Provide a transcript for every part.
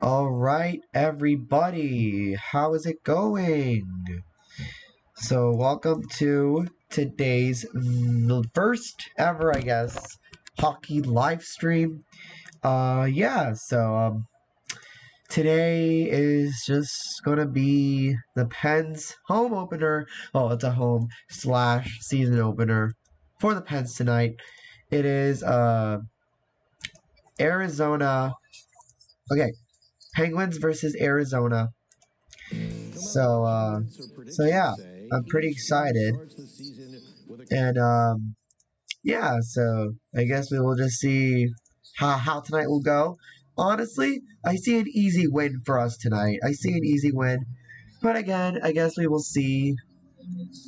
All right, everybody, how is it going? So, welcome to today's first ever, I guess, hockey live stream. Today is just gonna be the Pens home opener. Oh, it's a home slash season opener for the Pens tonight. It is Arizona. Okay, Penguins versus Arizona. So, yeah, I'm pretty excited. And, so I guess we will just see how tonight will go. Honestly, I see an easy win for us tonight. I see an easy win. But again, I guess we will see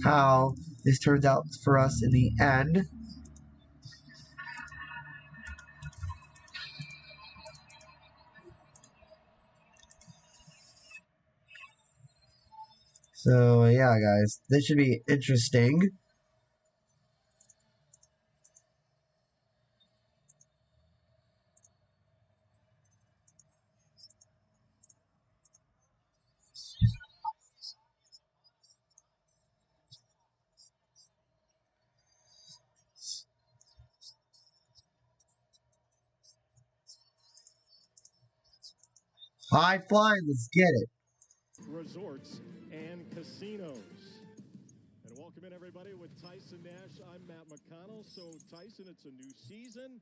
how this turns out for us in the end. So, yeah, guys, this should be interesting. High flying, let's get it. Resorts and casinos. And welcome in everybody with Tyson Nash. I'm Matt McConnell. So Tyson, it's a new season.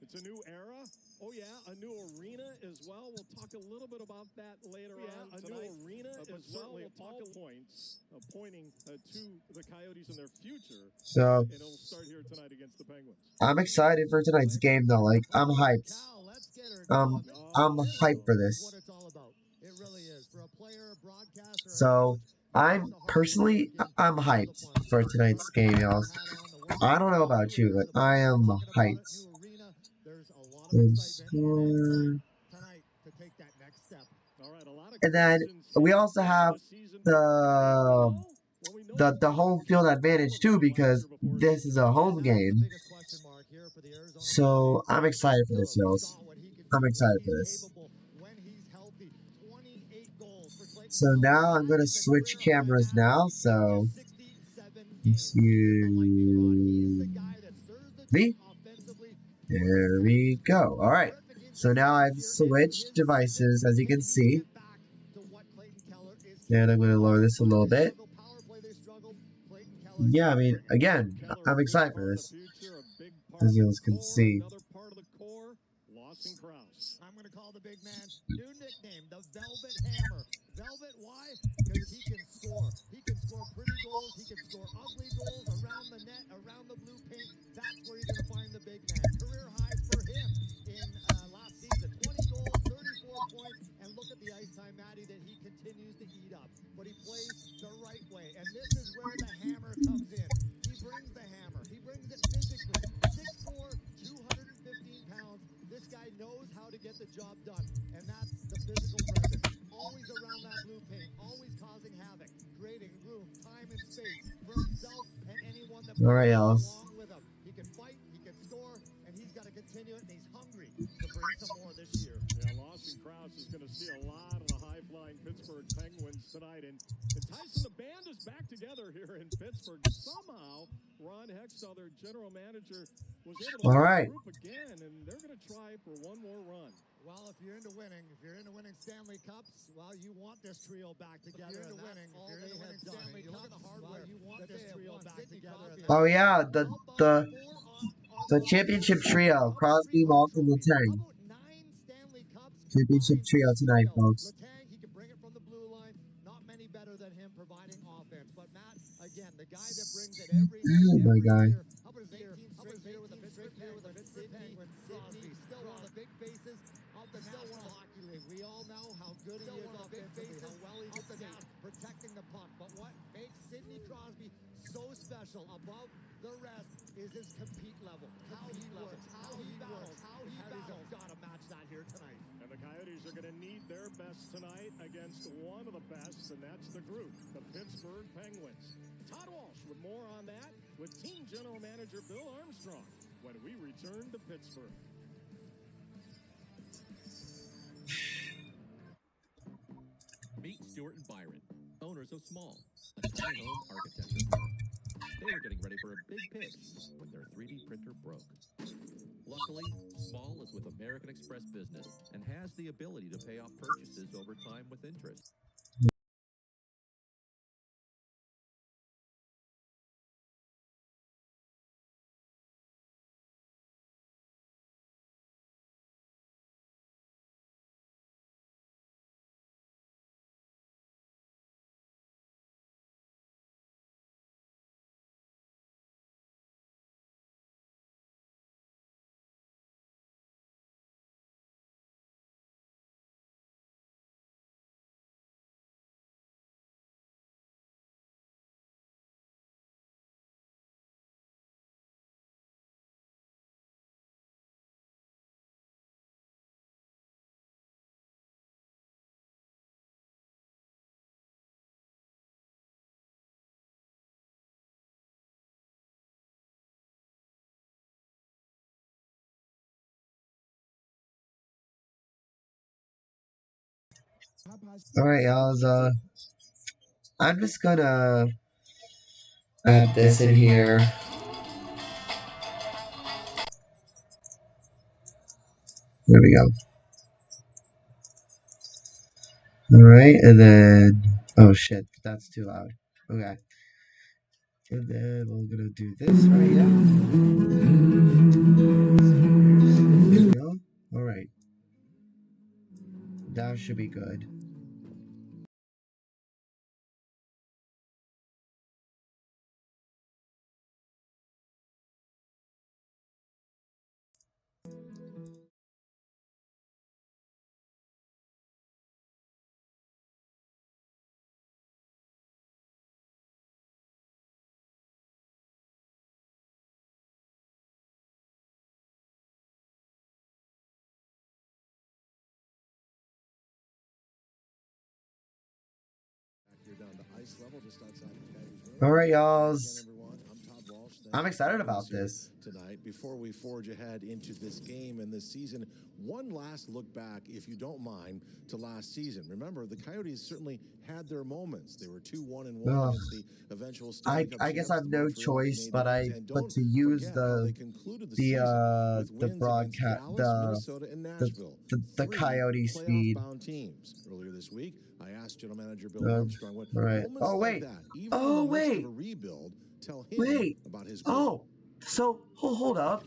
It's a new era. Oh yeah, a new arena as well. We'll talk a little bit about that later on. A new arena as well. We'll talk points pointing to the Coyotes and their future. So, And it'll start here tonight against the Penguins. I'm excited for tonight's game, though. Like, I'm hyped. I'm hyped for this. So I'm personally, I'm hyped for tonight's game, y'all. I don't know about you, but I am hyped. And then we also have the home field advantage too, because this is a home game. So I'm excited for this, y'all. I'm excited for this. So now I'm gonna switch cameras now. So excuse me. There we go. All right. So now I've switched devices, as you can see. And I'm gonna lower this a little bit. Yeah, I mean, again, I'm excited for this, as you guys can see. I'm going to call the big man, new nickname, the Velvet Hammer. Velvet, why? Because he can score. He can score pretty goals. He can score ugly goals around the net, around the blue paint. That's where you're going to find the big man. Career highs for him in last season. 20 goals, 34 points, and look at the ice time, Matty, that he continues to eat up. But he plays the right way, and this is where the hammer comes in. He brings the hammer. He brings it physically. 6'4", 215 pounds. This guy knows how to get the job done, and that's the physical presence. Always around that blue paint, always causing havoc, creating room, time, and space for himself and anyone that plays along with him. He can fight, he can score, and he's got to continue it, and he's hungry to bring some more this year. Yeah, Lawson Krause is going to see a lot of the high-flying Pittsburgh Penguins tonight, and Tyson, the band is back together here in Pittsburgh. Somehow, Ron Hextall, their general manager, was able to group again, and they're going to try for one more run. Well, if you're into winning Stanley Cups, well, you want this trio back together. If you're into winning Stanley Cups, well, you want this trio back together. Oh yeah, the championship trio, Crosby, Malkin, Letang. Championship trio tonight, folks. Letang, he can bring it from the blue line. Not many better than him providing offense. But Matt, again, the guy that brings it every night, every year. How about his 18th straight year with the Pittsburgh Penguins? Crosby, still one of the big faces of the National Hockey League. We all know how good he is offensively, how well he gets down, protecting the puck. But what makes Sidney Crosby so special above the rest is his compete level. How he works, how he battles, how he battles. Got to match that here tonight. And the Coyotes are going to need their best tonight against one of the best, and that's the group, the Pittsburgh Penguins. Todd Walsh with more on that with Team General Manager Bill Armstrong when we return to Pittsburgh. Stewart and Byron, owners of Small, a tiny home architecture firm. They were getting ready for a big pitch when their 3D printer broke. Luckily, Small is with American Express Business and has the ability to pay off purchases over time with interest. All right, y'all. I'm just gonna add this in here. There we go. All right, and then oh shit, that's too loud. Okay, and then we're gonna do this right. Yeah. There we go. All right, that should be good. All right, y'all. I'm excited about this. Tonight, before we forge ahead into this game and this season, one last look back, if you don't mind, to last season. Remember, the Coyotes certainly had their moments. They were 2-1-1 against the eventual Stanley Cup I guess I have no Montreal choice, Canadiens. but to use the the broadcast Minnesota, and Nashville. the Coyote speed. Playoff-bound teams. Earlier this week, I asked General Manager Bill Armstrong what Right. moments Oh like wait. that, even Oh in the midst wait. of a rebuild, tell him Wait. about his group. Oh. So hold up.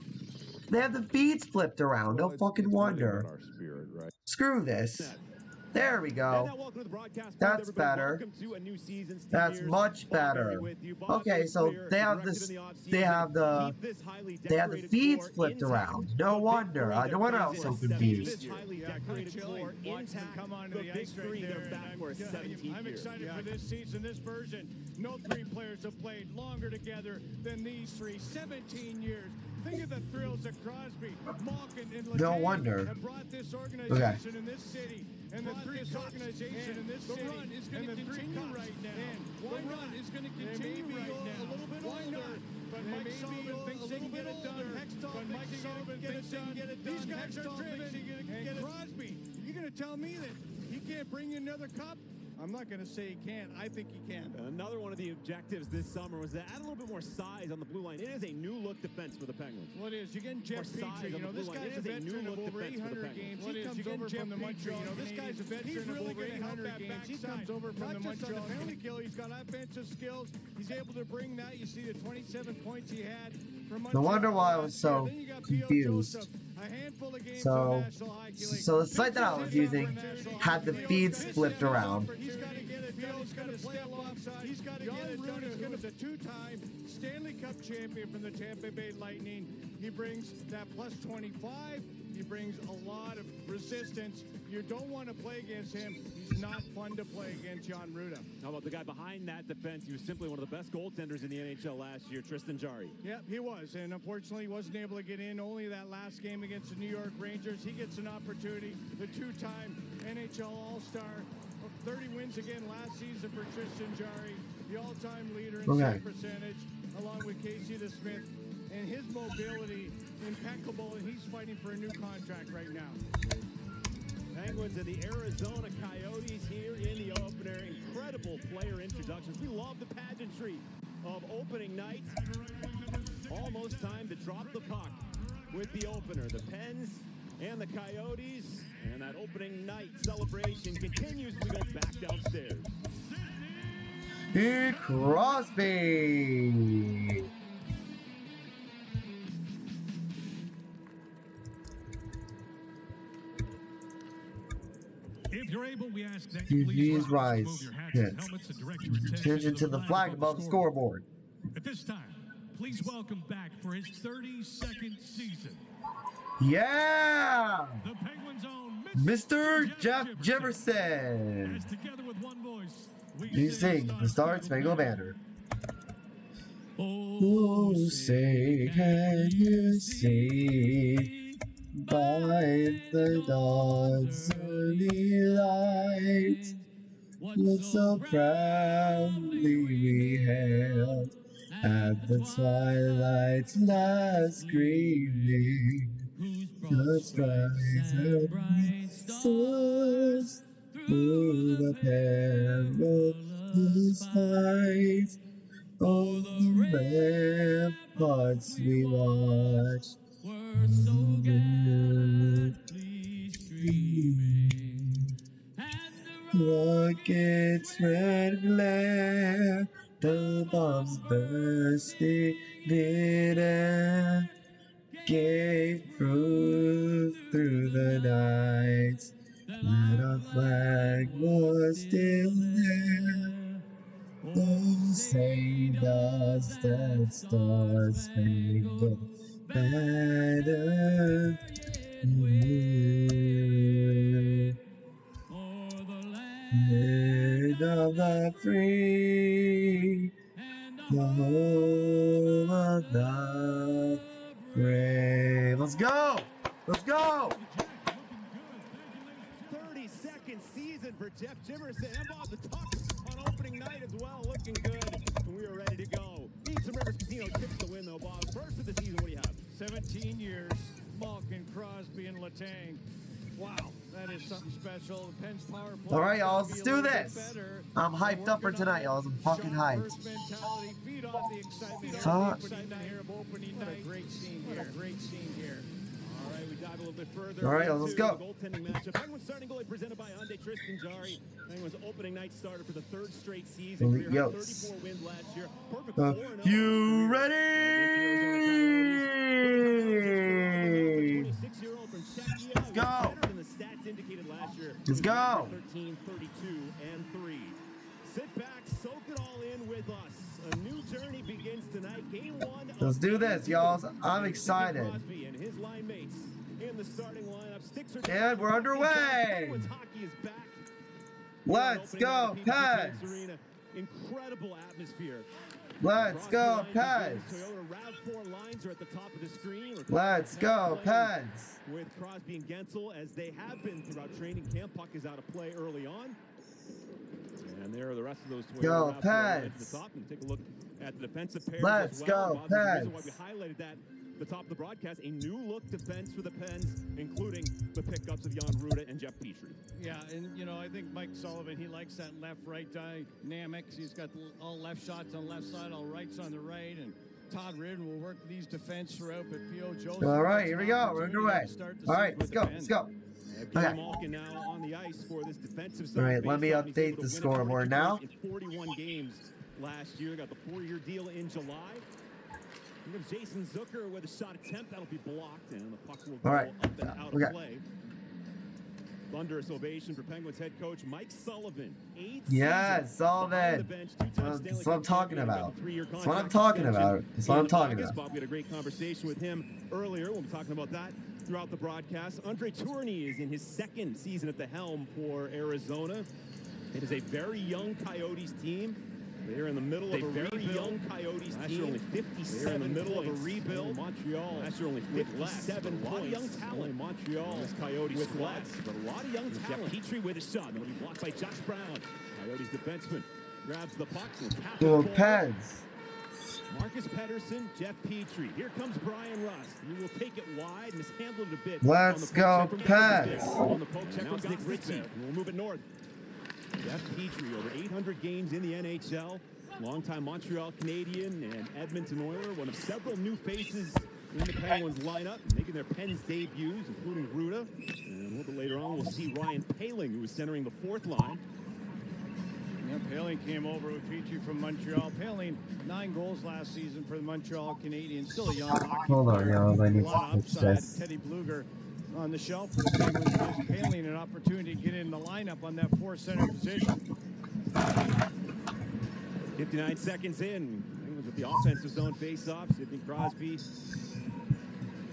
They have the feeds flipped around. No fucking wonder. Our spirit, right? Screw this. There we go. That's better. That's much better. Okay, so they have this. They have the feeds flipped around. No wonder. No wonder I was so confused. I'm excited for this season, this version. No three players have played longer together than these three. 17 years. Think of the thrills that Crosby, Malkin, and Letang No wonder. have brought this organization in this city. And the three organization in this city. The run is going to continue right now. The run is going to continue right now. A little bit older. But Mike Sullivan thinks they can get it done. But Mike Sullivan thinks they can get it done. These guys are driven. And Crosby, you're going to tell me that he can't bring you another cup? I'm not going to say he can't. I think he can. Another one of the objectives this summer was to add a little bit more size on the blue line. It is a new look defense for the Penguins. Well, it is. You're getting Jeff Petrie. You know, this guy's a veteran of over 800 games. He comes over from the Montreal. You know, this guy's a veteran of over 800 games. He comes over from the Montreal. Penalty kill. He's got offensive skills. He's able to bring that. You see the 27 points he had from Montreal. No wonder why I was so confused. So the site that I was using had the feeds flipped around. He's got to get it done. He's got to step offside. He's got to get it done. Who is a two-time Stanley Cup champion from the Tampa Bay Lightning. He brings that plus 25. He brings a lot of resistance. You don't want to play against him. He's not fun to play against, Jan Ruda. How about the guy behind that defense? He was simply one of the best goaltenders in the NHL last year, Tristan Jarry. Yep, he was, and unfortunately he wasn't able to get in. Only that last game against the New York Rangers. He gets an opportunity. The two-time NHL All-Star. 30 wins again last season for Tristan Jarry. The all-time leader in save percentage, along with Casey DeSmith. And his mobility impeccable, and he's fighting for a new contract right now. Penguins and the Arizona Coyotes here in the opener. Incredible player introductions. We love the pageantry of opening night. Almost time to drop the puck with the opener. The Pens and the Coyotes. And that opening night celebration continues. We go back downstairs. Here, Crosby. If you're able, we ask that you Please please rise. remove your hats Yes. and helmets and direct your Attention to the flag above the scoreboard. At this time, please welcome back for his 32nd season, Yeah! the Penguins' own Mr. Jeff Jefferson. As together with one voice, We sing the Star Spangled Banner. Oh, say can you see by the dawn's early light what so proudly we hailed at the twilight's last gleaming, the skies and bright stars through the perilous fight. Oh, the ramparts we watched were so gallantly streaming, rockets red glare, the bombs bursting mid-air, gave proof through the night that our flag was still there. Oh, say does that star-spangled banner wave o'er the land of the free, the home of the brave. Let's go! Let's go! 32nd season for Jeff Jefferson. How about the Tucks on opening night as well? Looking good. We are ready to go. Eats and Rivers Casino tips to win, though, Bob. First of the season, what do you have? 17 years, Malkin, Crosby, and Letang. Wow, that is something special. The Pens power play. All right, y'all, let's do this. I'm hyped up for tonight, y'all. I'm fucking hyped. Feed off the excitement Talk. here of opening night. Great scene here. Great scene here. All right, we dive a little bit further. All right, let's into go. the goaltending matchup. Penguins starting goalie presented by Hyundai Tristan Jarry. Penguins opening night starter for the third straight season. Career high 34 wins last year. Perfect 4-0. You ready? 26-year-old from Czechia. Let's go. Better than the stats indicated last year. Let's go. 13, 32, and 3. Sit back, soak it all in with us. A new journey begins tonight. Game 1. Let's do this, y'all. I'm excited. Crosby and his line mates in the starting lineup. Sticks are And we're underway. Penguins hockey is back. Let's go, Pens. Incredible atmosphere. Let's go, Pens. Toyota RAV4 lines are at the top of the screen. Let's go, Pens. With Crosby and Gensel, as they have been throughout training camp. Puck is out of play early on. And there are the rest of those Toyota Go, RAV4 lines Pens. at the top. And take a look at the defensive pairs Let's as well. go, Bob, there's a reason Pens. why we highlighted that at the top of the broadcast. A new look defense for the Pens, including the pickups of Jan Ruda and Jeff Petrie. Yeah, and you know, I think Mike Sullivan, he likes that left-right dynamics. He's got all left shots on the left side, all rights on the right, and Todd Reardon will work these defense throughout, but P.O. Joseph. All right, here we go. We're underway. All right, let's go. Okay. Let's go. Evgeny Malkin now on the ice for this defensive side. All right, let me Based on he's able update to the win scoreboard 42 now. in 41 games last year. Got the 4-year deal in July. We have Jason Zucker with a shot attempt that'll be blocked, and the puck will go All right. up and out Okay. of play. Thunderous ovation for Penguins head coach Mike Sullivan. 8 Yes, seasons Sullivan. behind the bench, two-time That's Stanley what I'm Cup talking champion, got about. the 3-year That's what I'm contract talking extension about. That's what I'm in talking August. about. Bob, we had a great conversation with him earlier. We'll be talking about that throughout the broadcast. Andre Tourigny is in his second season at the helm for Arizona. It is a very young Coyotes team. They're in the middle of a very young Coyotes team. Only 57 They're in the middle of a rebuild. Montreal. Last year only 57 points. A lot of young talent. Montreal. This Coyotes with less, but a lot of young talent. Jeff Petrie with a shot. That'll be blocked by Josh Brown. Coyotes defenseman grabs the puck and taps Go, it forward. Pens. Marcus Pedersen, Jeff Petrie. Here comes Brian Rust. He will take it wide, mishandled it a bit. Let's go, Peds. On the poke check from Nick Ritchie. We'll move it north. Jeff Petrie, over 800 games in the NHL. Longtime Montreal Canadian and Edmonton Oiler. One of several new faces in the Penguins lineup, making their Pens debuts, including Ruda. And a little bit later on, we'll see Ryan Poehling, who is centering the fourth line. Yeah, Poehling came over with Petrie from Montreal. Poehling, 9 goals last season for the Montreal Canadiens. Still a young hockey Hold on, player. y'all. I A need lot to of fix upside. this. Teddy Bluger on the shelf for the Penguins gives Poehling an opportunity to get in the lineup on that 4-center position. 59 seconds in. Penguins with the offensive zone face-off. Sidney Crosby,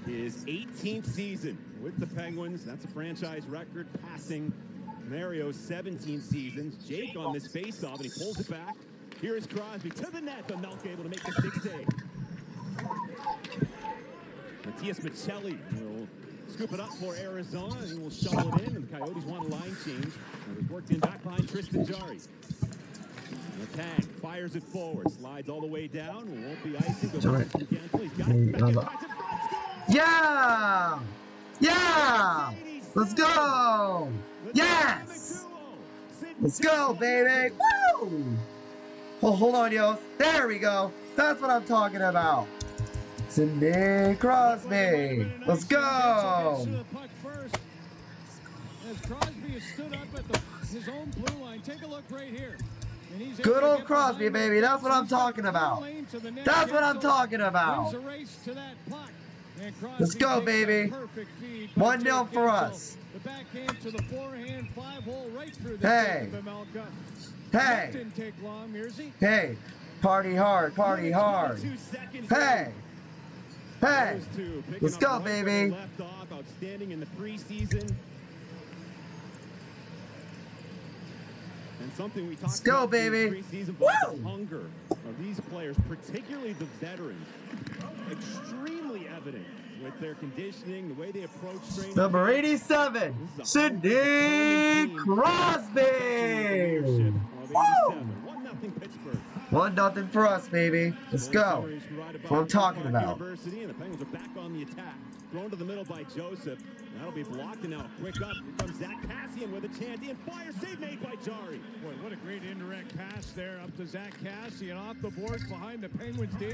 his 18th season with the Penguins. That's a franchise record, passing Mario's 17 seasons. Jake on this face-off, and he pulls it back. Here is Crosby to the net, but Melk able to make the stick save. Matias Michelli will scoop it up for Arizona, and he will shovel it in, and the Coyotes want a line change. It was worked in back behind Tristan Jarry. The tag fires it forward, slides all the way down. It won't be icing. He's got it back in front. Yeah! Yeah! Let's go! Yes! Let's go, baby! Woo! Oh, hold on, yo. There we go. That's what I'm talking about. Sidney Crosby. Let's go! As Crosby has stood up at his own blue line. Take a look right here. Good old Crosby, baby. That's what I'm talking about. That's what I'm talking about. Let's go, baby. 1-0 for us. The backhand to the forehand, 5-hole right through the Hey. Hey. Didn't take long, Mearsy. Hey. Party hard, party hard. Hey. Hey. Let's go, baby. Left off, outstanding in the preseason. And something we talked go, about baby. in the preseason, the hunger of these players, particularly the veterans, extremely evident with their conditioning, the way they approach training. Number 87, Sidney Crosby. Woo! 1-0 Pittsburgh. 1-0 for us, baby. Let's go. That's what I'm talking about. University, and the Penguins are back on the attack. Thrown to the middle by Joseph. That'll be blocked, and now quick up. Here comes Zach Kassian with a chance. And fire save made by Jarry. Boy, what a great indirect pass there up to Zach Kassian off the boards behind the Penguins D.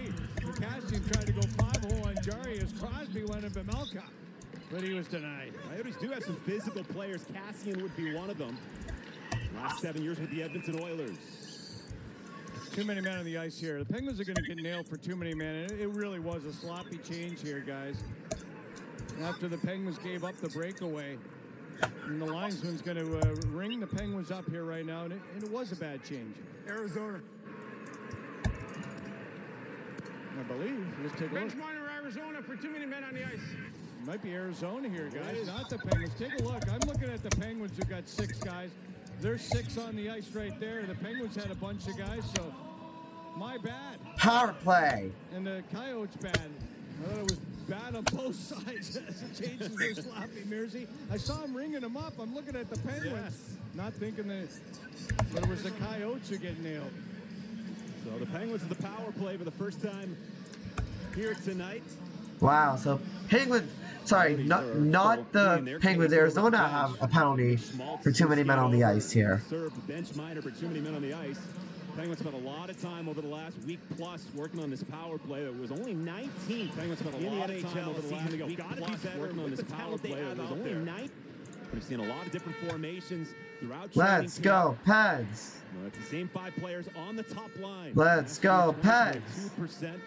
And Kassian tried to go 5-hole on Jarry as Crosby went into Melka, but he was denied. Coyotes do have some physical players. Kassian would be one of them. Last 7 years with the Edmonton Oilers. Too many men on the ice here. The Penguins are going to get nailed for too many men. And it really was a sloppy change here, guys. After the Penguins gave up the breakaway, and the linesman's going to ring the Penguins up here right now, and it was a bad change. Arizona. I believe. Let's take a look. Bench monitor Arizona for too many men on the ice. It might be Arizona here, guys, not the Penguins. Take a look. I'm looking at the Penguins who got 6 guys. There's 6 on the ice right there. The Penguins had a bunch of guys, so my bad. Power play. And the Coyotes bad. I thought it was bad on both sides. The changes were sloppy, Mearsy. I saw him ringing them up. I'm looking at the Penguins, not thinking that, but it was the Coyotes who get nailed. So the Penguins of the power play for the first time here tonight. Wow, so Penguins, sorry, not the Penguins. Arizona have a penalty for too many men on the ice here. Served bench minor for too many men on the ice. Penguins spent a lot of time over the last week plus working on this power play. It was only 19. Penguins spent a lot of time over the last week plus working on this power play. It was only 9. We've seen a lot of different formations throughout training. Let's go, Peds. Well, it's the same 5 players on the top line. Let's go, Peds. 2%.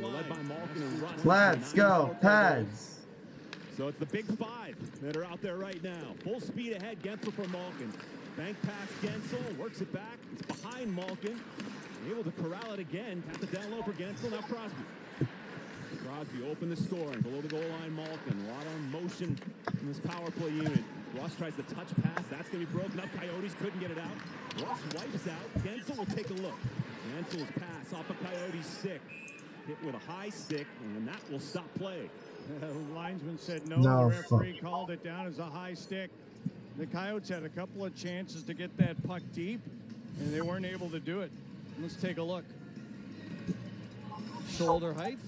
Led by Malkin and Rust. Let's go, Peds. So it's the big 5 that are out there right now. Full speed ahead, Gensel for Malkin. Bank pass Gensel, works it back. It's behind Malkin. Able to corral it again. Tap it down low for Gensel, now Crosby. Crosby open the scoring. Below the goal line, Malkin. A lot of motion in this power play unit. Russ tries the touch pass. That's going to be broken up. Coyotes couldn't get it out. Russ wipes out. Gensel will take a look. Gensel's pass off a Coyotes stick. Hit with a high stick, and that will stop play. The linesman said no. The referee called it down as a high stick. The Coyotes had a couple of chances to get that puck deep, and they weren't able to do it. Let's take a look. shoulder height.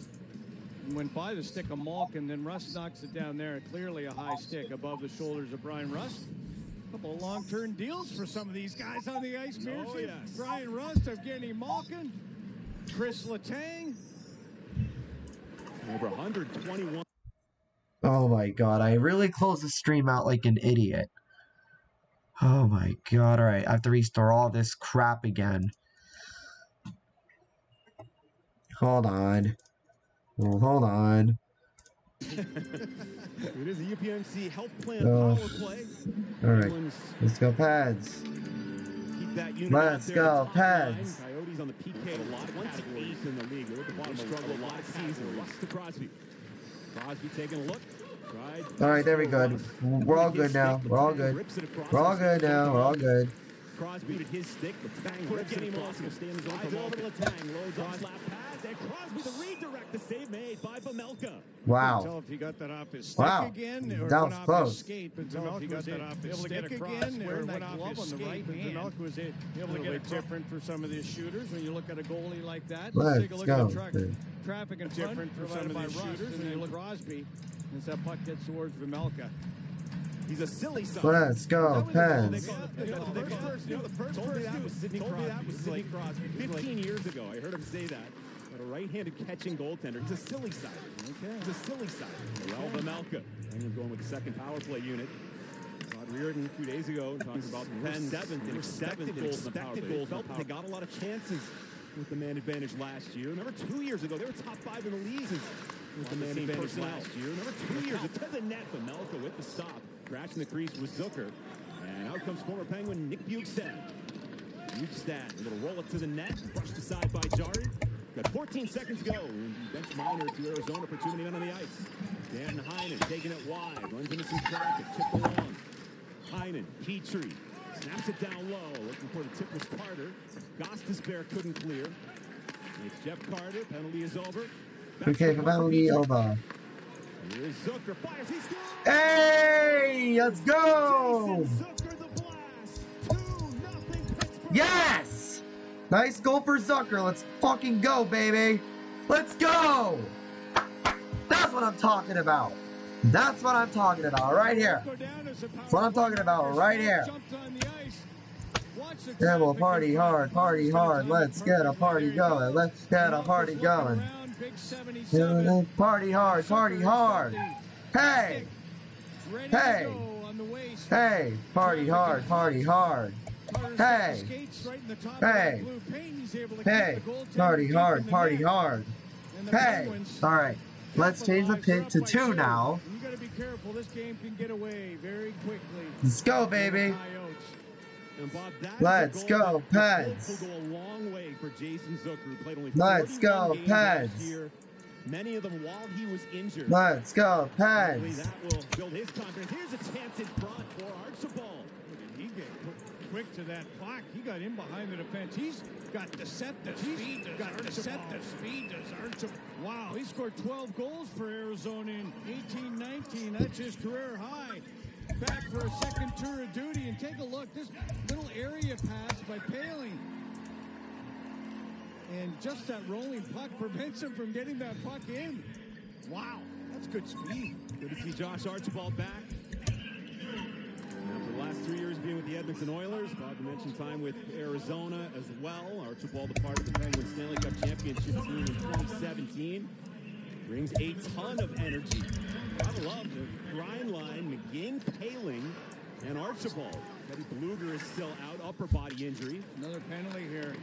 And went by the stick of Malkin, then Rust knocks it down there. Clearly a high stick above the shoulders of Brian Rust. A couple of long-term deals for some of these guys on the ice. Oh, yes. Brian Rust, Evgeny Malkin, Chris Letang. Over 121. Oh my god, I really closed the stream out like an idiot. Oh my god, alright, I have to restore all this crap again. Hold on. Oh, hold on. It is a UPMC health plan Oh. power play. Alright, let's go Pads. Keep that unit Let's out there, go, top line. Pads. Coyotes on the PK, a lot of categories in the league. They're at the bottom struggle a lot of season. Rust to Crosby. Crosby taking a look. Alright, there we go. We're all good now. We're all good. We're all good now. We're all good. Crosby to his stick. Letang rips it across. Will stay in the zone for over to Letang. Loads off slap pass. And Crosby the redirect. The save made by Vejmelka. Can't tell Wow. if he got that off his stick Wow. again or That went was off close. his skate. But if he got that off his stick again or went off his skate. Vejmelka was able to get it different for some of these shooters. When you look at a goalie like that, let's take a Let's look at go. the traffic and different for some of these shooters. And you look at Crosby as that puck gets towards Vejmelka. He's a silly son. Let's go Pads. The first person was Sidney Crosby. 15 years ago, I heard him say that. But a right-handed catching goaltender. He's a silly side. Okay. He's a silly side. Well, Vejmelka. I'm going with the second power play unit. Todd Reardon 2 days ago talking about the seventh goals in the power play. They felt they got a lot of chances with the man advantage last year. Remember 2 years ago, they were top 5 in the league with the man advantage last year. Remember 2 years ago, to the net, Vejmelka with the stop. Scratching the crease with Zucker. And out comes former Penguin Nick Bukestad. Bukestad, a little roll up to the net, brushed aside by Jari. Got 14 seconds to go. Bench minor to Arizona for 2 men on the ice. Dan Heinen taking it wide, runs into some traffic, tipped along. Heinen, Petrie, snaps it down low, looking for the tip was Carter. Gostisbehere couldn't clear. It's Jeff Carter, penalty is over. Okay, penalty over. Here's Zucker, fires, he scores! Hey, let's go! Jason Zucker, the blast! 2-0 Pittsburgh! Yes! Nice goal for Zucker. Let's fucking go, baby. Let's go! That's what I'm talking about. That's what I'm talking about right here. That's what I'm talking about right here. Yeah, well, party hard, party hard. Let's get a party going. Let's get a party going. Party hard, party hard. Hey! Hey! Hey! Party hard, party hard. Hey! Hey! Hey! Party hard, party hard. Hey! Alright, let's change the pit to 2 now. You gotta be careful, this game can get away very quickly. Let's go, baby. And Bob, Let's go, Peds. Will go a long way for Jason Zucker, who played only Let's 41 go, games last Peds. year, many of them while he was injured. Let's go, Hopefully Peds. that will build his confidence. Here's a chance in front for Archibald. He get quick to that puck. He got in behind the defense. He's got deceptive speed. Does Archibald. Wow, he scored 12 goals for Arizona in 18-19. That's his career high. Back for a second tour of duty, and take a look. This little area pass by Paling. And just that rolling puck prevents him from getting that puck in. Wow, that's good speed. Good to see Josh Archibald back. After the last 3 years being with the Edmonton Oilers, Bob mentioned time with Arizona as well. Archibald, a part of the Penguins Stanley Cup championship team in 2017. Brings a ton of energy. Gotta love the grind line. McGinn, Paling, and Archibald. Teddy Bluger is still out, upper body injury. Another penalty here.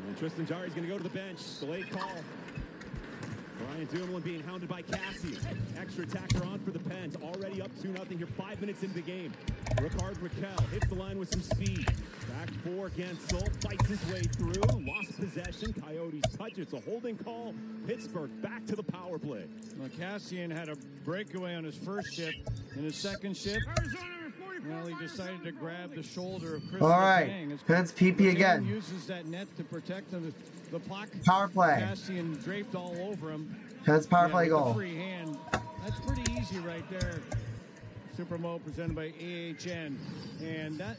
And Tristan Jarry's going to go to the bench. Delayed call. Brian Dumoulin being hounded by Cassian. Extra attacker on for the Pens. Already up 2-0 here, 5 minutes into the game. Ricard Raquel hits the line with some speed. Back for Gensel. Fights his way through. Lost possession. Coyotes touch. It's a holding call. Pittsburgh back to the power play. Well, Cassian had a breakaway on his first shift. In his second shift, well, he decided to grab the shoulder of Chris All right, Letang. Pens PP again. Uses that net to protect the puck. Power play. Cassian draped all over him. Pens power play with the goal. free hand. That's pretty easy right there. Supermo presented by AHN. And that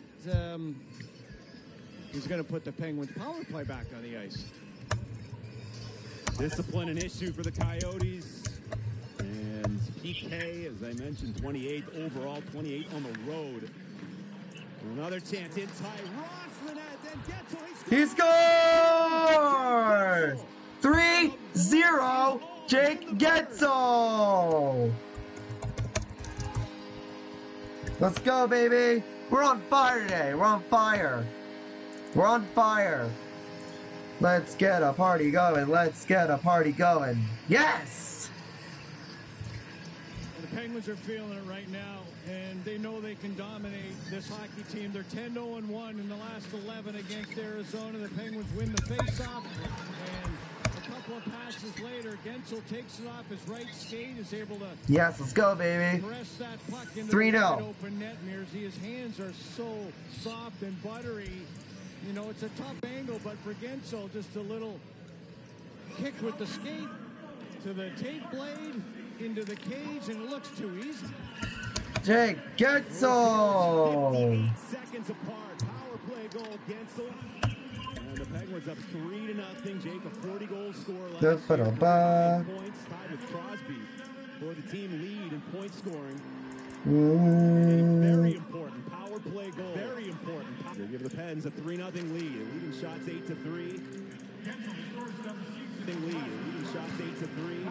is going to put the Penguins power play back on the ice. Discipline an issue for the Coyotes. And PK, as I mentioned, 28th overall, 28th on the road. Another chance in tight. Ross the net, then Gensel. He scores! 3-0, Jake Gensel! Let's go, baby! We're on fire today. We're on fire. We're on fire. Let's get a party going. Let's get a party going. Yes! The Penguins are feeling it right now, and they know they can dominate this hockey team. They're 10-0-1 in the last 11 against Arizona. The Penguins win the faceoff, and a couple of passes later, Gensel takes it off his right skate, is able to Yes, let's go, baby. press that puck into 3-0. the wide open net. Mearsy, his hands are so soft and buttery. You know, it's a tough angle, but for Gensel, just a little kick with the skate to the tape blade, into the cage, and it looks too easy. Jake Gensel! 58 seconds apart. Power play goal, Gensel. And the Penguins up 3-0. Jake, a 40-goal scorer last year. Points tied with Crosby for the team lead in point scoring. Very important. Power play goal. Very important. They give the Pens a 3-0 lead. Leading shots 8-3. Leading shots 8-3.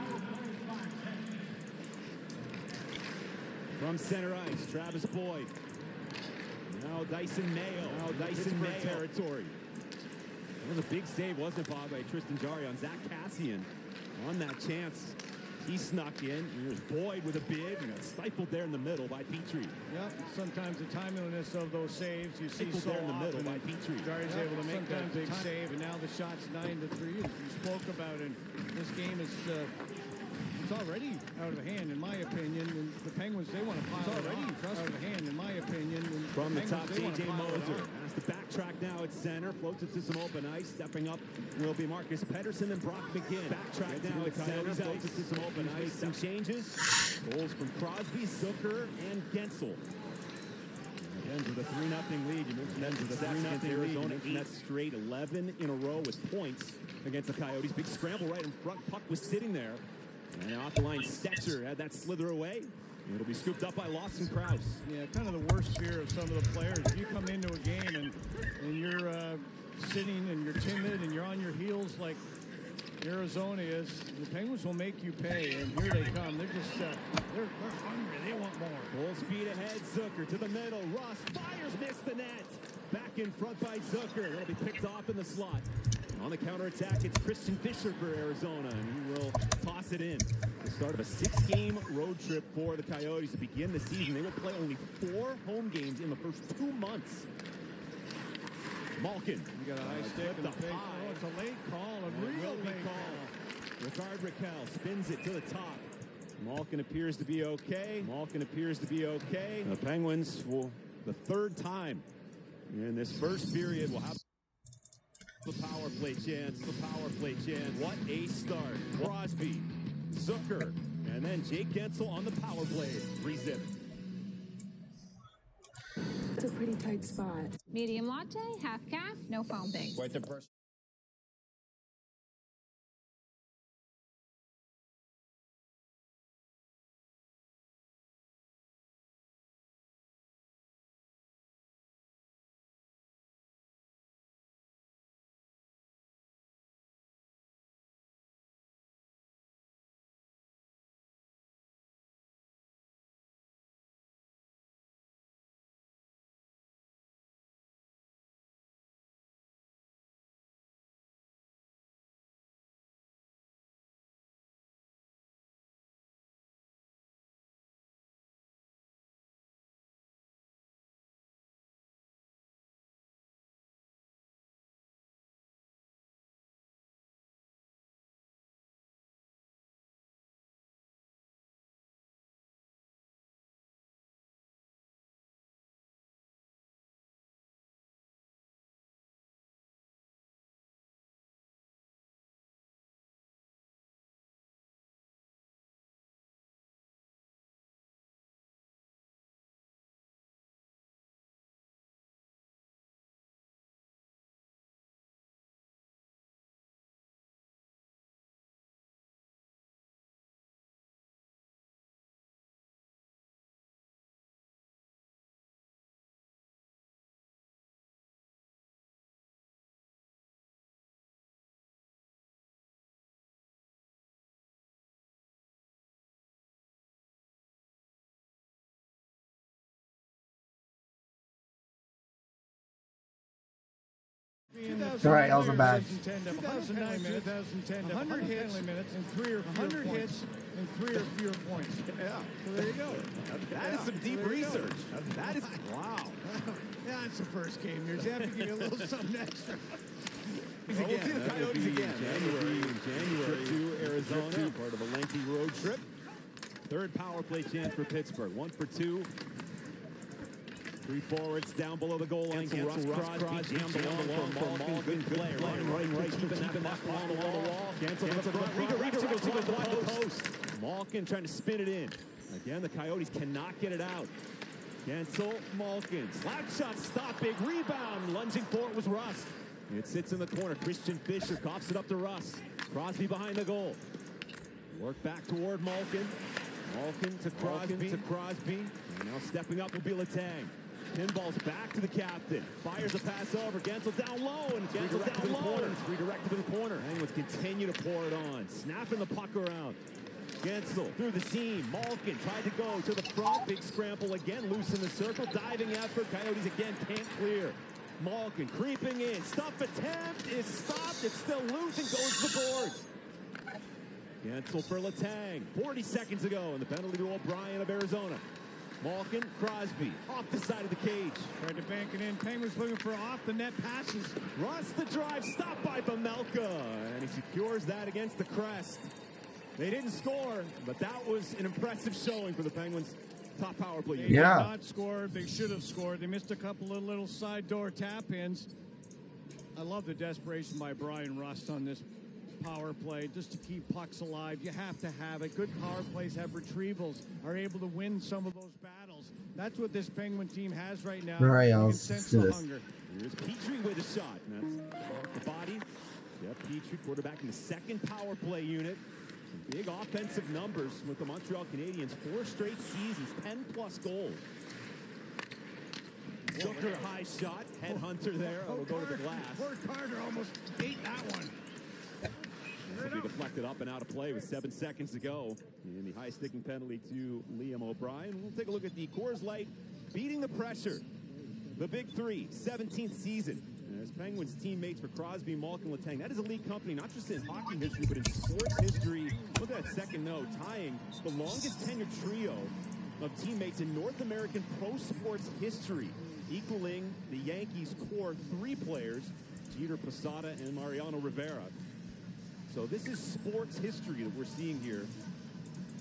From center ice, Travis Boyd. Now Dyson Mayo. Territory. That was a big save, wasn't it, Bob, by Tristan Jarry on Zach Kassian on that chance. He snuck in. Here's Boyd with a bid. And got stifled there in the middle by Petrie. Yep. Sometimes the timeliness of those saves you see so there in the middle often. by Petrie. Jarry's able to make that big save, and now the shot's 9-3. As you spoke about, and this game is it's already out of hand, in my opinion. And the Penguins, they want to pile it on. Out of hand, in my opinion. And From the top, Penguins, J.J. Moser has to backtrack now at center. Floats it to some open ice. Stepping up will be Marcus Pettersson and Brock McGinn. Backtrack now at center. Floats it to some open ice. Some changes. Goals from Crosby, Zucker, and Gensel. Ends with a 3-0 lead. You mentioned ends with a 3-0 Arizona. 8 straight, 11 in a row with points against the Coyotes. Big scramble right in front. Puck was sitting there. And off the line, Stetzer had that slither away. It'll be scooped up by Lawson Krause. Yeah, kind of the worst fear of some of the players. If you come into a game and you're sitting and you're timid and you're on your heels like Arizona is, the Penguins will make you pay. And here they come. They're just they're hungry. They want more. Full speed ahead. Zucker to the middle. Ross fires, missed the net. Back in front by Zucker. It'll be picked off in the slot. On the counterattack, it's Christian Fischer for Arizona, and he will toss it in. The start of a 6-game road trip for the Coyotes to begin the season. They will play only 4 home games in the first 2 months. Malkin. You got a high stick in the face. Oh, it's a late call, a real late call. Ricard Raquel spins it to the top. Malkin appears to be okay. The Penguins, for the 3rd time in this first period, will have the power play chance. What a start. Crosby, Zucker, and then Jake Gensel on the power play. 3-zip. It's a pretty tight spot. Medium latte, half calf, no foam base. Quite the person. All right, Elsa back. 2009, 2010, 100 hits and 3 or 100 hits and 3 or fewer points. Yeah. So there you go. That is some deep research. That is, wow. Yeah, it's the first game. You have to give you a little something extra. We'll see the Coyotes again. January trip to Arizona, part of a lengthy road trip. Third power play chance for Pittsburgh. 1 for 2. 3 forwards down below the goal line. Russ Crosby down the long for Malkin. Good play. Running right, keeping that puck on the wall. Cancel to the front. Riga goes wide the post. Malkin trying to spin it in. Again, the Coyotes cannot get it out. Cancel, Malkin. Slap shot, stop, big rebound. Lunging for it was Russ. It sits in the corner. Christian Fischer coughs it up to Russ. Crosby behind the goal. Work back toward Malkin. Malkin to Crosby. And now stepping up will be Letang. Pinball's back to the captain. Fires a pass over. Gensel down low. And Gensel down low. It's redirected to the corner. Penguins continue to pour it on. Snapping the puck around. Gensel through the seam. Malkin tried to go to the front. Big scramble again. Loose in the circle. Diving effort. Coyotes again can't clear. Malkin creeping in. Stuff attempt is stopped. It's still loose and goes to the boards. Gensel for Letang. 40 seconds ago in the penalty to O'Brien of Arizona. Malkin, Crosby, off the side of the cage. Tried to bank it in. Penguins looking for off-the-net passes. Russ the drive, stopped by Bamelka. And he secures that against the crest. They didn't score, but that was an impressive showing for the Penguins' top power play. They did not score. They should have scored. They missed a couple of little side door tap-ins. I love the desperation by Brian Rust on this power play, just to keep pucks alive. You have to have it. Good power plays have retrievals, are able to win some of those battles. That's what this Penguin team has right now. All right, you y'all. can sense the hunger. Here's Petrie with a shot. And that's off the body. Jeff Petrie, quarterback in the second power play unit. Some big offensive numbers with the Montreal Canadiens. 4 straight seasons, 10+ goals. Zucker high shot. Headhunter there. It'll go to the glass. Poor Carter almost ate that one. This will be deflected up and out of play with 7 seconds to go. And the high sticking penalty to Liam O'Brien. We'll take a look at the Coors Light beating the pressure. The Big Three, 17th season. As Penguins teammates for Crosby, Malkin, Letang. That is elite company, not just in hockey history, but in sports history. Look at that second note, tying the longest tenured trio of teammates in North American pro sports history, equaling the Yankees' core 3 players, Jeter, Posada, and Mariano Rivera. So this is sports history that we're seeing here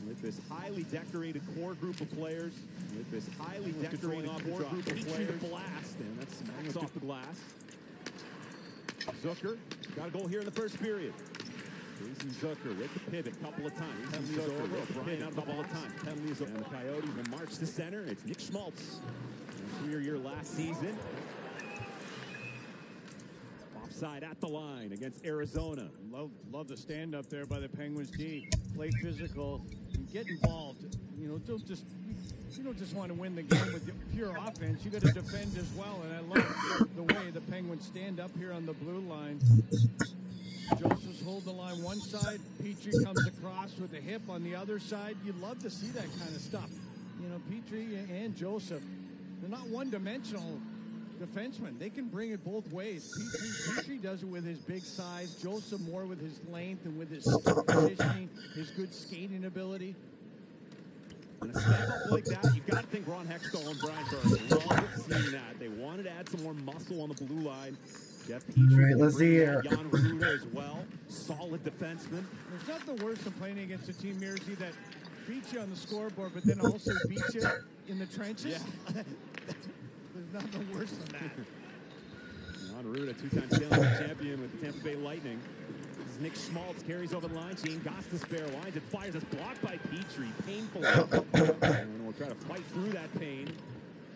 with this highly decorated core group of players, with this highly decorated core group of players. Blast, and that's smacks off the glass. Zucker got a goal here in the first period. Jason Zucker with the pivot a couple of times. Penalty is over. O'Brien out a couple of times. Penalty is over. And the Coyotes will march to center. It's Nick Schmaltz. Career year last season. Offside at the line against Arizona. Love the stand up there by the Penguins D. Play physical and get involved. You know, you don't just want to win the game with pure offense. You got to defend as well. And I love the way the Penguins stand up here on the blue line. Joseph's hold the line one side. Petrie comes across with a hip on the other side. You'd love to see that kind of stuff. You know, Petrie and Joseph, they're not one-dimensional defensemen. They can bring it both ways. Petrie does it with his big size. Joseph more with his length and with his positioning, his good skating ability. And a step up like that, you've got to think Ron Hextall and Brian Burke love seeing that. They wanted to add some more muscle on the blue line. Jeff Petrie, all right, let's see here. Jan Rutta as well. Solid defenseman. There's nothing worse than playing against a team, Mersey, that beats you on the scoreboard, but then also beats you in the trenches. Yeah. There's nothing worse than that. Jan Rutta, 2-time Stanley Cup champion with the Tampa Bay Lightning. This is Nick Schmaltz, carries over the line. Shane Gostisbehere winds it, fires. It's blocked by Petrie. Painful. And we'll try to fight through that pain.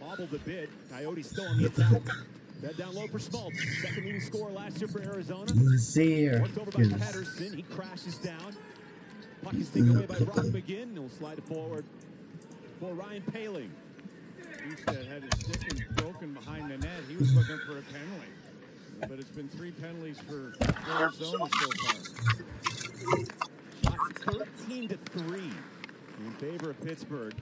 Hobbled a bit. Coyotes still on the attack. That down low for Schmaltz. Second leading scorer last year for Arizona. Let's see here. Worked over by Pedersen. He crashes down. Puck is taken away by Brock McGinn. And he'll slide it forward for Ryan Poehling. Houston had his stick broken behind the net. He was looking for a penalty. But it's been 3 penalties for Arizona so far. Shots 13-3 in favor of Pittsburgh.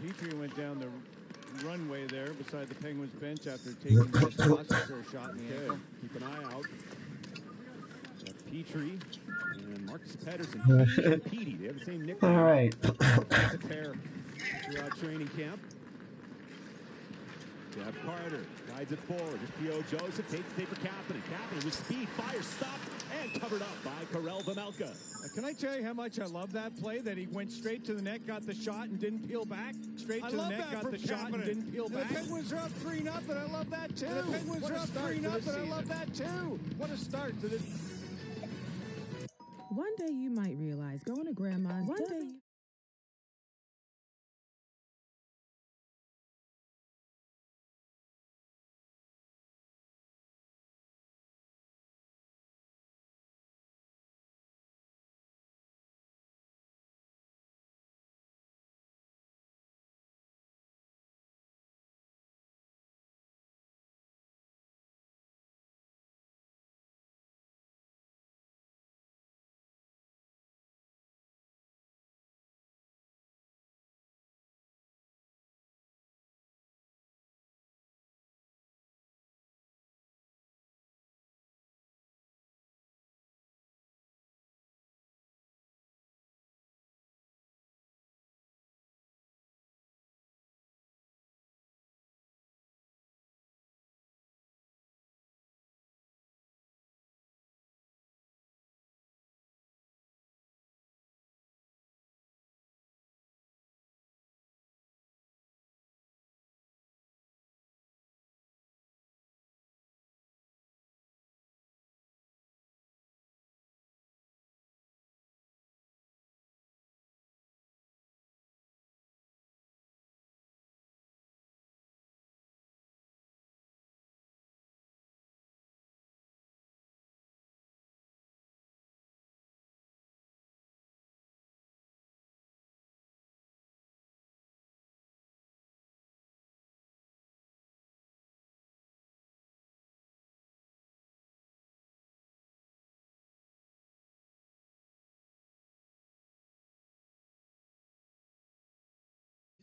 Petrie went down the runway there beside the Penguins bench after taking that Oscar shot in the ankle. Keep an eye out. Got Petrie and Marcus Pettersson. Petey and Petey. They have the same nickname. All right. Offensive pair throughout training camp. Jeff Carter guides it forward. Just P.O. Joseph takes it for Kapanen. Kapanen with speed, fires, stopped, and covered up by Karel Vejmelka. Can I tell you how much I love that play? That he went straight to the net, got the shot, and didn't peel back. Straight to the net, got the shot, and didn't peel back. The Penguins are up 3-0. I love that too. The Penguins are up 3-0. I love that too. What a start to this. One day you might realize going to grandma's. One day.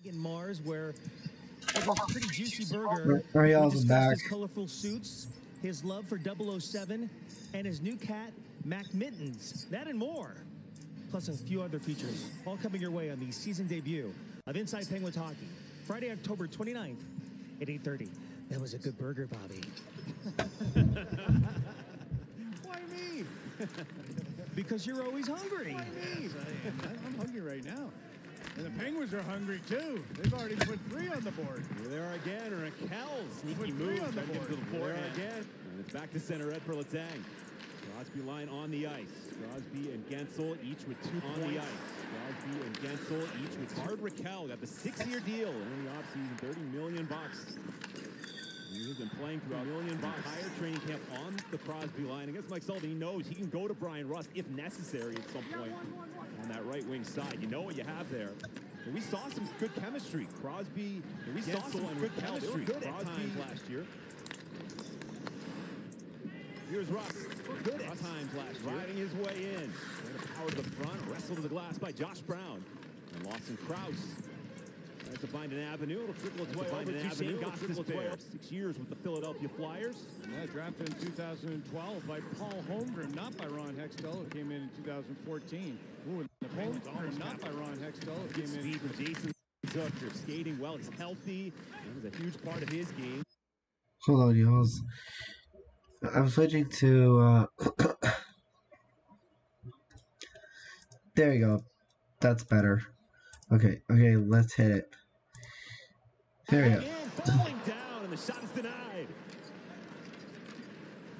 In Mars, where over a pretty juicy burger, Ariel's we discussed back. his colorful suits, his love for 007, and his new cat, Mac Mittens. That and more. Plus a few other features, all coming your way on the season debut of Inside Penguins Hockey, Friday, October 29th at 8:30. That was a good burger, Bobby. Why me? Because you're always hungry. Why me? I'm hungry right now. And the Penguins are hungry, too. They've already put 3 on the board. Here they are again. Raquel, sneaky Put move. 3 on the board. To the forehand again. And it's back to center red for Letang. Crosby line on the ice. Crosby and Gensel each with 2 points. On the ice. Crosby and Gensel each with Bard Raquel got the 6-year deal in the offseason, $30 million. He's been playing throughout entire training camp on the Crosby line. Against Mike Sullivan, he knows he can go to Brian Rust if necessary at some point on that right wing side. You know what you have there. And we saw some good chemistry. Crosby, and we saw some good chemistry. Good at times last year. Here's Rust. Good at times last year. Riding his way in. Power to the front, wrestled to the glass by Josh Brown. And Lawson Krause tries to find an avenue. It'll trickle its way over to Shane Goss's pair. 6 years with the Philadelphia Flyers. Yeah, drafted in 2012 by Paul Holmgren, not by Ron Hextall, who came in 2014. Ooh, and the Penguins almost not by Ron Hextall, who Good came speed in. from Jason Zucker. Skating well. He's healthy. That was a huge part of his game. Hold on, y'all. I'm switching to. There you go. That's better. Okay, let's hit it. There we go. Again, falling down, and the shot is denied.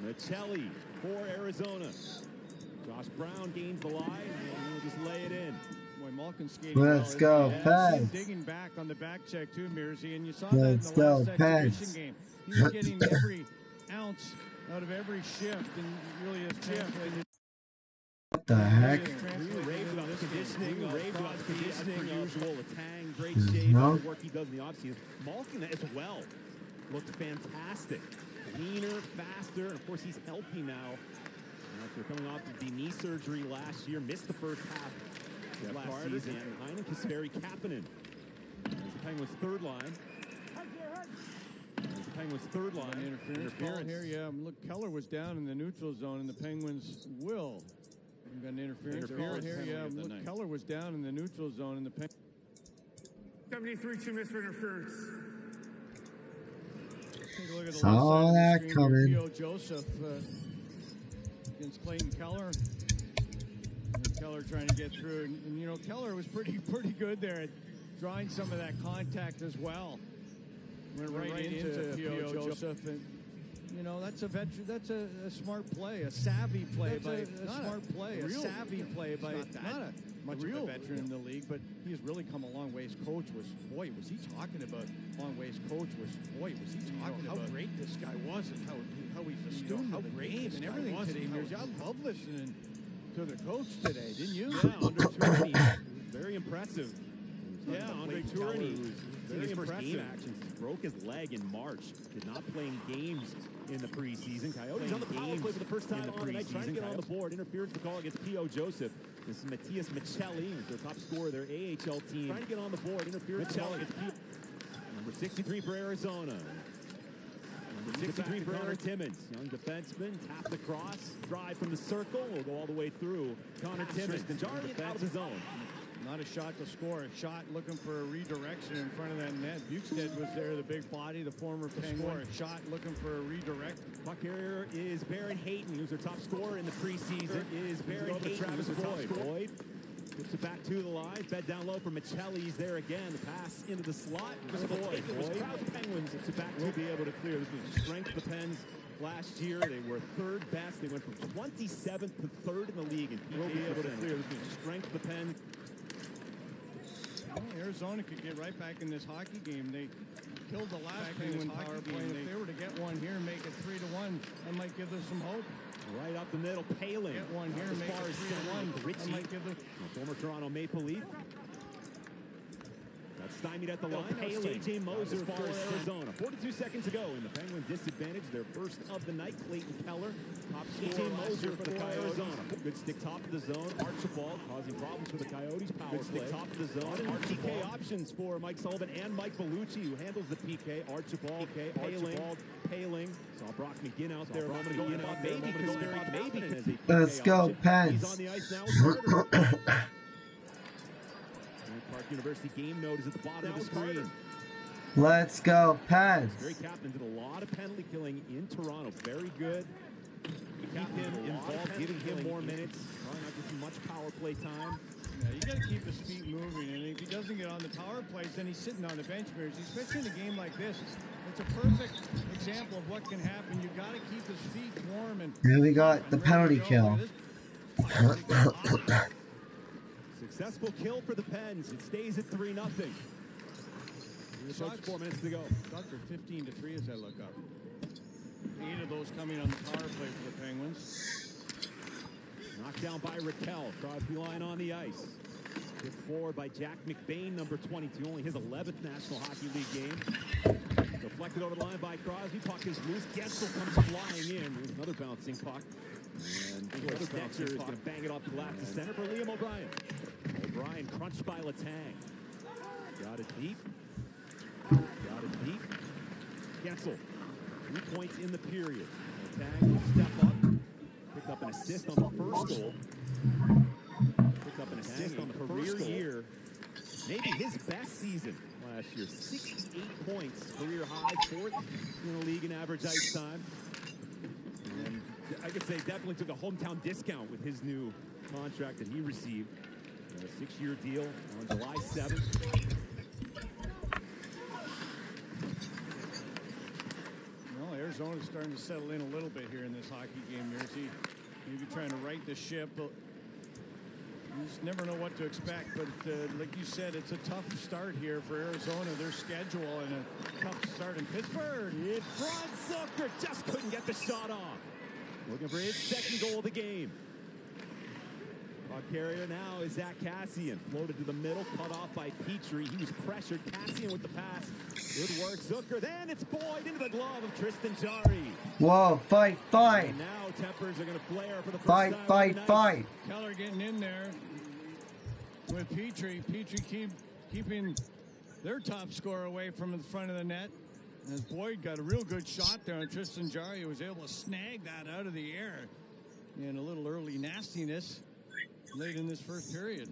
Michelli for Arizona. Josh Brown gains the line, and we'll just lay it in. Boy, Malkin skating Let's well. go, Pens. Digging back on the back check too, Mearsy, and you saw Let's that in the go, last Pens. exhibition game. He was getting every ounce out of every shift, and really is translated. What the heck? Raved about the conditioning, raved about the conditioning. Usual, Letang, great Mhm. shape, all the work he does in the offseason. Malkin as well looked fantastic. Leaner, faster, and of course he's healthy now. After coming off of the knee surgery last year, missed the first half of last season. Heinen, Kasperi, Kapanen. As the Penguins' third line. The Penguins' third line. Interference here, yeah. Look, Keller was down in the neutral zone, and the Penguins will. We've got an interference here, yeah. Look, Keller was down in the neutral zone, and the Penguins. 73 2 missed for interference. Take a look at the Saw left that side coming. of the screen here. P.O. Joseph against Clayton Keller. And Keller trying to get through. And you know, Keller was pretty good there at drawing some of that contact as well. Went right into P.O. Joseph. And, you know, that's a veteran. That's a smart play, a savvy play by a savvy play by not much of a veteran in the league, but he has really come a long way. His coach was he talking about how great this guy was and how he's a student of the game and everything today. I love listening to the coach today, didn't you? Yeah, Andre Tourigny, very impressive. Yeah, Andre Tourigny, very impressive. Action. Broke his leg in March. Did not play in games in the preseason. Coyotes on the power play for the first time on the night, trying to get on the board. Interference to call against P.O. Joseph. This is Matthias Michelli, who's their top scorer, their AHL team. Trying to get on the board. Interference to call against P.O. Number 63 for Arizona. Number 63 for Connor Timmins. Young defenseman, tap the cross, drive from the circle. Will go all the way through. Connor Timmins, jarring it out of the zone. Not a shot to score. A shot looking for a redirection in front of that net. Bukestad was there, the big body, the former Penguin. A shot looking for a redirect. Puck carrier is Barron Hayton, who's their top scorer in the preseason. Is Barron Hayton, Travis Boyd. Puts it back to the line. Fed down low for Michelli. He's there again. The pass into the slot. Boyd. Penguins. Puts it back to be able to clear. This was the strength of the Pens. Last year, they were third best. They went from 27th to third in the league. And will be able to clear. This was the strength of the Pens. Well, Arizona could get right back in this hockey game. They killed the last Penguin power play. If they were to get one here and make it 3-1, that might give them some hope. Right up the middle, Paling. Get one here and make it 3-1. Richie, might give them former Toronto Maple Leaf. That's stymied at the line. J.J. Moser for Arizona. 42 seconds ago in the Penguin disadvantage. Their first of the night. Clayton Keller. Top J.J. Moser for the Arizona. Good stick top of the zone. Archibald causing problems for the Coyotes. Power Good stick top of the zone. PK options for Mike Sullivan and Mike Bellucci, who handles the PK. Archibald, Paling. Saw Brock McGinn out there. Maybe. Let's go, Pens. He's on the ice now. Park University game note is at the bottom of the screen. Let's go, Pens. Gary Kaplan did a lot of penalty killing in Toronto. Very good. Keep him involved, giving him more minutes. Probably not getting much power play time. Yeah, you got to keep his feet moving, and if he doesn't get on the power plays, then he's sitting on the bench. Especially in a game like this, it's a perfect example of what can happen. You got to keep his feet warm. And here we got the penalty kill. Successful kill for the Pens. It stays at 3-0. Shots 4 minutes to go. Shots are 15-3 as I look up. 8 of those coming on the power play for the Penguins. Knocked down by Raquel. Crosby line on the ice. Hit forward by Jack McBain, number 22. Only his 11th National Hockey League game. Deflected over the line by Crosby. Puck is loose. Gensel comes flying in. There's another bouncing puck. And Stetcher is going to bang it off the glass to center for Liam O'Brien. O'Brien crunched by Letang. Got it deep. Gensel. 3 points in the period. Letang will step up. Picked up an assist on the first goal. Picked up an assist on the career year. Maybe his best season last year. 68 points, career high, 4th in the league in average ice time. And I could say definitely took a hometown discount with his new contract that he received. A 6-year deal on July 7th. Well, Arizona's starting to settle in a little bit here in this hockey game. Maybe trying to right the ship. You just never know what to expect, but like you said, it's a tough start here for Arizona. Their schedule and a tough start in Pittsburgh. In front, Zucker just couldn't get the shot off. Looking for his second goal of the game. Puck carrier now is Zach Kassian. Floated to the middle, cut off by Petrie. He was pressured. Kassian with the pass. Good work, Zucker. Then it's Boyd into the glove of Tristan Jarry. Whoa, fight. And now tempers are going to flare for the first time. Fight. Keller getting in there with Petrie. Petrie keeping their top scorer away from the front of the net. As Boyd got a real good shot there on Tristan Jarry, who was able to snag that out of the air. And a little early nastiness late in this first period.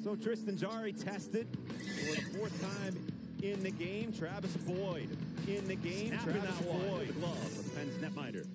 So Tristan Jarry tested for the 4th time in the game. Travis Boyd in the game. Snapping Travis Boyd, the glove of Penn's netminder.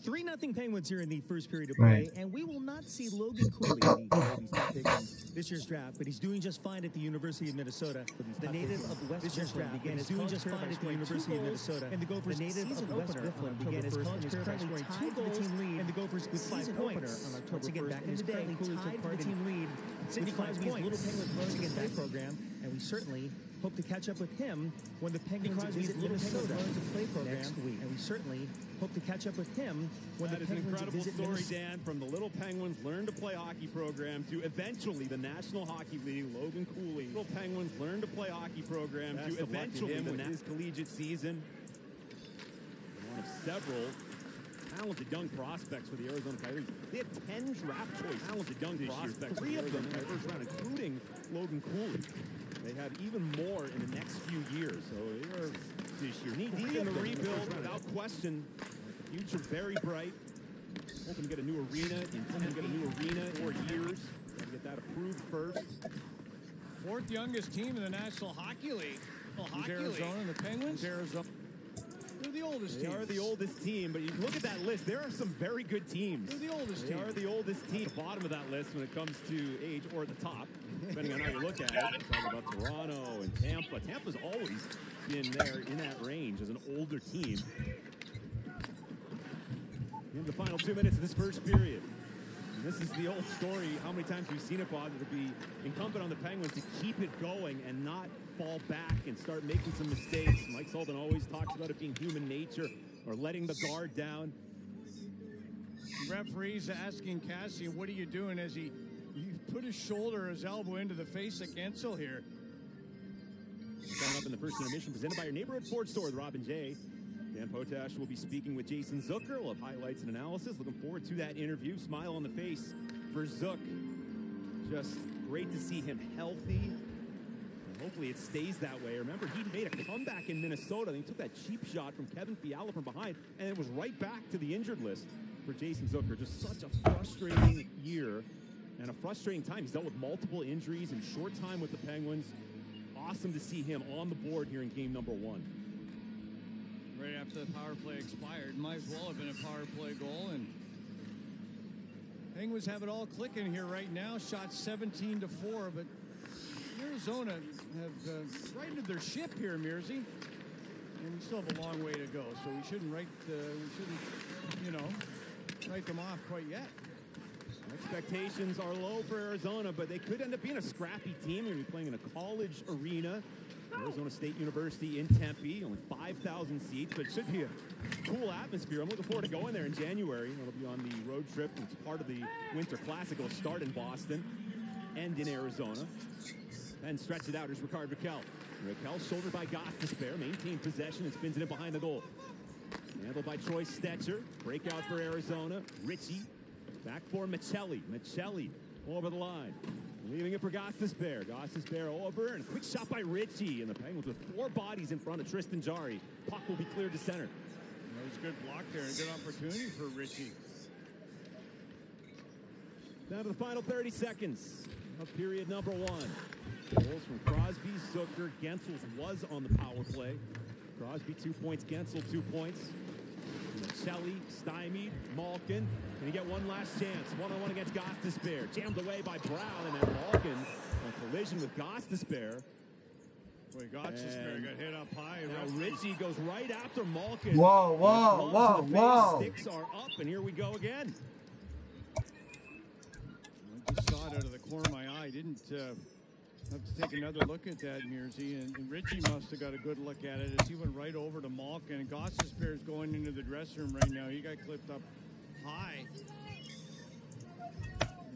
Three 0 Penguins here in the first period of play, and we will not see Logan Cooley, the Coyotes' top pick in this year's draft, but he's doing just fine at the University of Minnesota. The native of West Mifflin began his doing just fine at the University of Minnesota. And the Gophers' season opener began his college career by scoring 2 goals, and the Gophers with 5 points. On October 1st, back in his currently tied for the team lead. Sidney Crosby's Little Penguins Learning and Play program, and we certainly hope to catch up with him when the Penguins visit Minnesota Learning and Play program next week. And we certainly hope to catch up with him when that the Penguins visit Minnesota. That is an incredible story, Dan, from the Little Penguins Learn to Play hockey program to eventually the National Hockey League. Logan Cooley, Little Penguins Learn to Play hockey program to eventually him with his collegiate season. One of several talented young prospects for the Arizona Coyotes. They had 10 draft choice talented young prospects, 3 of them in the first round, including Logan Cooley. They have even more in the next few years, so they are this year knee deep in the rebuild without question. The future very bright. Hoping to get a new arena in 4 years. Got to get that approved first. 4th youngest team in the National Hockey League. Arizona, the Penguins. Arizona. They're the oldest team. They are the oldest team, but you look at that list, there are some very good teams. They're the oldest team. They are the oldest team. At the bottom of that list when it comes to age, or at the top, depending on how you look at it. We're talking about Toronto and Tampa. Tampa's always been there in that range as an older team. In the final 2 minutes of this first period. And this is the old story. How many times we've seen it, Bob? It'll be incumbent on the Penguins to keep it going and not fall back and start making some mistakes. Mike Sullivan always talks about it being human nature or letting the guard down. The referee's asking Cassian, what are you doing, as he put his shoulder or his elbow into the face of Gensel here. Coming up in the first intermission, presented by your neighborhood Ford store with Robin J. Dan Potash will be speaking with Jason Zucker. We'll have highlights and analysis. Looking forward to that interview. Smile on the face for Zook. Just great to see him healthy. And hopefully it stays that way. Remember, he made a comeback in Minnesota. And he took that cheap shot from Kevin Fiala from behind, and it was right back to the injured list for Jason Zucker. Just such a frustrating year and a frustrating time. He's dealt with multiple injuries in short time with the Penguins. Awesome to see him on the board here in game number 1. Right after the power play expired. Might as well have been a power play goal. And Penguins have it all clicking here right now. Shot 17-4, but Arizona have righted their ship here, Mearsy. And we still have a long way to go, so we shouldn't write them off quite yet. Expectations are low for Arizona, but they could end up being a scrappy team. They're going to be playing in a college arena. Arizona State University in Tempe, only 5,000 seats, but it should be a cool atmosphere. I'm looking forward to going there in January. It'll be on the road trip. It's part of the Winter Classic. It'll start in Boston, end in Arizona. And stretch it out. Here's Rickard Rakell. Rakell shouldered by Gostisbehere, maintained possession and spins it in behind the goal. Handled by Troy Stetcher. Breakout for Arizona. Ritchie back for Michelli. Michelli over the line. Leaving it for Gostisbehere. Gostisbehere over, and a quick shot by Ritchie. And the Penguins with 4 bodies in front of Tristan Jarry. Puck will be cleared to center. That was a good block there, a good opportunity for Ritchie. Down to the final 30 seconds of period number 1. Goals from Crosby, Zucker, Gensels was on the power play. Crosby 2 points, Gensel 2 points. Michelli, stymied, Malkin. Can he get one last chance? One-on-one against Gostisbehere. Jammed away by Brown, and then Malkin on collision with Gostisbehere. Boy, Gostisbehere got hit up high. Now Ritchie goes right after Malkin. Whoa, whoa, whoa, whoa. Sticks are up, and here we go again. I just saw it out of the corner of my eye. Didn't have to take another look at that, Mearsy, and Ritchie must have got a good look at it as he went right over to Malkin. And Gostisbehere's going into the dressing room right now. He got clipped up high.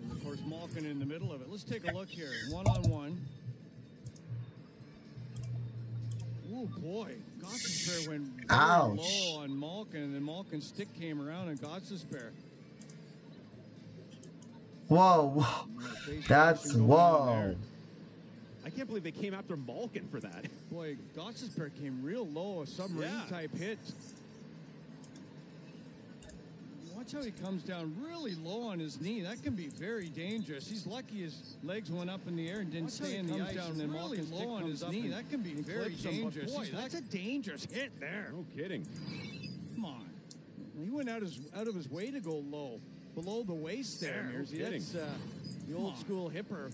And of course, Malkin in the middle of it. Let's take a look here. One-on-one. Oh boy, Gostisbehere went very low on Malkin, and then Malkin's stick came around and Gostisbehere. Whoa, that's whoa. I can't believe they came after Malkin for that. Boy, Gostisbehere came real low, a submarine-type hit. Watch how he comes down really low on his knee. That can be very dangerous. He's lucky his legs went up in the air and didn't stay in the ice. Down and then really low on his knee. That can be very dangerous. Boy, that's a dangerous hit there. No kidding. Come on. He went out of his way to go low, below the waist there. That's the old school hipper.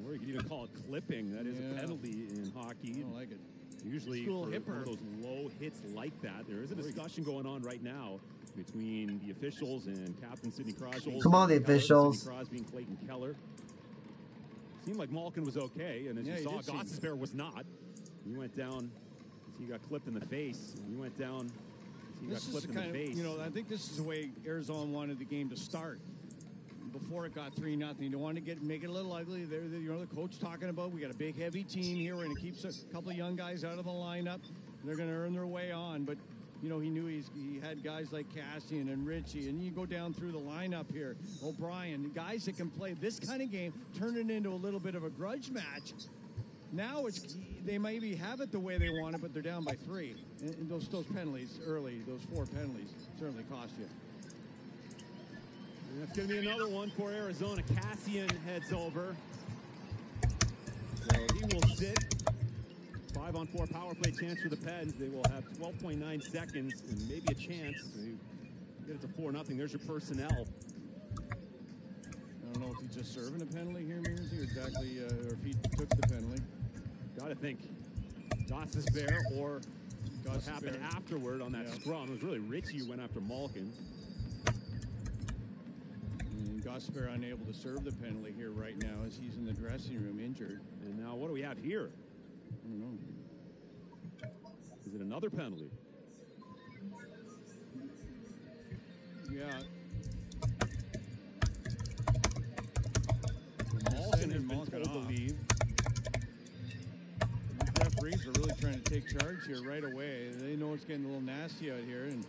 Or you could even call it clipping. That is a penalty in hockey. I don't like it. Usually for one of those low hits like that, there is a discussion going on right now between the officials and Captain Sidney Crosby. Come on, the officials. Sidney Crosby and Clayton Keller. Seemed like Malkin was okay, and as you saw, Gostisbehere was not. He went down. He got clipped in the face. He went down. He got clipped in the face. I think this is the way Arizona wanted the game to start. Before it got 3-0, they wanted to make it a little ugly. The coach talking about we got a big, heavy team here. We're going to keep a couple of young guys out of the lineup. They're going to earn their way on. But he knew he had guys like Cassian and Ritchie, and you go down through the lineup here. O'Brien, guys that can play this kind of game, turn it into a little bit of a grudge match. Now they maybe have it the way they want it, but they're down by 3. And those penalties early, those 4 penalties, certainly cost you. That's going to be another one for Arizona. Cassian heads over. So he will sit. 5-on-4 power play chance for the Pens. They will have 12.9 seconds and maybe a chance to get it to 4-0. There's your personnel. I don't know if he's just serving a penalty here, Mearsy, or exactly, or if he took the penalty. Got to think Gostisbehere or what happened afterward on that scrum. It was really Ritchie who went after Malkin. Gostisbehere unable to serve the penalty here right now as he's in the dressing room injured. And now what do we have here? I don't know. Is it another penalty? Yeah. Malkin has been told to leave. The referees are really trying to take charge here right away. They know it's getting a little nasty out here, and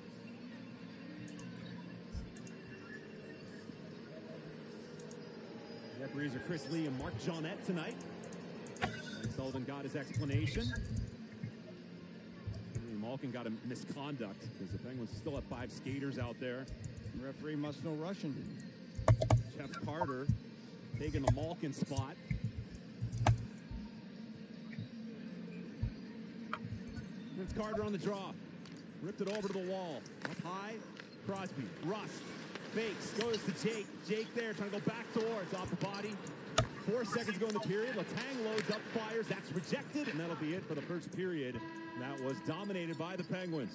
referees are Chris Lee and Mark Jeanette tonight. And Sullivan got his explanation. And Malkin got a misconduct because the Penguins still have 5 skaters out there. The referee must know Russian. Jeff Carter taking the Malkin spot. It's Carter on the draw. Ripped it over to the wall. Up high, Crosby, Rust. Fakes, goes to Jake. Jake there, trying to go back towards, off the body. 4 seconds ago in the period. Letang loads up, fires. That's rejected, and that'll be it for the first period. That was dominated by the Penguins.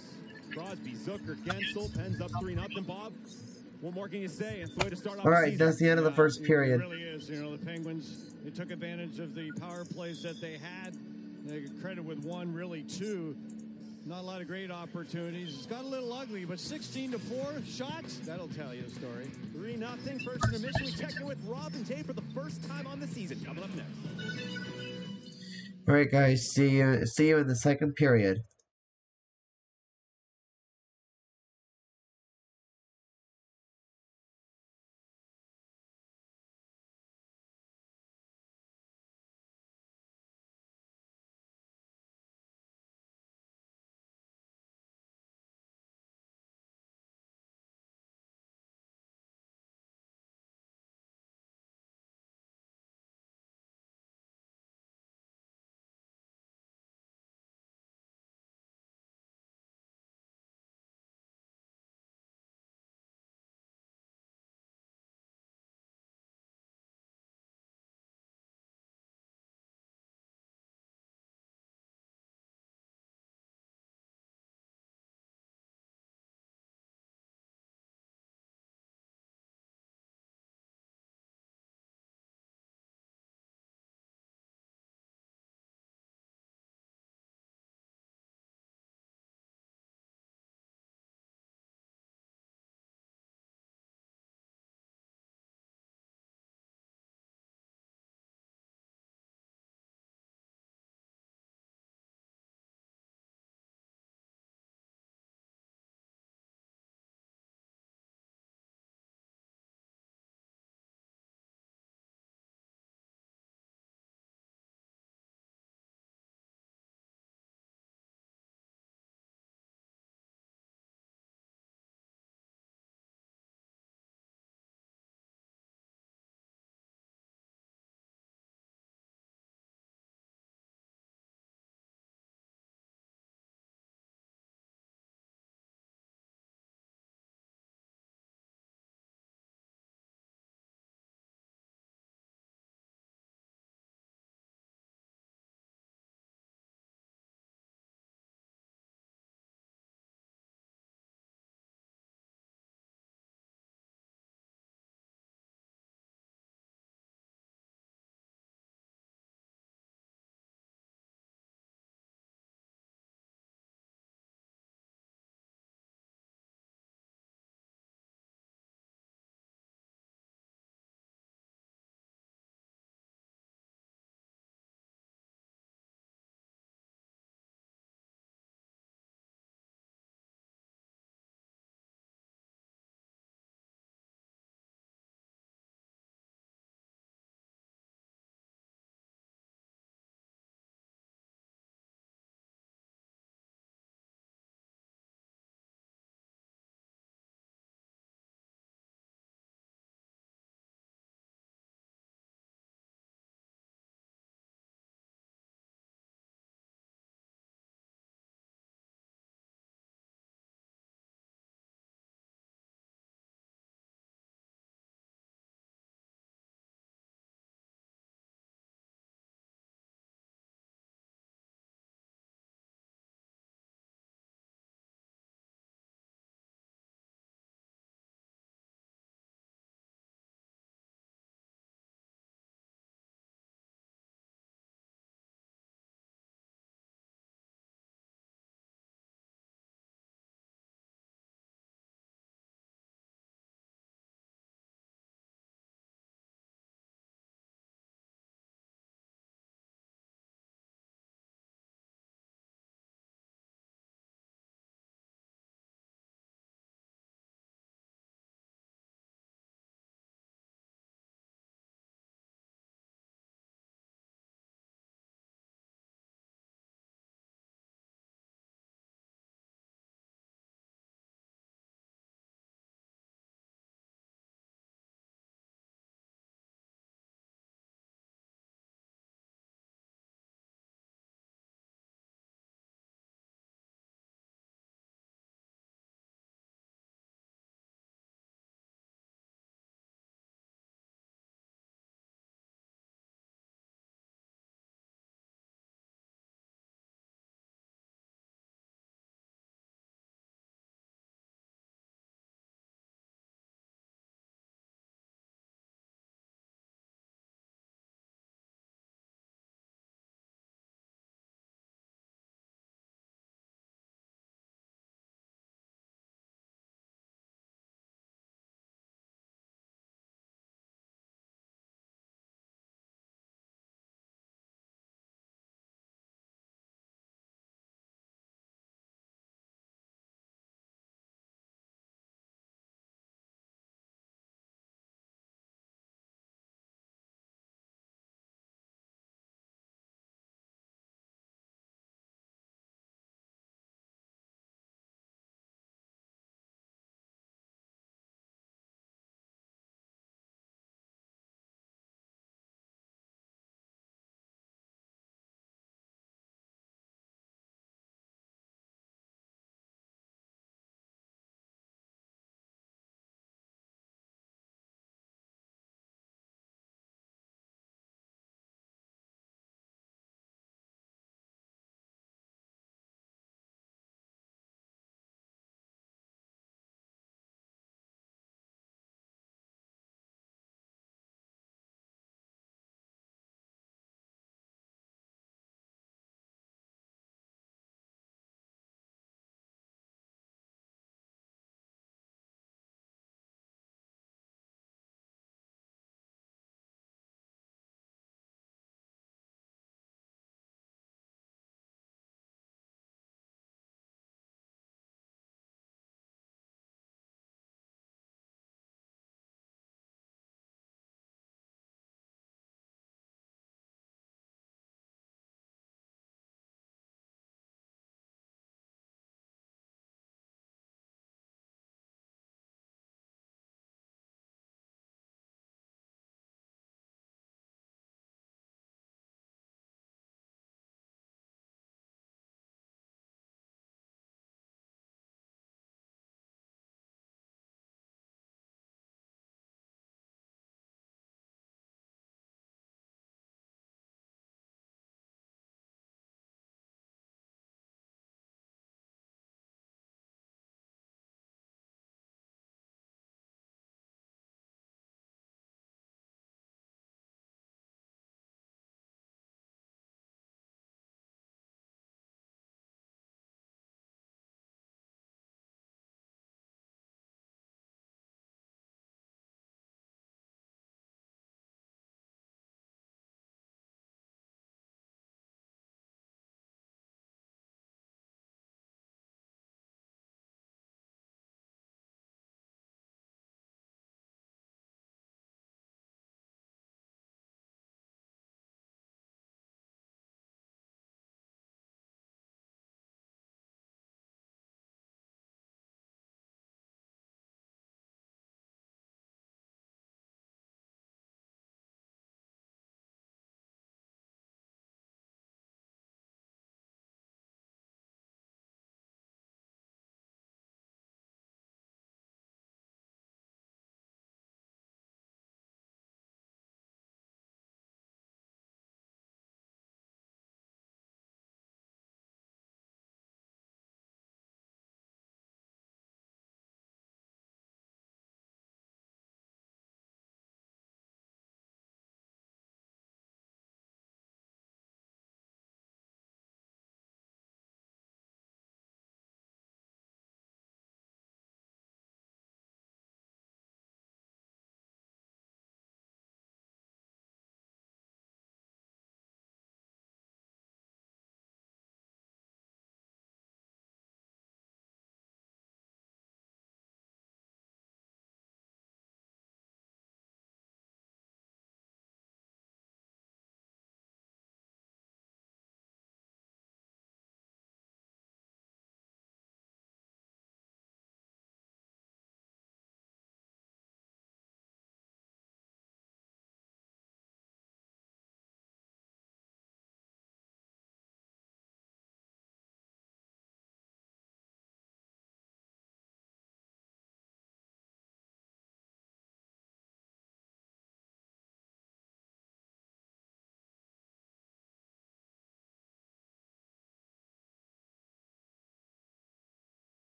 Crosby, Zucker, Gensel. Pens up 3-0, Bob. What more can you say? It's the way to start off All the right, season. that's the end of the first period. It really is. You know, the Penguins, they took advantage of the power plays that they had. They get credit with one, really two. Not a lot of great opportunities. It's got a little ugly, but 16-4 shots, that'll tell you the story. 3-0 first intermission. We check in with Rob and Jay for the first time on the season. Coming up next. All right, guys. See you in the second period.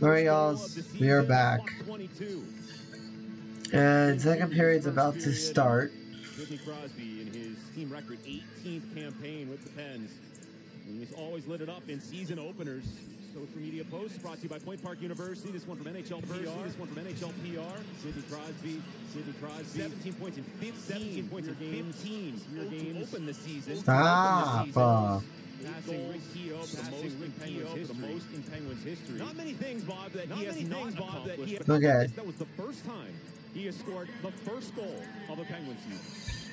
Alright, y'all, we are back. And second period's about to start. Sidney Crosby in his team record 18th campaign with the Pens. And he's always lit it up in season openers. Social media posts brought to you by Point Park University. This one from NHL PR. This one from NHL PR. Sidney Crosby. 17 points in 15 games open the season. Stop. Passing Rick Keough for the most in Penguins history. Not many things, Bob, that he has not accomplished. Okay. That was the first time he has scored the first goal of a Penguins season.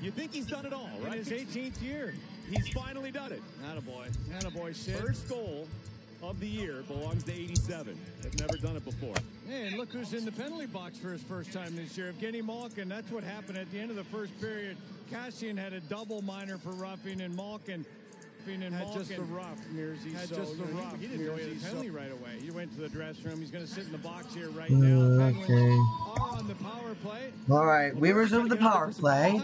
You think he's done it all, right? In his 18th year. He's finally done it. Attaboy, Sid. First goal of the year belongs to 87. They've never done it before. Hey, and look who's in the penalty box for his first time this year. Evgeny Malkin. That's what happened at the end of the first period. Cassian had a double minor for roughing, and Malkin had just the rough. He didn't go to the penalty right away. He went to the dressing room. He's going to sit in the box here right now. Okay. On the power play. Alright, we resumed the power play.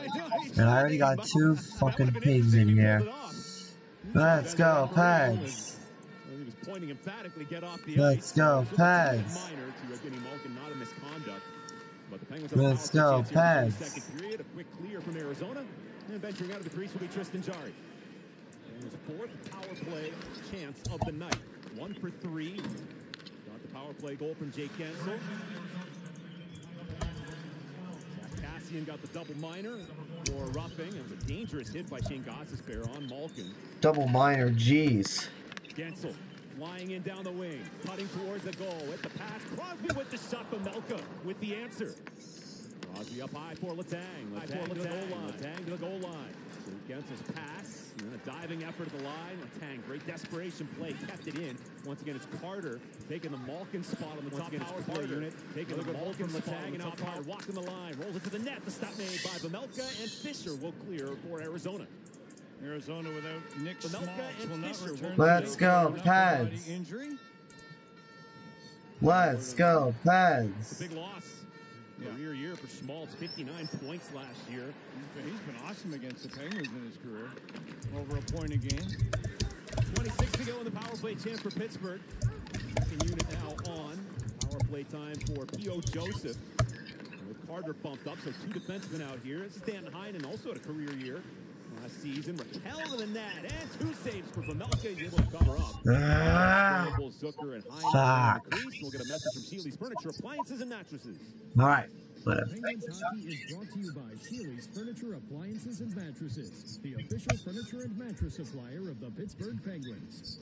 And I already got 2 fucking pigs in here. Let's go, Peds. He was pointing emphatically, get off the Let's go, Peds. Let's go, Peds. Second period, a quick clear from Arizona. And venturing out of the crease will be Tristan Jarry. His fourth power play chance of the night. 1 for 3. Got the power play goal from Jake Gensel. Cassian got the double minor for roughing. It was a dangerous hit by Shane Gostisbehere on Malkin. Double minor, jeez. Gensel flying in down the wing, cutting towards the goal with the pass. Crosby with the shot from Melka with the answer. Crosby up high for Letang. Letang to the goal line. So Gensel's pass, and then a diving effort at the line. Letang, great desperation play, kept it in. Once again, it's Carter taking the Malkin spot on the top power play unit. Taking the Malkin spot and now Carter walking the line. Rolls it to the net. The stop made by Vejmelka, and Fisher will clear for Arizona. Arizona without Nick Schmaltz will not return. Let's go, Peds. Let's go, Peds. Big loss. Career year for Schmaltz, 59 points last year. He's been awesome against the Penguins in his career. Over a point a game. 26 to go in the power play chance for Pittsburgh. Second unit now on. Power play time for P.O. Joseph. With Carter bumped up, so 2 defensemen out here. This is Dan Heinen, also had a career year last season. Raquel to the net, and 2 saves for Vejmelka. He's able to cover up. Zucker and Heinen in the crease. We'll get a message from Sheely's Furniture, Appliances, and Mattresses. All right. Penguins Hockey is brought to you by Sheely's Furniture, Appliances, and Mattresses, the official furniture and mattress supplier of the Pittsburgh Penguins.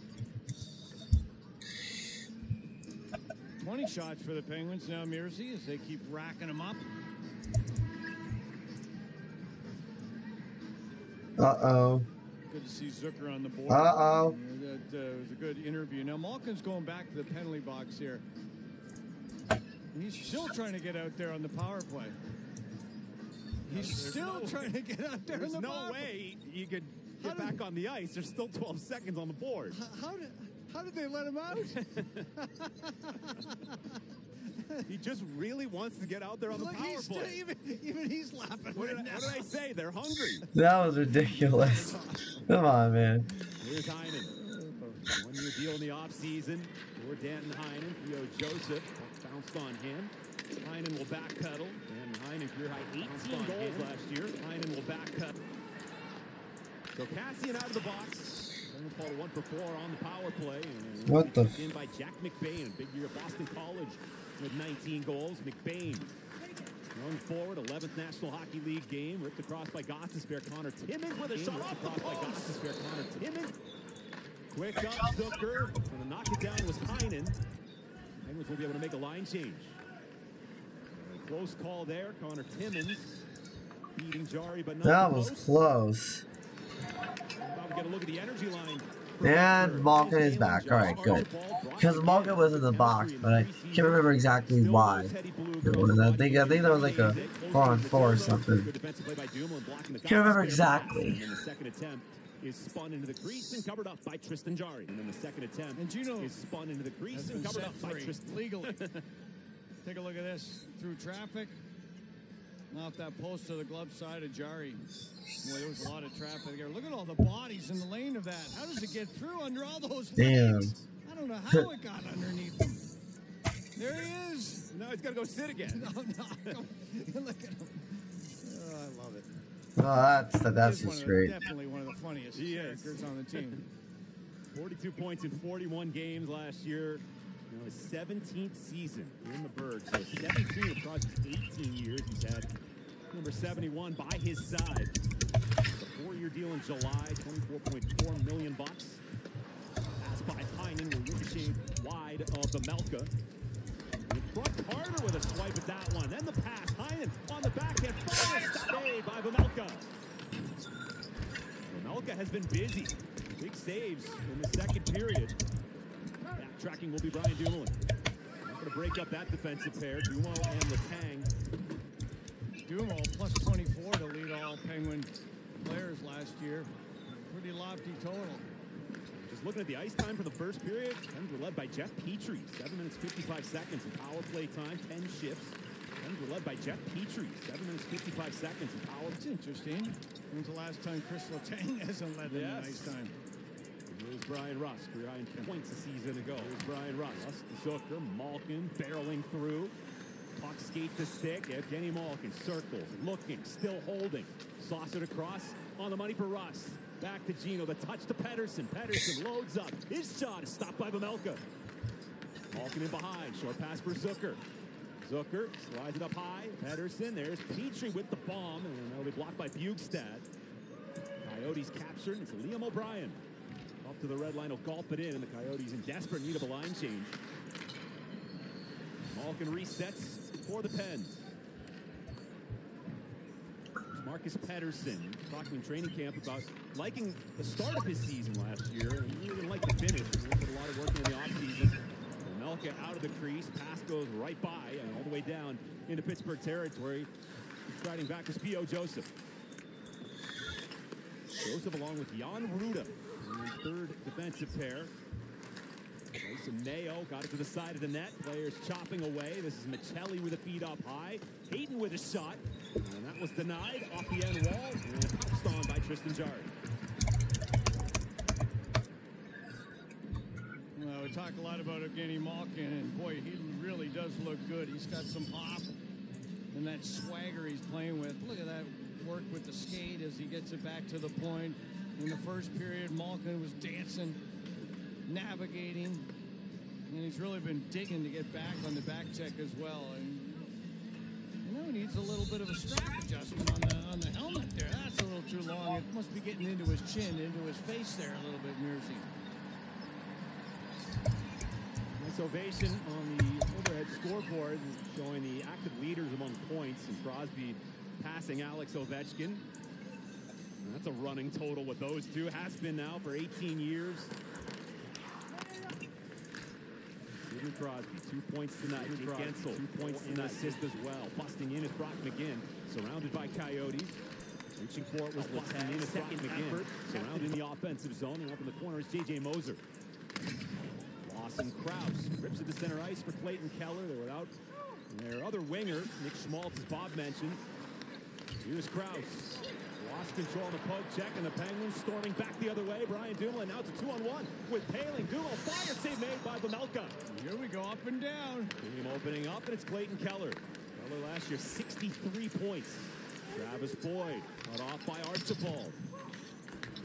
20 shots for the Penguins now, Mersey, as they keep racking them up. Uh-oh. Good to see Zucker on the board. Uh-oh. That was a good interview. Now, Malkin's going back to the penalty box here. He's still trying to get out there on the power play. He's still trying to get out there on the power play. There's no way he could get back on the ice. There's still 12 seconds on the board. How did they let him out? He just really wants to get out there on the power play. Even he's laughing. What did I say? They're hungry. That was ridiculous. Come on, man. Here's Heinen. 1-year deal in the offseason for Danton Heinen. P.O. Joseph bounced on him. Heinen will backpedal. And Heinen career high 18 goals last year. Heinen will backpedal. So Cassian out of the box. Penguins fall to 1 for 4 on the power play. And what the? In by Jack McBain. Big year at Boston College with 19 goals. McBain. Going forward, 11th National Hockey League game. Ripped across by Gostisbehere. Connor Timmins with a shot off the post. By Gostisbehere. Connor Timmins. Quick up, Zucker. Going to knock it down was Heinen. Penguins will be able to make a line change. Close call there. Connor Timmins beating Jarry, but not that was close. About to get a look at the energy line. And Malkin is back. All right, good. Because Malkin was in the box, but I can't remember exactly why. I think that was like a 4-on-4 or something. Can't remember exactly. And the second attempt is spun into the crease and covered up by Tristan Jarry. And then the second attempt is spun into the crease and covered up by Tristan. Legally. Take a look at this. Through traffic. Off that post to the glove side of Jarry. Boy, there was a lot of traffic there. Look at all the bodies in the lane of that. How does it get through under all those damn flags? I don't know how it got underneath him. There he is. Now he's got to go sit again. No. Look at him. Oh, I love it. Oh, that's He's just great. Definitely one of the funniest characters on the team. 42 points in 41 games last year. His 17th season in the Birds. So 17 across his 18 years. He's had number 71 by his side. It's a 4-year deal in July, $24.4 million. Pass by Heinen will ricochet wide of the Melka. In front, Carter with a swipe at that one. Then the pass. Heinen on the backhand. Fire saved by Vamelka. Vamelka has been busy. Big saves in the second period. Backtracking will be Brian Dumoulin. Not going to break up that defensive pair. Dumo and Letang. Dumo plus 24 to lead all Penguin players last year. Pretty lofty total. Just looking at the ice time for the first period, Penguins were led by Jeff Petrie. 7 minutes 55 seconds in power play time, 10 shifts. Penguins were led by Jeff Petrie. 7 minutes 55 seconds in power. It's interesting. When's the last time Chris Letang hasn't led them in ice time? Here's Brian Rust, career high in points a season ago. Here's Brian Rust. Zucker, Malkin barreling through. Puck skate to stick. Evgeny Malkin circles, looking, still holding. Saucered across on the money for Rust. Back to Gino, the touch to Pedersen. Pedersen loads up. His shot is stopped by Vamelka. Malkin in behind. Short pass for Zucker. Zucker slides it up high. Pedersen, there's Petrie with the bomb. And that'll be blocked by Bugstad. Coyotes captured. It's Liam O'Brien. Up to the red line, will gulp it in, and the Coyotes in desperate need of a line change. Malkin resets for the Pens. Marcus Pedersen talking in training camp about liking the start of his season last year, and he didn't like the finish. He put a lot of work in the offseason. Melka out of the crease, pass goes right by and all the way down into Pittsburgh territory. Striding back is P.O. Joseph. Joseph along with Jan Ruda. Third defensive pair. Mason Mayo got it to the side of the net. Players chopping away. This is Michelli with a feed up high. Hayden with a shot. And that was denied off the end wall. And pounced on by Tristan Jarry. Well, we talk a lot about Evgeny Malkin, and boy, he really does look good. He's got some pop and that swagger he's playing with. Look at that work with the skate as he gets it back to the point. In the first period, Malkin was dancing, navigating, and he's really been digging to get back on the back check as well. And he needs a little bit of a strap adjustment on the helmet there. That's a little too long. It must be getting into his chin, into his face there a little bit, Mersey. Nice ovation on the overhead scoreboard showing the active leaders among points, and Crosby passing Alex Ovechkin. That's a running total with those two. Has been now for 18 years. Sidney Crosby, 2 points tonight. Gensel, 2 points and an assist as well. Busting in is Brock McGinn, surrounded by Coyotes. Reaching for it was Letang in his second McGinn. Surrounding the offensive zone, and up in the corner is J.J. Moser. Lawson Krause rips it to center ice for Clayton Keller. They're without their other winger, Nick Schmaltz, as Bob mentioned. Here's Krause. Lost control on the poke check, and the Penguins storming back the other way. Brian Dumoulin, now it's a 2-on-1 with Paling. Dumoulin, fire save made by Vamelka. Here we go, up and down. Game opening up, and it's Clayton Keller. Keller last year, 63 points. Travis Boyd, cut off by Archibald.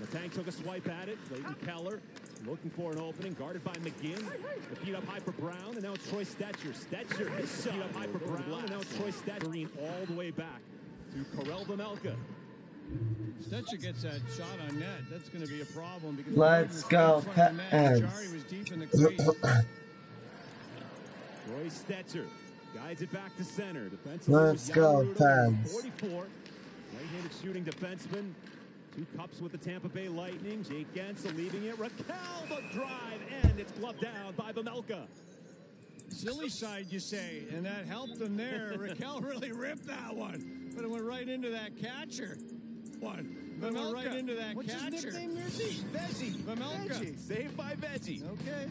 The tank took a swipe at it. Clayton Keller looking for an opening, guarded by McGinn. The feed up high for Brown, and now it's Troy Stetcher. Stetcher, his feed up high for Brown, and now it's Troy Stetcher all the way back to Karel Vamelka. Stetcher gets that shot on net. That's going to be a problem because let's go, Pens. Jarry was deep in the crease. Troy Stetcher guides it back to center. Defensive let's go, Pens. 44. Right-handed shooting defenseman. 2 cups with the Tampa Bay Lightning. Jake Gensel leaving it. Raquel the drive, and it's gloved down by Vamelka. Silly side, you say, and that helped them there. Raquel really ripped that one, but it went right into that catcher. It went right into that What's catcher. What's his nickname, Mersey? Veggie. Vamelka. Veggie. Saved by Veggie. Okay.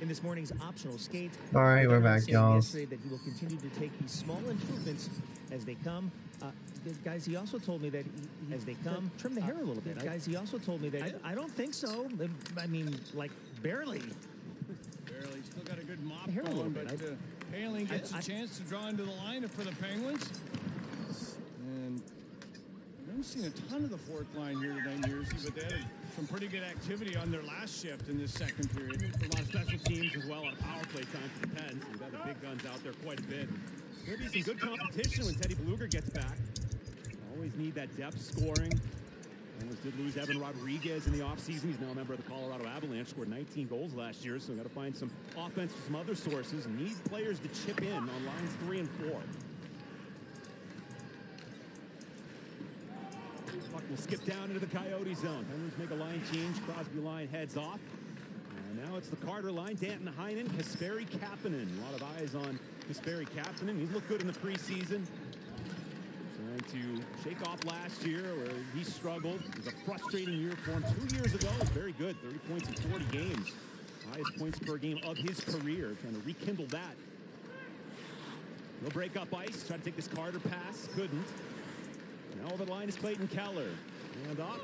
in this morning's optional skate. All right, we're back, y'all. Yesterday that he will continue to take these small improvements as they come. Guys, he also told me that as they come, trim the hair a little bit. Guys, he also told me that I don't think so. I mean, like barely. Barely. Still got a good mop Hair a little going, bit. but Paling gets a chance to draw into the lineup for the Penguins. And I haven't seen a ton of the fourth line here tonight, Jersey, but they had some pretty good activity on their last shift in this second period. A lot of special teams as well, on power play time for the Pens. We've got the big guns out there quite a bit. There'll be some good competition when Teddy Bluger gets back. Always need that depth scoring. Almost did lose Evan Rodriguez in the offseason. He's now a member of the Colorado Avalanche. Scored 19 goals last year, so we've got to find some offense from some other sources. Need players to chip in on lines 3 and 4. Puck will skip down into the Coyote zone. Penguins make a line change. Crosby line heads off. Now it's the Carter line. Danton Heinen, Kasperi Kapanen. A lot of eyes on Kasperi Kapanen. He's looked good in the preseason. Trying to shake off last year where he struggled. It was a frustrating year for him. 2 years ago, was very good. 30 points in 40 games. Highest points per game of his career. Trying to rekindle that. He'll break up ice. Try to take this Carter pass. Couldn't. Now over the line is Clayton Keller. And off.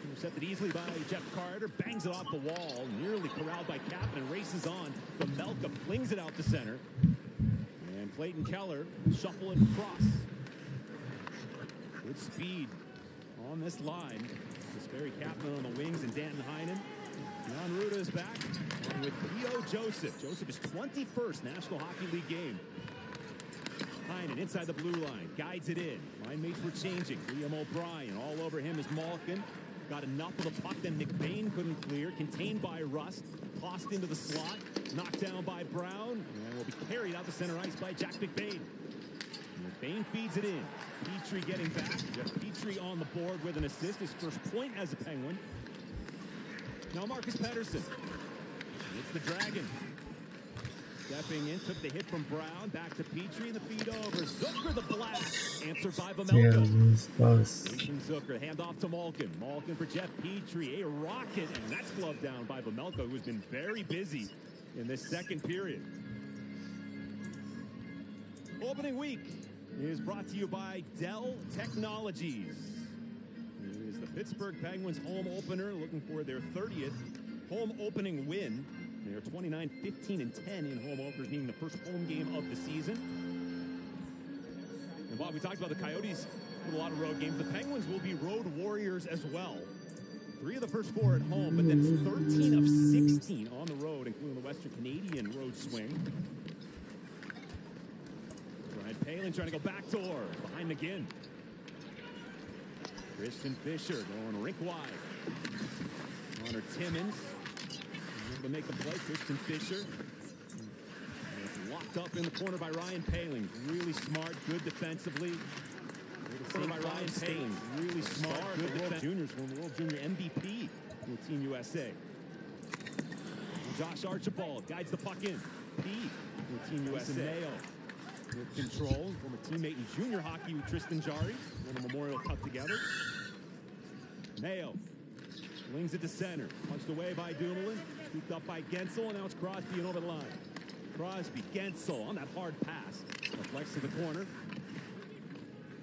Intercepted easily by Jeff Carter. Bangs it off the wall. Nearly corralled by Kapanen. Races on. Vejmelka flings it out to center. And Clayton Keller shuffle and cross. Good speed on this line. Kasperi Kapanen on the wings and Danton Heinen. Jan Ruda is back. And with Theo Joseph. Joseph is 21st National Hockey League game. Heinen inside the blue line. Guides it in. Line mates were changing. Liam O'Brien. All over him is Malkin. Got enough of the puck, then McBain couldn't clear. Contained by Rust. Tossed into the slot. Knocked down by Brown. And will be carried out to center ice by Jack McBain. McBain feeds it in. Petrie getting back. Jeff Petrie on the board with an assist. His first point as a Penguin. Now Marcus Pettersson. It's the Dragon. Stepping in, took the hit from Brown. Back to Petrie, the feed over. Zucker the blast. Answered by Vejmelka. Jason Zucker, hand off to Malkin. Malkin for Jeff Petrie. A rocket, and that's gloved down by Vejmelka, who's been very busy in this second period. Opening week is brought to you by Dell Technologies. It is the Pittsburgh Penguins home opener, looking for their 30th home opening win. They are 29, 15, and 10 in home openers, meaning the first home game of the season. And Bob, we talked about the Coyotes with a lot of road games. The Penguins will be road warriors as well. 3 of the first 4 at home, but then 13 of 16 on the road, including the Western Canadian road swing. Brian Palin trying to go backdoor behind McGinn. Christian Fisher going rink wide. Connor Timmins to make the play. Christian Fisher. It's locked up in the corner by Ryan Paling. Really smart, good defensively. Good by Ryan Paling. Really smart, good defense. Juniors won World Junior MVP with Team USA. And Josh Archibald guides the puck in. P with Team USA. Mayo with control. Former teammate in junior hockey with Tristan Jarry. Won a Memorial Cup together. Mayo flings it to center. Punched away by Dumoulin. Scooped up by Gensel, and now it's Crosby and over the line. Crosby, Gensel on that hard pass. Deflects to the corner.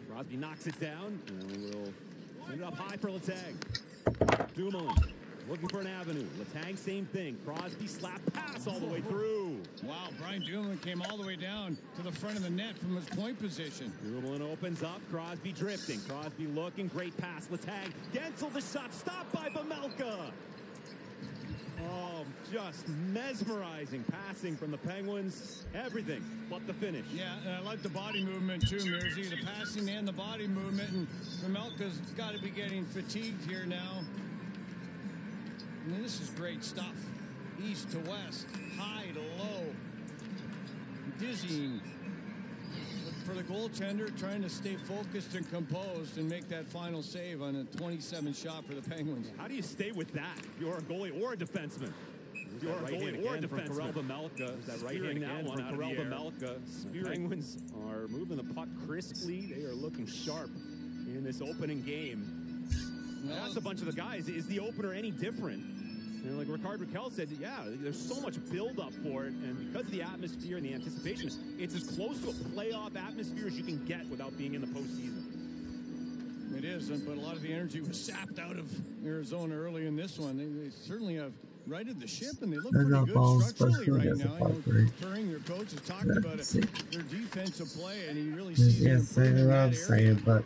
Crosby knocks it down, and will send it up high for Letang. Dumoulin looking for an avenue. Letang, same thing. Crosby slap pass all the way through. Wow, Brian Dumoulin came all the way down to the front of the net from his point position. Dumoulin opens up. Crosby drifting. Crosby looking. Great pass. Letang. Gensel the shot. Stopped by Vejmelka. Oh, just mesmerizing passing from the Penguins. Everything but the finish. Yeah, and I like the body movement too, Mersey. The passing and the body movement. And Vejmelka's got to be getting fatigued here now. I mean, this is great stuff. East to west, high to low. Dizzying. But for the goaltender, trying to stay focused and composed and make that final save on a 27 shot for the Penguins. How do you stay with that if you're a goalie or a defenseman? If you're a goalie or a defenseman. Vejmelka. That right hand again from Karel Vejmelka. The Penguins are moving the puck crisply. They are looking sharp in this opening game. Well, that's a bunch of the guys. Is the opener any different And like Ricard Raquel said, yeah, there's so much build-up for it, and because of the atmosphere and the anticipation, it's as close to a playoff atmosphere as you can get without being in the postseason. It is, but a lot of the energy was sapped out of Arizona early in this one. They certainly have righted the ship, and they look pretty good structurally right now. I know Turing, their coach, has talked about their defensive play, and he really sees an improvement in that area. But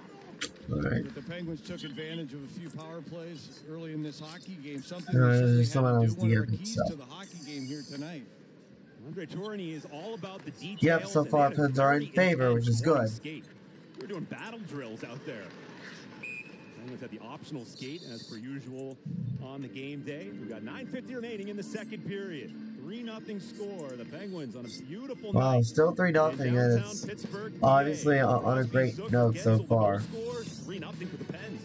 the Penguins took advantage of a few power plays early in this hockey game. Something they certainly had to do. One of our keys to the hockey game here tonight. Andre Tourigny is all about the details. Yep, so far Pens are in favor, which is good. We're doing battle drills out there. Penguins had the optional skate as per usual on the game day. We've got 9:50 remaining in the second period. 3-0 score. The Penguins on a beautiful night. Wow, still 3-0, and it's obviously on a great note so far. 3-0 for the Pens.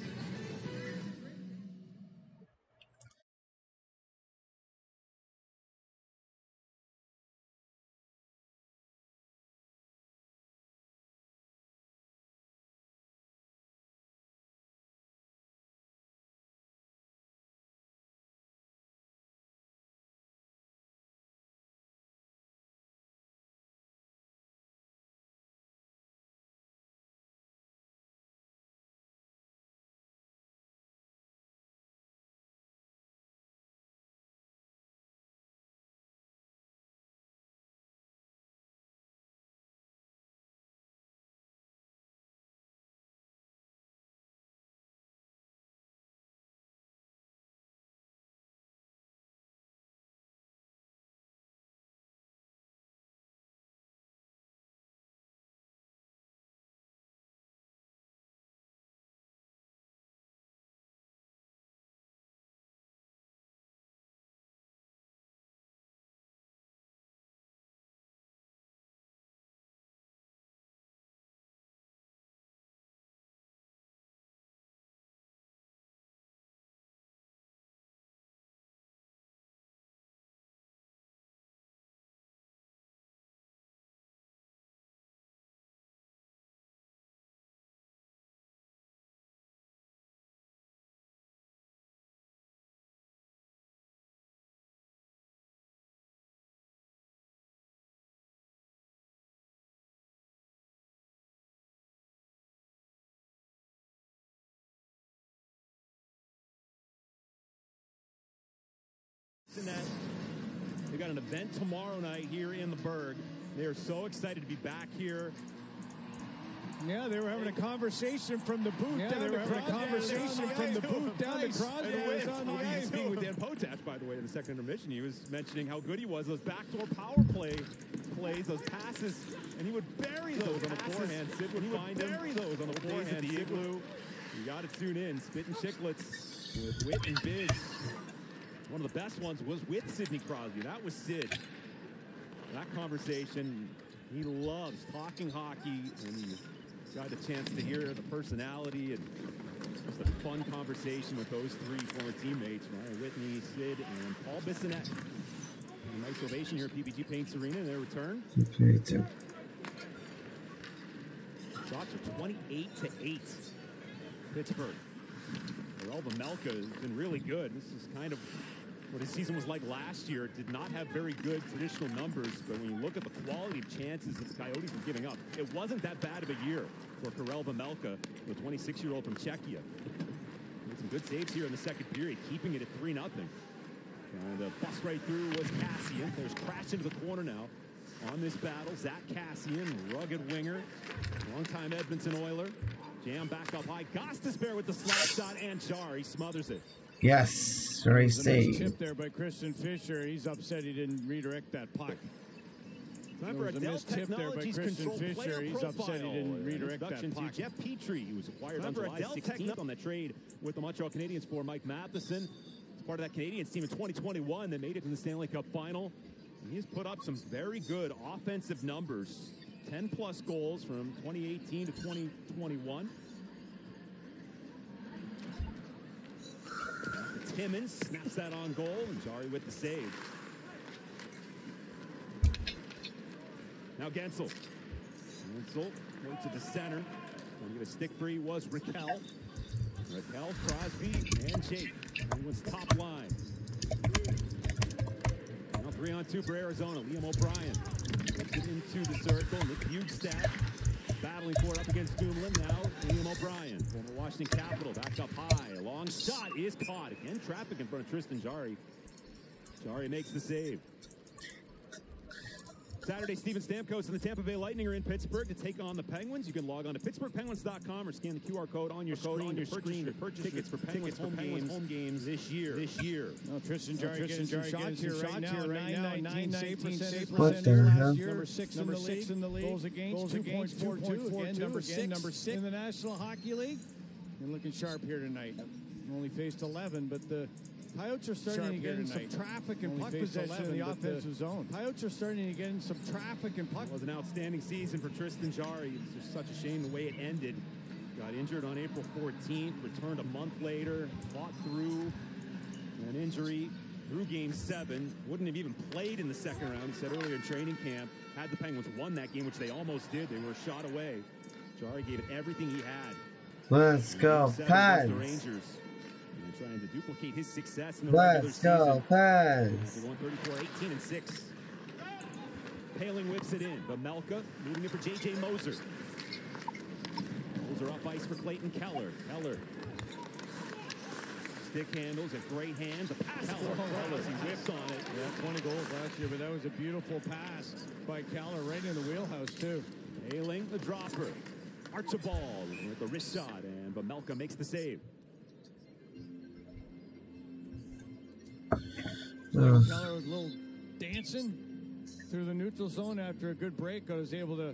They got an event tomorrow night here in the Berg. They are so excited to be back here. Yeah, they were having a conversation from the booth down to Crosby. Speaking with Dan Potash, by the way, in the second intermission, he was mentioning how good he was. Those backdoor power plays, those passes, and he would bury those on the forehand. Sid would find him. Bury those on the forehand. The Igloo. You got to tune in. Spittin' Chicklets with Whit and Biz. One of the best ones was with Sidney Crosby. That was Sid. That conversation, he loves talking hockey, and he got a chance to hear the personality and just a fun conversation with those three former teammates, Ryan Whitney, Sid, and Paul Bissonnette. A nice ovation here at PPG Paints Arena in their return. Shots are 28-8. Pittsburgh. Elba Melka has been really good. This is kind of what his season was like last year. Did not have very good traditional numbers, but when you look at the quality of chances that the Coyotes were giving up, it wasn't that bad of a year for Karel Vejmelka, the 26-year-old from Czechia. Made some good saves here in the second period, keeping it at 3-0. And the bust right through was Cassian. There's crash into the corner now on this battle. Zach Cassian, rugged winger, longtime Edmonton Oiler. Jam back up high. Gostisbehere with the slap shot, and Char, he smothers it. Yes, very safe. Tip there by Christian Fischer. He's upset he didn't redirect that puck. Time for a Dell Technologies control player He's upset he didn't redirect that puck. Jeff Petrie, who was acquired on July 16th on that trade with the Montreal Canadiens for Mike Matheson. He's part of that Canadiens team in 2021 that made it to the Stanley Cup final. And he's put up some very good offensive numbers. 10-plus goals from 2018 to 2021. Timmins snaps that on goal, and Jari with the save. Now Gensel. Gensel went to the center. Trying to get a stick free was Raquel. Raquel, Crosby, and Jake. Penguins top line. 3-on-2 for Arizona. Liam O'Brien gets it into the circle. Nick Bugstad battling for it up against Dumoulin. Now Liam O'Brien, former Washington Capital, back up high. A long shot is caught. Again, traffic in front of Tristan Jarry. Jarry makes the save. Saturday, Steven Stamkos and the Tampa Bay Lightning are in Pittsburgh to take on the Penguins. You can log on to PittsburghPenguins.com or scan the QR code on your screen to purchase tickets for Penguins home games this year. No, Tristan Jarry getting some shots here right now. 19 save percentage last year. Number 6 in the league. Goals against 2.42. Again, number 6 in the National Hockey League. And looking sharp here tonight. Only faced 11, but the Coyotes are starting to get in some traffic and puck possession in the offensive zone. Coyotes are starting to get in some traffic and puck. It was an outstanding season for Tristan Jarry. It's just such a shame the way it ended. Got injured on April 14th, returned a month later, fought through an injury through Game 7. Wouldn't have even played in the second round. He said earlier in training camp, had the Penguins won that game, which they almost did, they were a shot away. Jarry gave it everything he had. Let's go, Pens. The Rangers. Trying to duplicate his success in the regular season. Let's go, Pens. 134, 18-6. Paling whips it in. Vamelka moving it for J.J. Moser. Moser up ice for Clayton Keller. Keller. Stick handles, a great hand. The pass. Keller, he whipped on it. Yeah, 20 goals last year, but that was a beautiful pass by Keller right in the wheelhouse, too. Paling, the dropper. Archibald with the wrist shot, and Vamelka makes the save. Keller was a little dancing through the neutral zone after a good break. I was able to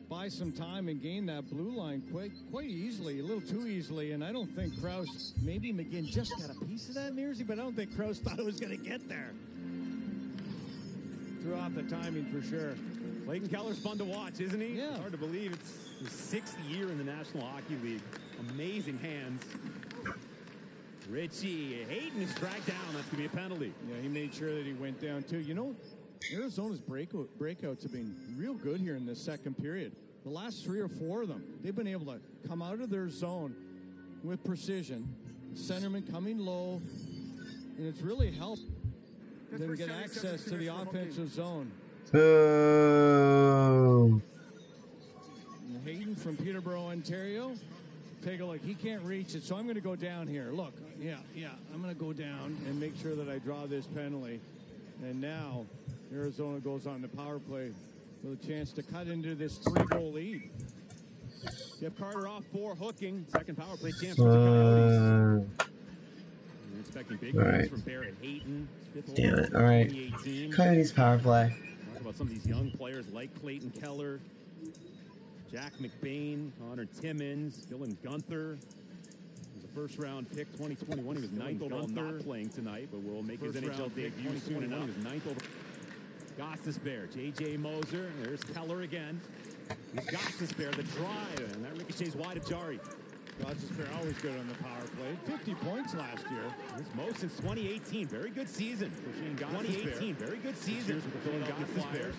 buy some time and gain that blue line quite easily, a little too easily. And I don't think Krause, maybe McGinn just got a piece of that, Mearsy, but I don't think Krause thought it was going to get there. Threw off the timing for sure. Clayton Keller's fun to watch, isn't he? Yeah. It's hard to believe it's his 6th year in the National Hockey League. Amazing hands. Richie Hayden is dragged down. That's going to be a penalty. Yeah, he made sure that he went down, too. You know, Arizona's breakouts have been real good here in this second period. The last 3 or 4 of them, they've been able to come out of their zone with precision. Centerman coming low, and it's really helped them get access to the offensive zone. Hayden from Peterborough, Ontario. Take a look. He can't reach it, so I'm going to go down here. Look, yeah, I'm going to go down and make sure that I draw this penalty. And now Arizona goes on the power play with a chance to cut into this 3-goal lead. Jeff Carter off for hooking. Second power play chance for the Coyotes. We're expecting big things from Barrett Hayton. Damn it. All right. Coyotes power play. Talk about some of these young players like Clayton Keller, Jack McBain, Connor Timmins, Dylan Gunther. He was a first-round pick 2021. He was 9th overall, not playing tonight, but will make his NHL debut soon enough. He was 9th over. Gostisbehere, J.J. Moser. There's Keller again. He's Gostisbehere, the drive, and that ricochets wide of Jarry. Gostisbehere always good on the power play. 50 points last year. His most since 2018. Very good season for Shane Gostisbehere. 2018, very good season for the Philadelphia Flyers.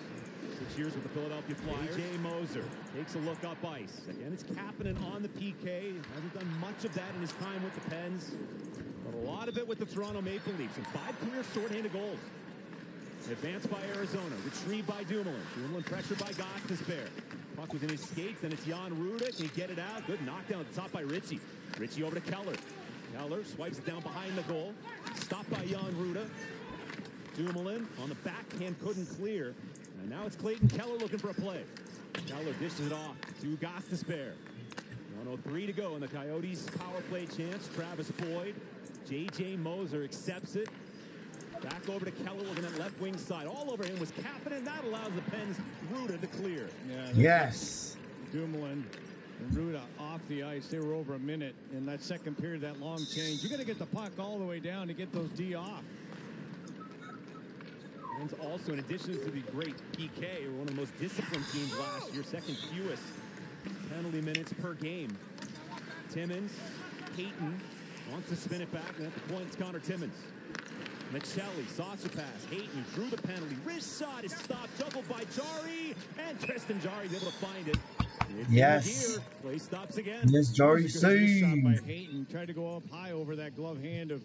6 years with the Philadelphia Flyers. J.J. Moser takes a look up ice. Again, it's Kapanen on the PK. Hasn't done much of that in his time with the Pens, but a lot of it with the Toronto Maple Leafs. And 5 career shorthanded goals. Advanced by Arizona. Retrieved by Dumoulin. Dumoulin pressured by Gostisbehere. Puck was in his skates. Then it's Jan Rutta. Can he get it out? Good knockdown at the top by Richie. Richie over to Keller. Keller swipes it down behind the goal. Stopped by Jan Rutta. Dumoulin on the backhand couldn't clear. And now it's Clayton Keller looking for a play. Keller dishes it off to Gostisbehere. 1:03 to go in the Coyotes' power play chance. Travis Boyd. J.J. Moser accepts it. Back over to Keller looking at left wing side. All over him was Kapanen. That allows the Pens Rutta to clear. Yeah, yes. Dumoulin and Rutta off the ice. They were over a minute in that second period, that long change. You got to get the puck all the way down to get those D off. And also, in addition to the great PK, were one of the most disciplined teams last year, second fewest penalty minutes per game. Timmins, Hayton wants to spin it back, and at the point, it's Connor Timmins. Michelli, saucer pass. Hayton drew the penalty. Wrist shot is stopped, juggled by Jarry, and Tristan Jarry is able to find it. It's yes. Play stops again. Yes, Jarry saved. Shot by Hayton. Tried to go up high over that glove hand of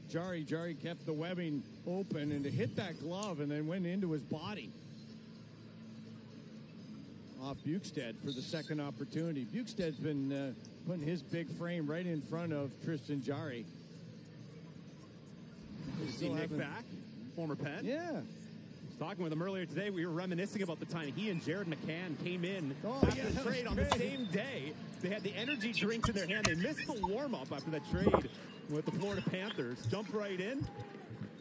Jarry kept the webbing open, and to hit that glove and then went into his body. Off Bukestad for the second opportunity. Bukestad's been putting his big frame right in front of Tristan Jarry. See Nick back, former Penn. Yeah. I was talking with him earlier today. We were reminiscing about the time he and Jared McCann came in after the trade on the same day. They had the energy drinks in their hand. They missed the warm-up after that trade with the Florida Panthers. Jumped right in.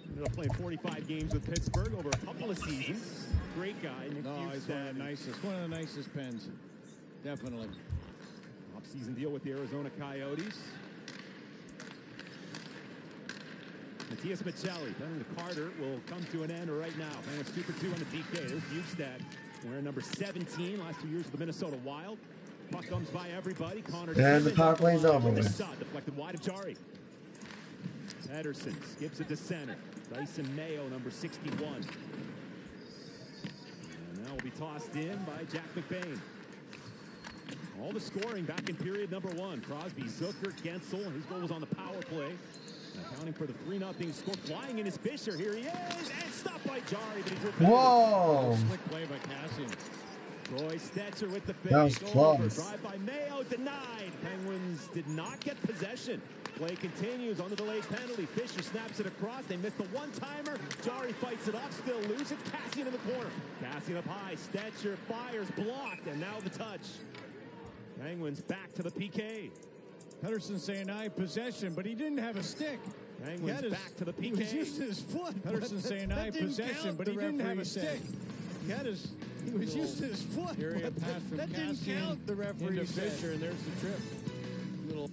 Ended up playing 45 games with Pittsburgh over a couple of seasons. Great guy. Nick He's one of the nicest Pens. Definitely. Off-season deal with the Arizona Coyotes. Matthias Michelli, then to Carter, will come to an end right now. Playing Super 2 on the PK. There's Bukestad wearing number 17, last 2 years with the Minnesota Wild. Puck comes by everybody. Connor and the power play's over. Deflected wide of Jarry. Ederson skips it to center. Dyson Mayo, number 61. And now will be tossed in by Jack McBain. All the scoring back in period number 1. Crosby, Zucker, Gensel. His goal was on the power play. Accounting for the 3-0 score. Flying in his Fisher. Here he is. And stopped by Jarry. But he drew Whoa. Slick play by Cassian. Troy Stetcher with the that was finish. close. Drive by Mayo. Denied. Penguins did not get possession. Play continues on the delayed penalty. Fisher snaps it across. They missed the one-timer. Jarry fights it off. Still loose. It's Cassian in the corner. Cassian up high. Stetcher fires. Blocked. And now the touch. Penguins back to the PK. Pedersen saying I have possession, but he didn't have a stick. Penguins back to the PK. He was using his foot. Pedersen saying I have possession, but he didn't have a stick. He was using his foot. Area pass from that didn't count, the referee said. Fisher, and there's the trip. Little.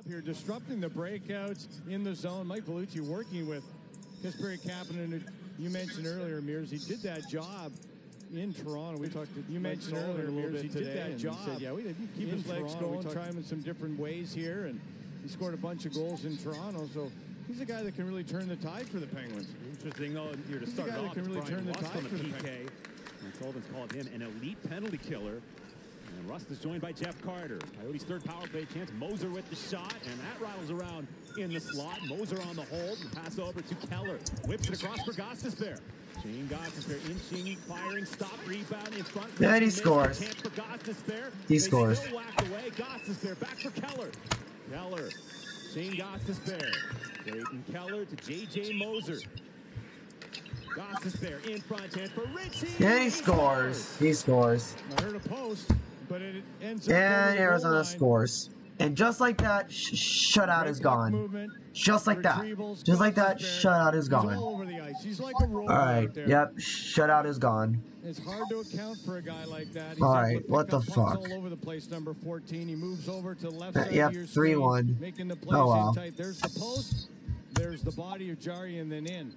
Here disrupting the breakouts in the zone. Mike Vellucci working with Kasperi Kapanen, you mentioned earlier, Mears. He did that job in Toronto. We talked to you mentioned earlier, Mears. He did that job. Said, yeah, we didn't keep his legs going, try him in some different ways here, and he scored a bunch of goals in Toronto. So he's a guy that can really turn the tide for the Penguins. Interesting, though, here to start off. Can really turn the tide for the PK. And Sullivan's called him an elite penalty killer. And Rust is joined by Jeff Carter. Coyotes' third power play chance. Moser with the shot, and that rattles around in the slot. Moser on the hold, and pass over to Keller. Whips it across for Gostisbehere. Shane Gostisbehere inching, firing, stop, rebound in front. And he scores. Chance for Gostisbehere. He scores. Still whacked away. Gostisbehere back for Keller. Keller, Shane Gostisbehere. Clayton Keller to J.J. Moser. Gostisbehere in front, chance for Ritchie. And he scores. He scores. I heard a post, but it ends up. And Arizona scores. And just like that, shutout is gone. Just like that. Just like that, shutout is gone. All over the ice. He's like a roller Alright, yep, shutout is gone. It's hard to account for a guy like that. Alright, what the fuck? All over the place, number 14. He moves over to the left side yep, of your screen, 3-1. making the plays oh, wow. in tight. There's the post. There's the body of Jari and then in.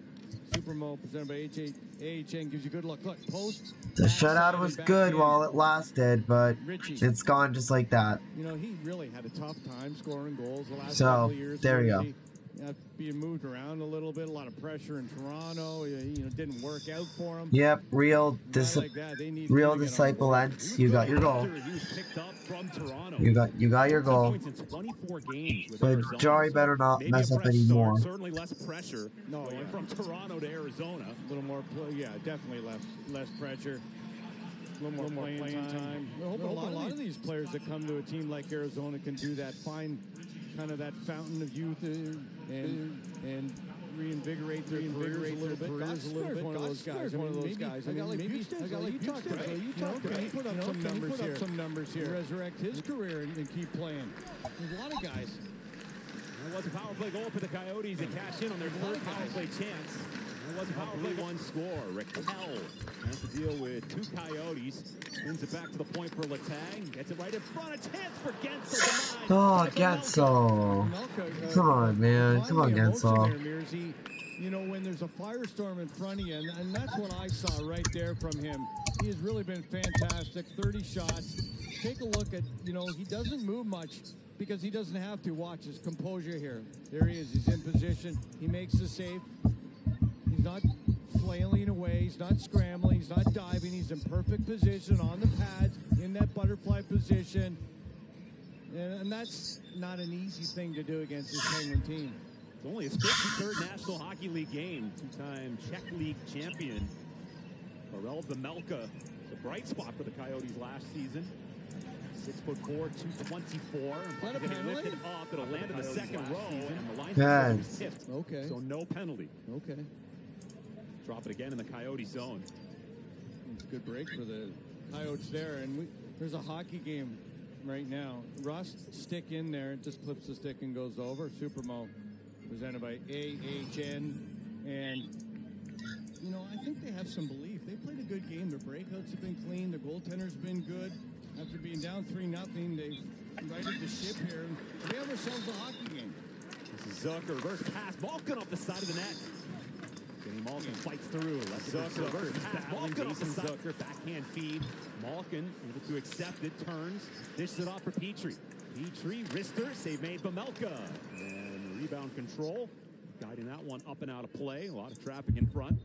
Supermo presented by AHN gives you a good look. Look, post. The shutout was good while it lasted, but it's gone just like that. You know, he really had a tough time scoring goals the last So, couple of years. there you go. Being moved around a little bit, a lot of pressure in Toronto. You know, didn't work out for him. Yep, real disciple ends. You got your goal. You got your goal. But Jari better not mess up anymore. Certainly less pressure. No, going from Toronto to Arizona. A little more, yeah, definitely less pressure. A little more playing time. I hope a lot of these players that come to a team like Arizona can do that, find kind of that fountain of youth and reinvigorate their careers a little bit. One of those guys. I got like you talked about. Can he put up some numbers here? Resurrect his career and keep playing. There's a lot of guys. It was a power play goal for the Coyotes to cash in on their third power play chance. It was a power play one score. Raquel has to deal with two Coyotes. Spins it back to the point for Letang. Gets it right in front. A chance for Gensel. Oh, Gensel. Come on, man. Come on, Gensel. You know, when there's a firestorm in front of you, and that's what I saw right there from him. He has really been fantastic. 30 shots. Take a look at, you know, he doesn't move much because he doesn't have to. Watch his composure here. There he is. He's in position. He makes the save. He's not flailing away. He's not scrambling. He's not diving. He's in perfect position on the pads, in that butterfly position. And that's not an easy thing to do against this Penguin team. It's only his 53rd National Hockey League game. Two-time Czech League champion. Pavel Vemelka, the bright spot for the Coyotes last season. 6'4", 224. And getting lifted up. It'll land in the second row. And the line is tipped. Okay. So no penalty. Okay. Drop it again in the Coyote zone. It's a good break for the Coyotes there. And there's a hockey game right now. Russ, stick in there. It just clips the stick and goes over. Supermo, presented by AHN. And, you know, I think they have some belief. They played a good game. Their breakouts have been clean. Their goaltender's been good. After being down 3-0, they've righted the ship here. We have ourselves a hockey game. This is Zucker. Reverse pass. Malkin off the side of the net. Kenny Malkin fights through. Zucker. Reverse pass. Malkin off the side. Zucker. Backhand feed. Malkin able to accept it. Turns. Dishes it off for Petrie. Petrie. Wrister. Save made Vemelka. And rebound control. Guiding that one up and out of play. A lot of traffic in front.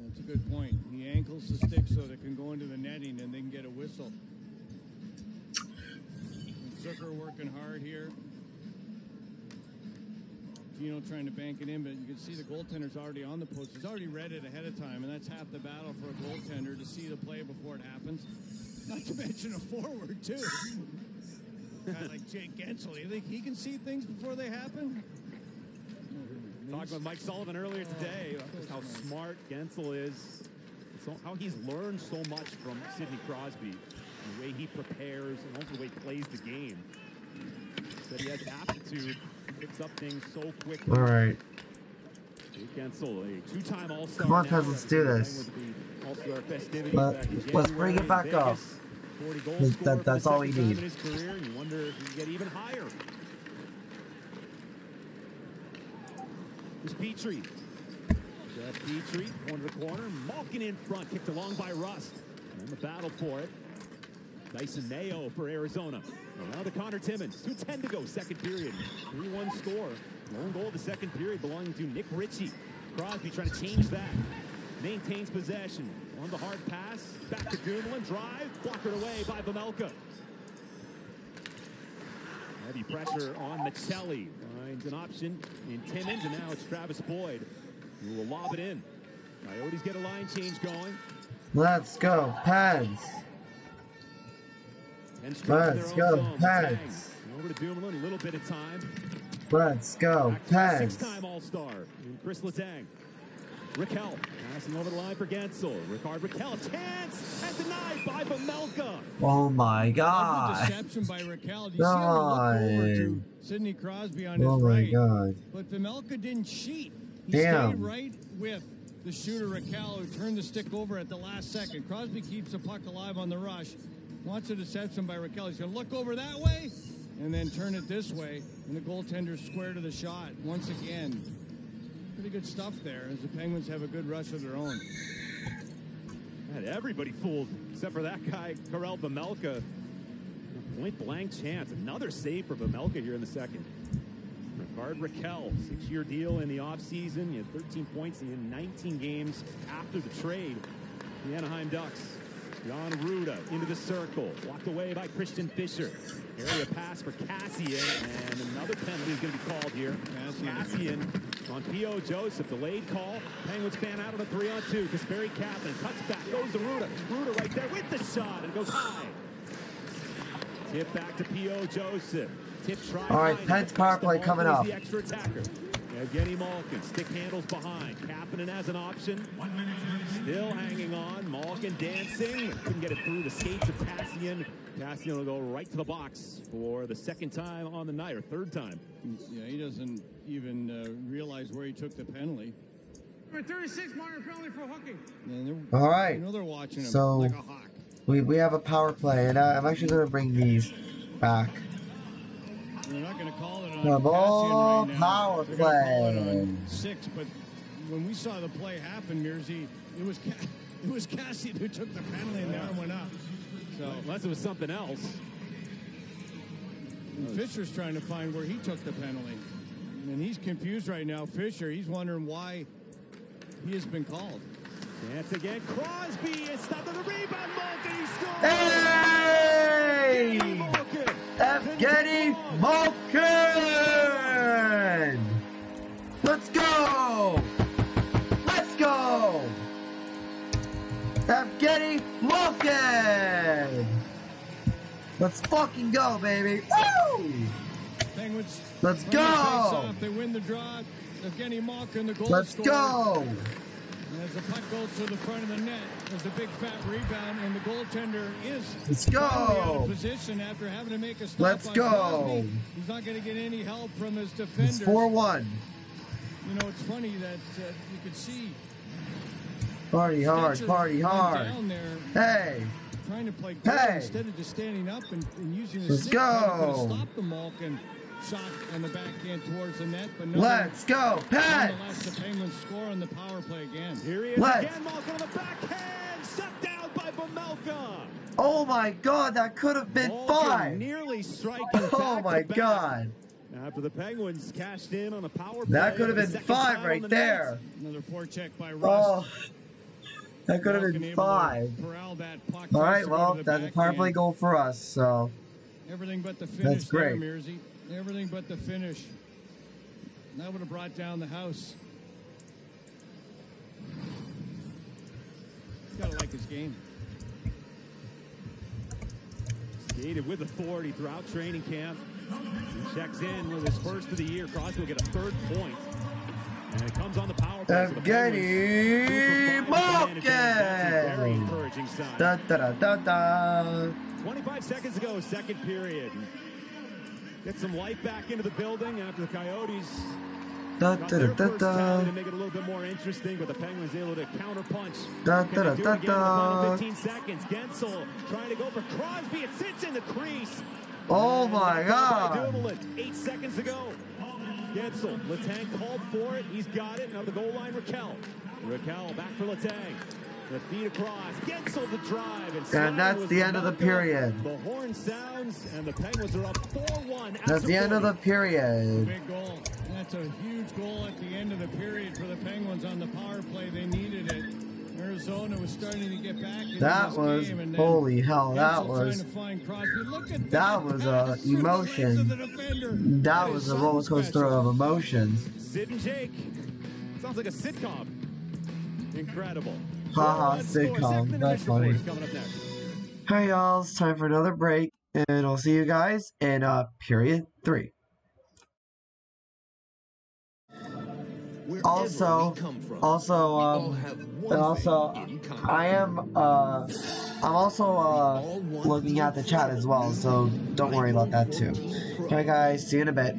That's a good point. He ankles the stick so that it can go into the netting and they can get a whistle. Zucker working hard here. Gino trying to bank it in, but you can see the goaltender's already on the post. He's already read it ahead of time, and that's half the battle for a goaltender to see the play before it happens. Not to mention a forward, too. Guy like Jake Gensel. You think he can see things before they happen? Talking with Mike Sullivan earlier today, just how smart Gensel is. How he's learned so much from Sidney Crosby. The way he prepares and also the way he plays the game. Said he has aptitude, picks up things so quickly. All right. Gensel, a two-time All-Star. Come on, guys, let's do this. Let's bring it back up. That's all we need. In his career, and you wonder if he can get even higher. There's Petrie. Petrie, corner to corner. Malkin in front, kicked along by Rust. In the battle for it. Dyson Mayo for Arizona. Now to Connor Timmins. 2:10 to go, second period. 3-1 score. Lone goal of the second period belonging to Nick Ritchie. Crosby trying to change that. Maintains possession. On the hard pass. Back to Dumoulin. Drive. Blockered away by Vemelka. Heavy pressure on Michelli. Finds an option in Timmins, and now it's Travis Boyd who will lob it in. Coyotes get a line change going. Let's go, Pens. Let's go, Pens. Over to Dumoulin, a little bit of time. Let's go, Pens. Six-time All-Star in Chris Letang. Raquel passing over the line for Gensel. Ricard Raquel, chance, and denied by Vemelka. Oh my God! Deception by Raquel. You see him look over to Sidney Crosby on his right. Oh my God! But Vemelka didn't cheat. He Damn. stayed right with the shooter Raquel, who turned the stick over at the last second. Crosby keeps the puck alive on the rush. Wants a deception by Raquel. He's going to look over that way and then turn it this way. And the goaltender's square to the shot once again. Pretty good stuff there as the Penguins have a good rush of their own. Had everybody fooled except for that guy, Karel Vejmelka. Point blank chance. Another save for Vejmelka here in the second. Ricard Raquel, 6-year deal in the offseason. He had 13 points in 19 games after the trade. The Anaheim Ducks. Jan Ruda into the circle. Walked away by Christian Fischer. Area pass for Cassian. And another penalty is going to be called here. Cassian on P.O. Joseph. Delayed call. Penguins fan out on a 3-on-2. Kasperi Kapanen cuts back. Goes to Ruda. Ruda right there with the shot. And goes high. Tip back to P.O. Joseph. Tip try. All right, Pens power play coming up. The extra attacker. Evgeny Malkin, stick handles behind. Kapanen has an option. Still hanging on. Malkin dancing. Couldn't get it through the skates of Cassian. Cassian will go right to the box for the second time on the night, or third time. Yeah, he doesn't even realize where he took the penalty. Number 36, minor penalty for hooking. All right. I know they're watching him So like a hawk. we have a power play, and I'm actually going to bring these back. They're not going to call it on The ball Cassian right now. power They're gonna call it play. on 6, but when we saw the play happen, Mearsy, it was Cassian who took the penalty and that went up. So unless it was something else. And Fisher's trying to find where he took the penalty. And he's confused right now. Fisher, he's wondering why he has been called. Chance again. Crosby is stopped on the rebound. Malkin, he scores! Hey! Evgeny Malkin! Let's go! Let's go! Evgeny Malkin! Let's fucking go, baby! Woo! Penguins. Let's go! They win the draw. Evgeny Malkin, the goal Let's scorer. go! And as the puck goes to the front of the net, there's a big fat rebound, and the goaltender is Let's go! out of position after having to make a stop. Let's on go! Crosby. He's not going to get any help from his defenders. It's 4-1. You know, it's funny that you could see Party hard, Stetcher party went hard. down there Hey! trying to play goal Hey! instead of just standing up and using his Let's stick. Trying to go! stop the Malkin shot on the backhand towards the net, but Let's go, Pats! nonetheless, the Penguins score on the power play again. Here he is Let's- again. Malkin on the backhand. Shut down by Vejmelka. Oh my god, that could have been Malkin 5! nearly striking Oh my back-to-back. god! After the Penguins cashed in on a power play. That could have the been second 5 time on right the there! Another forecheck by Rust. Oh, that could have Malkin been able to 5. corral that puck. Alright, Tries to go well, to the that's a power play backhand. goal for us, so. Everything but the finish great. there, Mearsy. Everything but the finish. That would have brought down the house. He's got to like his game. Skated with authority throughout training camp. He checks in with his first of the year. Crosby will get a 3rd point. And it comes on the power play. Evgeny Malkin! That's a very encouraging sign. Da da da da da. 25 seconds to go, second period. Get some life back into the building after the Coyotes Da got da their da da first tally da. to make it a little bit more interesting, but the Penguins able to counterpunch. Da Can da they da do da it again in the final da. 15 seconds. Gensel trying to go for Crosby. It sits in the crease. Oh And my that's all by god! Dumoulin. 8 seconds to go. Gensel, Letang called for it. He's got it. Now the goal line, Raquel. Raquel back for Letang. The feed across. Gensel the drive. And that's was the end of the Vejmelka. period. The horn sounds, and the Penguins are up 4-1. That's the end of the period. Big goal. That's a huge goal at the end of the period for the Penguins on the power play. They needed it. Arizona was starting to get back into That this was, game. And then holy hell, that Gensel was, trying to find Crosby. Look at that was pass through the legs of emotion. the defender. That is was a something roller coaster special. of emotions. Sid and Jake. Sounds like a sitcom. Incredible. Haha, 4-1 score. sitcom. Second That's intermission funny. break is coming up next. Hey y'all, it's time for another break, and I'll see you guys in period 3. Also, I am I'm also looking at the chat as well, so don't worry about that too. Okay guys, see you in a bit.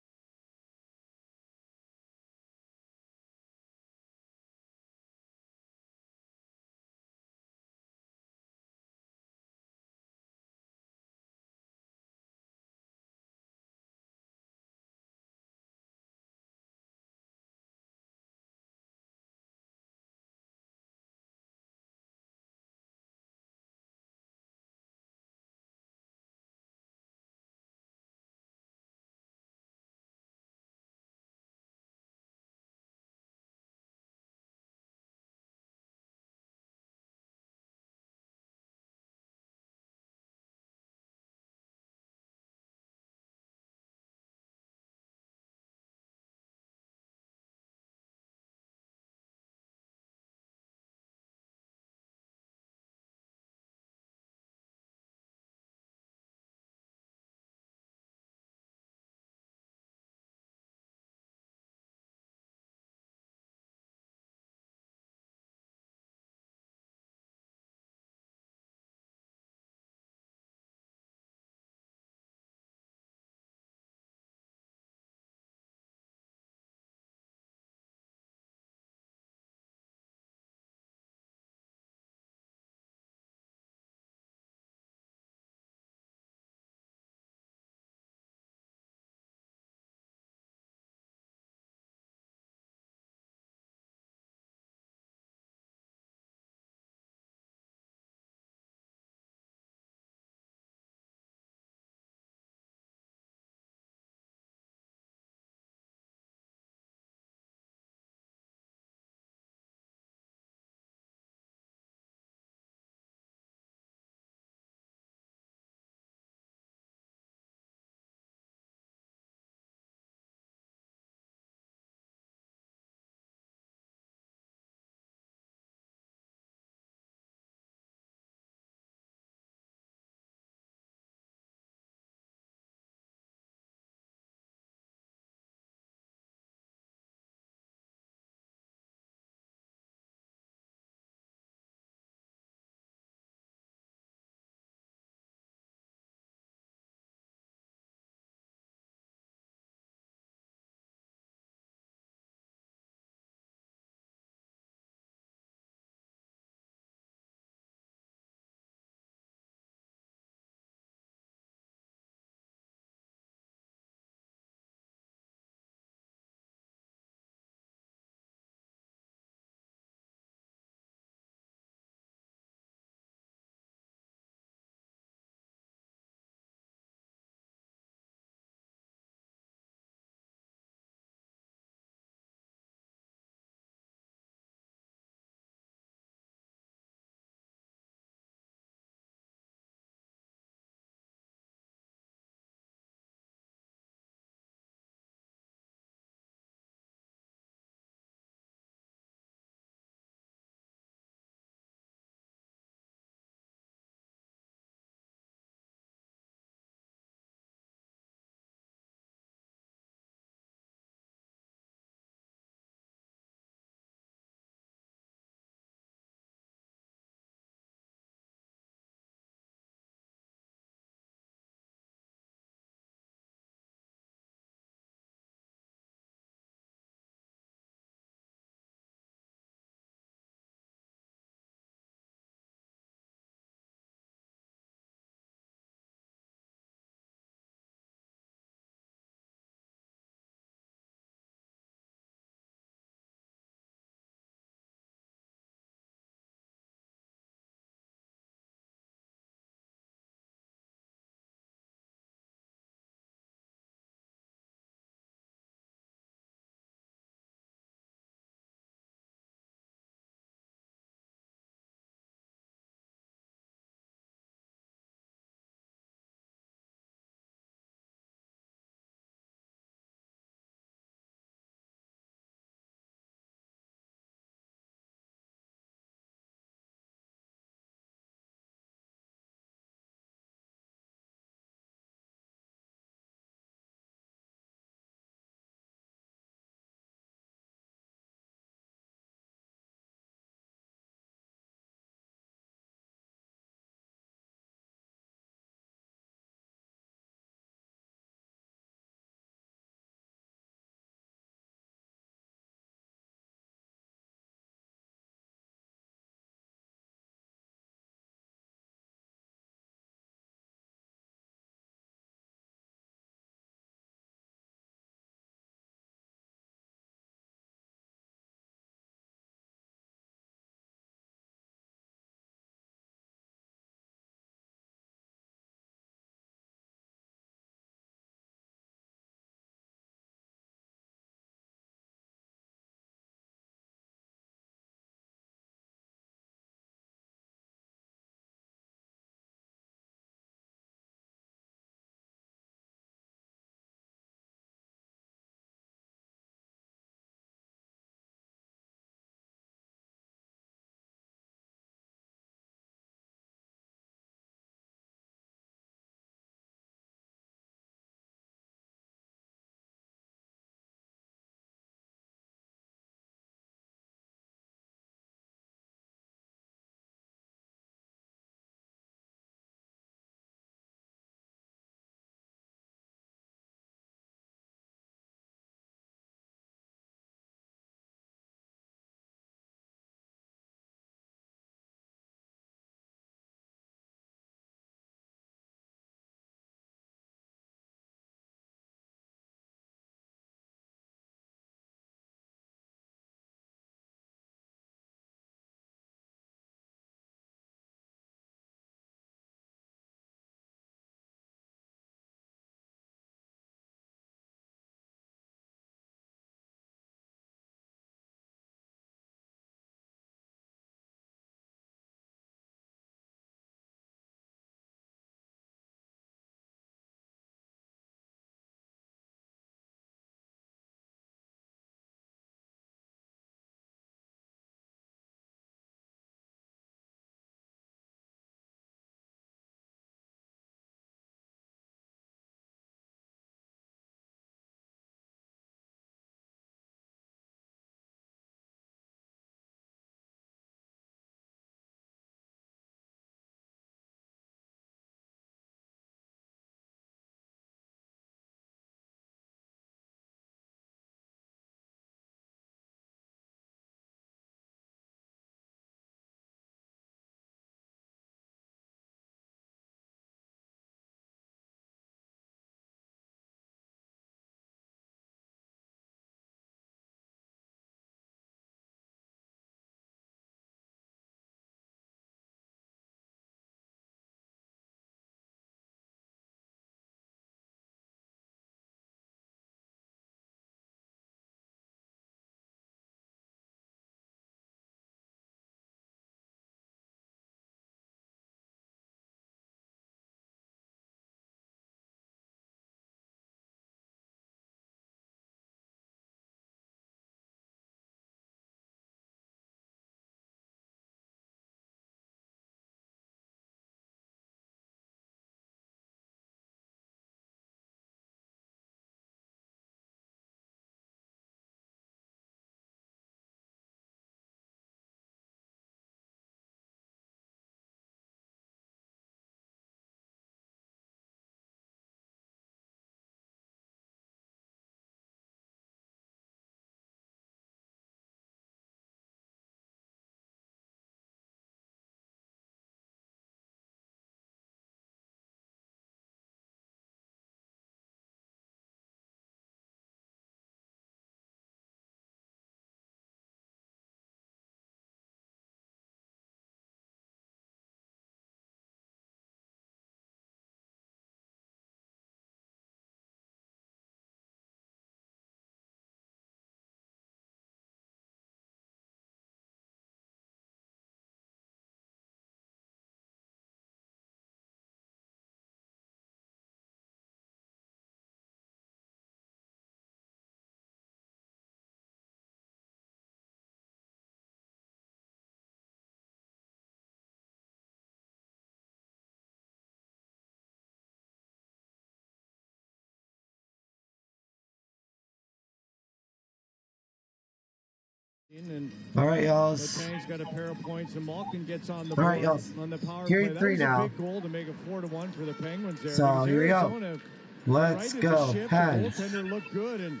All right, y'all. Letang's got a pair of points, and Malkin gets on the All right, board y'all. on the power Here play. are three That was now. a big goal to make it 4-1 for the Penguins there. So here we go. Let's go, Pens. The goaltender looked good, and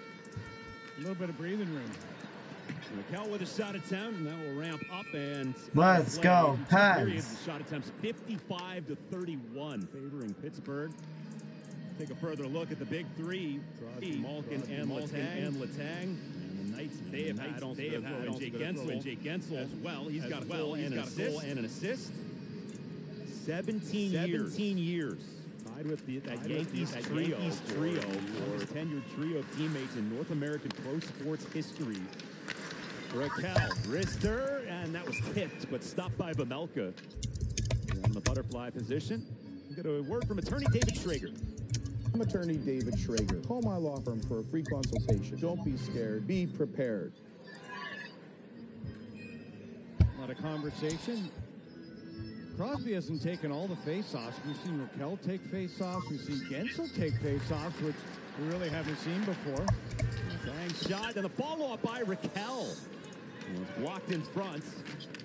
a little bit of breathing room. Raquel with a shot attempt, and that will ramp up and let's go, Pens. Shot attempts 55-31, favoring Pittsburgh. Take a further look at the big three: Malkin and Letang. And the Knights, they have had Jake Gensel as well. He's got a goal and an assist. 17 years. Tied with that Yankees trio for a tenured trio of teammates in North American pro sports history. Raquel, wrister, and that was tipped, but stopped by Vamelka. On the butterfly position. We got a word from attorney David Schrager. I'm attorney David Schrager. Call my law firm for a free consultation. Don't be scared. Be prepared. A lot of conversation. Crosby hasn't taken all the face-offs. We've seen Raquel take face-offs. We've seen Gensel take face-offs, which we really haven't seen before. Bang shot, and a follow-up by Raquel. It was blocked in front.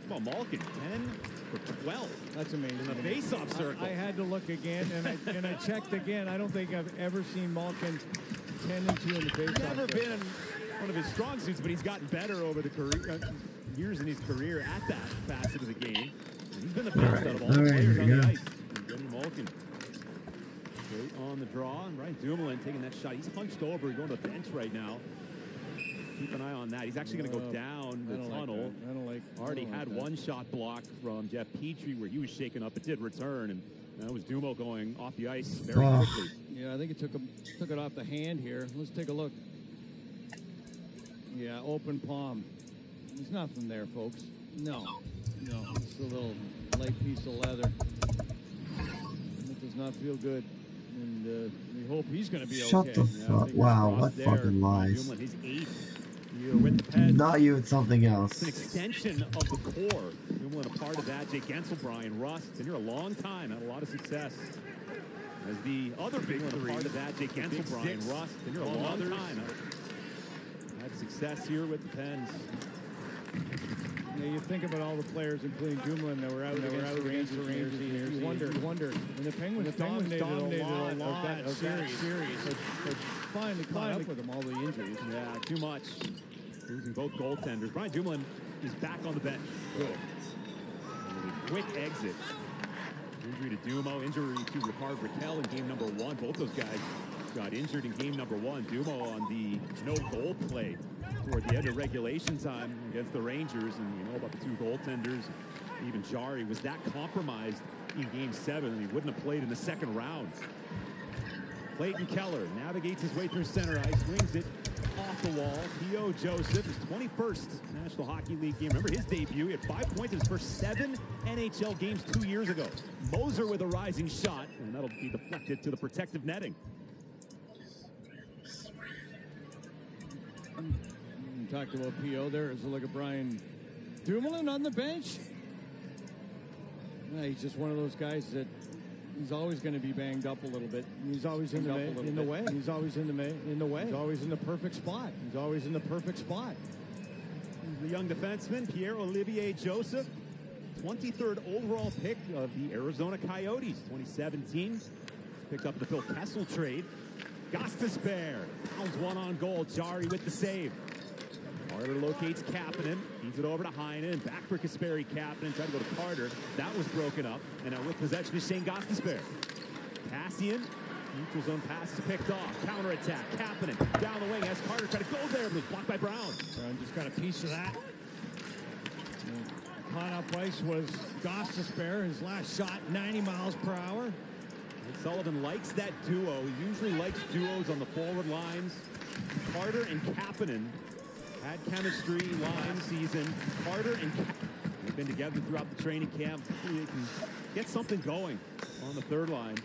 Come on, Malkin, 10 for 12. That's amazing. In the face-off circle. I had to look again, and I checked again. I don't think I've ever seen Malkin 10 and 2 in the face-off. Never been one of his strong suits, but he's gotten better over the career, years in his career at that facet of the game. And he's been the best out of all the players on the ice. Jenny Malkin. Straight on the draw, and Ryan Dumoulin taking that shot. He's hunched over, going to the bench right now. Keep an eye on that. He's actually going to go down the tunnel. Already had one shot blocked from Jeff Petrie where he was shaken up. It did return, and that was Dumo going off the ice very quickly. Yeah, I think it took it off the hand here. Let's take a look. Yeah, open palm. There's nothing there, folks. No. It's a little light piece of leather. It does not feel good. And we hope he's going to be okay. Shut the fuck. Wow, what fucking lies. Dumoulin, his 8th year with the Pens. Not you, it's something else. It's an extension of the core. Dumoulin a part of that. Jake Gensel, Brian Rust, been here a long time, had a lot of success. As the other big three, part of that, Jake Gensel, Brian Rust, been here a long time. Had success here with the Pens. Yeah, you think about all the players, including Dumoulin, that were out against the Rangers. You wonder. And the Penguins dominated a lot of that series. They finally caught up with them, all the injuries. Yeah, too much. Losing both goaltenders. Brian Dumoulin is back on the bench. Good. Quick exit. Injury to Dumo, injury to Ricard Raquel in game number 1. Both those guys got injured in game number 1. Dumo on the no-goal play toward the end of regulation time against the Rangers, and you know about the 2 goaltenders. Even Jari was that compromised in game 7, and he wouldn't have played in the second round. Clayton Keller navigates his way through center ice, swings it off the wall. P.O. Joseph, his 21st National Hockey League game. Remember his debut? He had 5 points in his first 7 NHL games 2 years ago. Moser with a rising shot, and that'll be deflected to the protective netting. Talked about P.O. there. There's a look at Brian Dumoulin on the bench. He's just one of those guys that he's always going to be banged up a little bit. He's always in the way. He's always in the way. He's always in the perfect spot. The young defenseman, Pierre-Olivier Joseph, 23rd overall pick of the Arizona Coyotes, 2017. Picked up the Phil Kessel trade. Gostisbehere pounds one on goal. Jari with the save. Carter locates Kapanen, feeds it over to Heinen, back for Kasperi. Kapanen tried to go to Carter. That was broken up, and now with possession is Shane Gostisbehere. Kassian, neutral zone pass is picked off. Counterattack, Kapanen down the wing as Carter tried to go there, but was blocked by Brown. Brown just got a piece of that. Caught up ice was Gostisbehere. His last shot, 90 miles per hour. Sullivan likes that duo. He usually likes duos on the forward lines. Carter and Kapanen had chemistry line season. Carter and they've been together throughout the training camp. Hopefully they can get something going on the third line.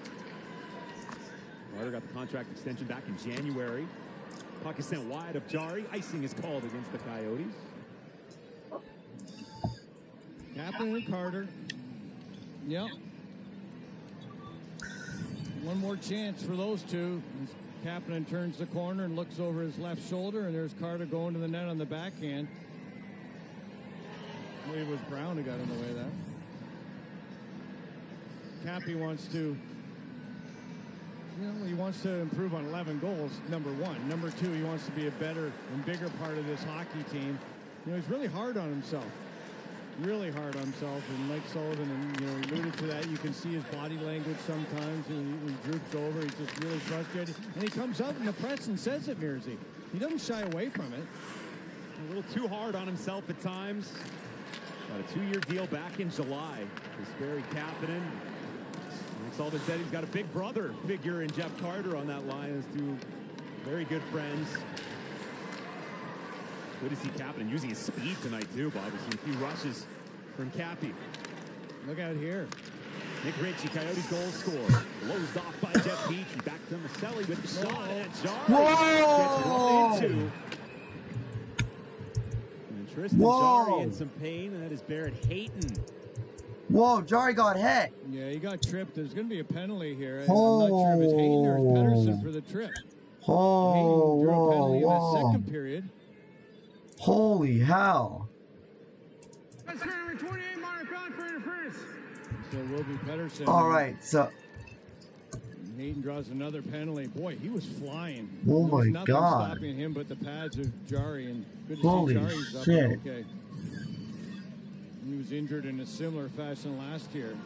Carter got the contract extension back in January. Puck is sent wide of Jari. Icing is called against the Coyotes. Kapanen and Carter. Yep. One more chance for those two. Kapanen turns the corner and looks over his left shoulder, and there's Carter going to the net on the backhand. I believe it was Brown who got in the way of that. Cappy wants to, he wants to improve on 11 goals, number one. Number two, he wants to be a better and bigger part of this hockey team. He's really hard on himself. Really hard on himself. And Mike Sullivan, alluded to that. You can see his body language sometimes. He droops over. He's just really frustrated. And he comes up in the press and says it, Mearsy. He doesn't shy away from it. A little too hard on himself at times. Got a 2-year deal back in July. This Barry Kapanen. Sullivan said he's got a big brother figure in Jeff Carter on that line as two very good friends. Good to see Kapanen using his speed tonight too, Bob. We've seen a few rushes from Cappy. Look out here. Nick Ritchie, Coyotes goal scorer. Closed off by Jeff Beachy. Back to Maselli with the shot. And Jarry gets run into. And Tristan Jarry in some pain. And that is Barrett Hayton. Whoa, Jarry got hit. Yeah, he got tripped. There's going to be a penalty here. I'm not sure if it's Hayton or Pettersson for the trip. Oh, Hayton drew a penalty in that second period. Holy hell. That's number 28, Mark Brown for interference. So it will be Pettersson. All right, so. Hayton draws another penalty. Boy, he was flying. Oh my nothing God. Stopping him but the pads of Jarry. And good to Holy see Jarry's up shit. and okay. He was injured in a similar fashion last year.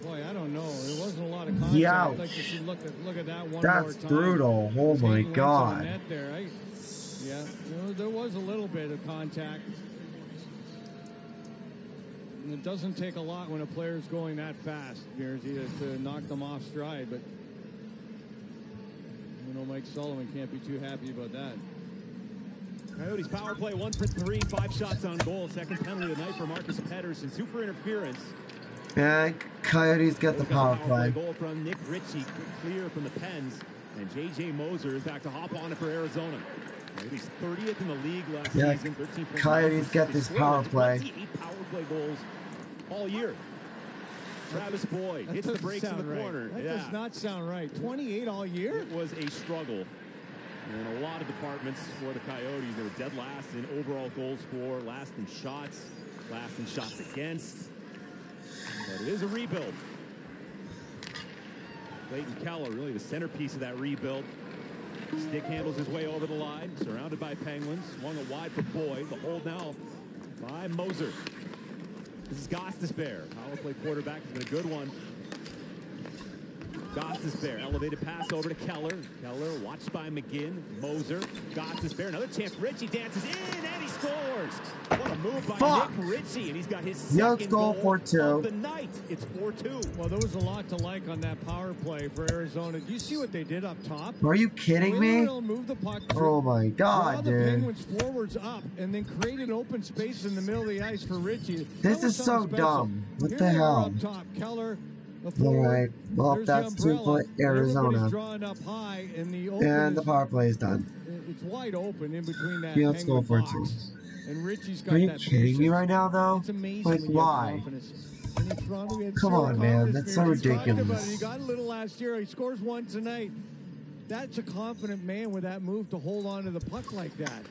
Boy, I don't know. There wasn't a lot of contact. Yeah. I'd like to see, look at that one more That's time. brutal. Oh my God. Net there. Yeah, there was a little bit of contact. And it doesn't take a lot when a player's going that fast, Mearsy, to knock them off stride. But Mike Sullivan can't be too happy about that. Coyotes power play 1 for 3, 5 shots on goal. Second penalty of the night for Marcus Pettersson, 2 for interference. Yeah, Coyotes get the power play. Goal from Nick Ritchie, clear from the Pens, and J.J. Moser is back to hop on it for Arizona. Coyotes 30th in the league last season. 13 Coyotes get this power play. 28 power play goals all year. Travis Boyd hits the brakes in the corner. That does not sound right. 28 all year? It was a struggle in a lot of departments for the Coyotes. They were dead last in overall goals for, last in shots against. But it is a rebuild. Clayton Keller, really the centerpiece of that rebuild. Stick handles his way over the line, surrounded by Penguins. Swung it wide for Boyd. The hold now by Moser. This is Gostisbehere. Power play quarterback has been a good one. Gostisbehere, elevated pass over to Keller. Keller watched by McGinn. Moser, Gostisbehere, another chance. Ritchie dances in and he scores. What a move by Nick Ritchie, and he's got his second goal of the night. It's 4-2. Well, there was a lot to like on that power play for Arizona. Do you see what they did up top? Are you kidding me? Move the puck, oh my God, draw the dude. Penguins forwards up and then create an open space in the middle of the ice for Ritchie. This is so dumb. What Here the hell? Up top, Keller. Alright, well, that's 2 for Arizona. Up high and the power play is done. It's wide open in between that Fields goal for 2. And Ritchie's got Are you that kidding patience. me right now, though? It's amazing Like, why? Come on, man. That's so ridiculous. He got a little last year. He scores one tonight. That's a confident man with that move to hold on to the puck like that.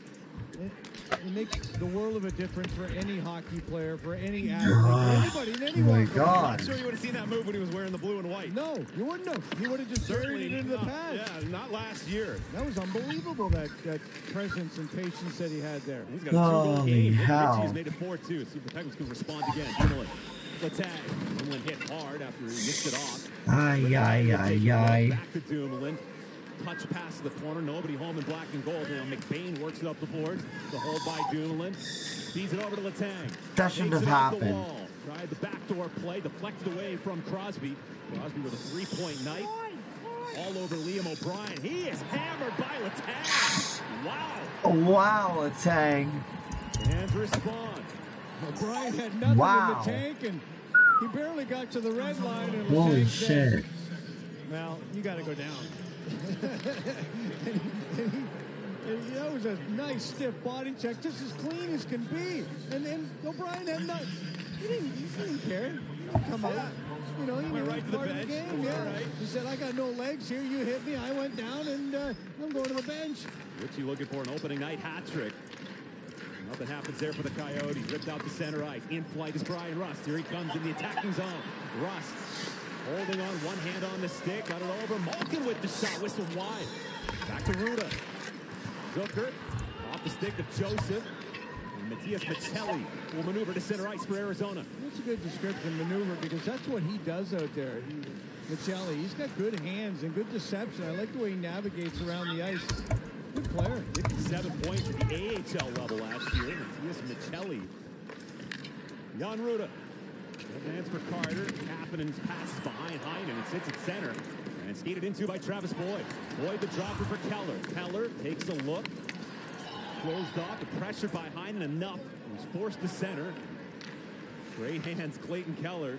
It makes the world of a difference for any hockey player, for any athlete, for anybody in any my walk. God. I'm not sure you would have seen that move when he was wearing the blue and white. No, you wouldn't have. You would have just buried it into the pad. Yeah, not last year. That was unbelievable, that presence and patience that he had there. He's got a 2-goal game. Nick hell. Ritchie has made it 4-2. See if the Penguins can respond again. Dumoulin. Letang. Dumoulin hit hard after he missed it off. Ay. Back to Dumoulin. Touch pass to the corner. Nobody home in black and gold. Now McBain works it up the boards. The hold by Dumoulin. Feeds it over to Letang. That shouldn't have happened. Tried the backdoor play. Deflected away from Crosby. Crosby with a 3-point night. All over Liam O'Brien. He is hammered by Letang. Wow. Wow, Letang. And respond. O'Brien had nothing in the tank, and he barely got to the red line. And holy Letang shit. said, well, you got to go down. and that was a nice stiff body check, just as clean as can be. And then O'Brien had nothing. He didn't care. He didn't come out. He went right to the bench. Right. He said, I got no legs here. You hit me. I went down, and I'm going to the bench. Ritchie looking for an opening night hat trick. Nothing happens there for the Coyotes. Ripped out to center ice. In flight is Brian Rust. Here he comes in the attacking zone. Rust holding on, one hand on the stick. Got it over. Malkin with the shot. Whistled wide. Back to Ruda. Zucker off the stick of Joseph. And Matias Michelli will maneuver to center ice for Arizona. That's a good description, maneuver, because that's what he does out there. Michelli, he's got good hands and good deception. I like the way he navigates around the ice. Good player. 57 points at the AHL level last year. Matias Michelli. Jan Ruda. Advance for Carter. Kapanen's passes behind Heinen and sits at center. And skated into by Travis Boyd. Boyd the dropper for Keller. Keller takes a look. Closed off. Pressured by Heinen enough. He was forced to center. Great hands, Clayton Keller.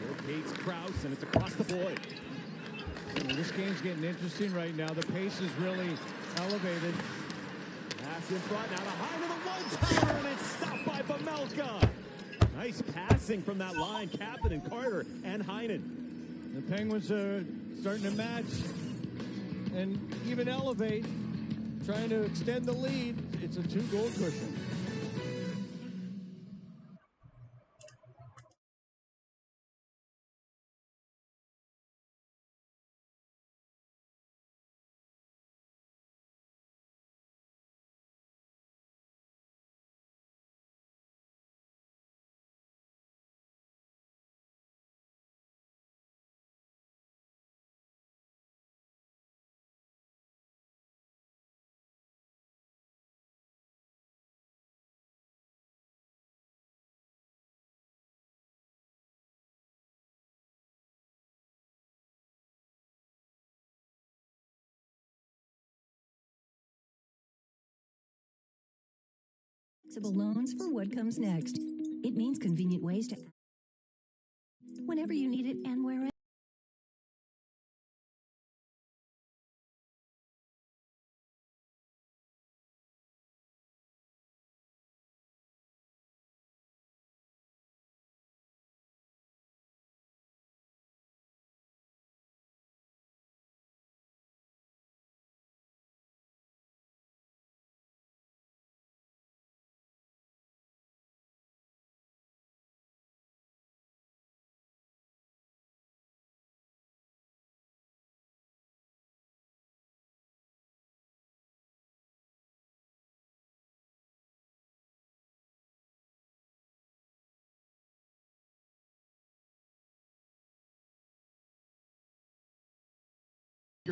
Locates Krause, and it's across the Boyd. Well, this game's getting interesting right now. The pace is really elevated. Pass in front. Now to Heinen, the one-timer, and it's stopped by Bamelka. Nice passing from that line. Kapanen, Carter, and Heinen. The Penguins are starting to match and even elevate, trying to extend the lead. It's a 2-goal cushion. Flexible loans for what comes next. It means convenient ways to whenever you need it and wherever.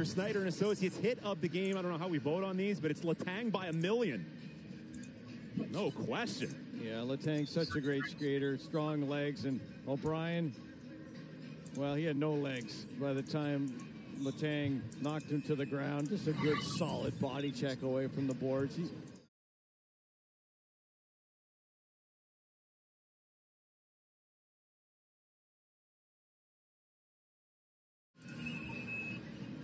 Snyder and Associates hit of the game. I don't know how we vote on these, but it's Letang by 1,000,000. No question. Yeah, Letang's such a great skater, strong legs, and O'Brien, well, he had no legs by the time Letang knocked him to the ground. Just a good, solid body check away from the boards.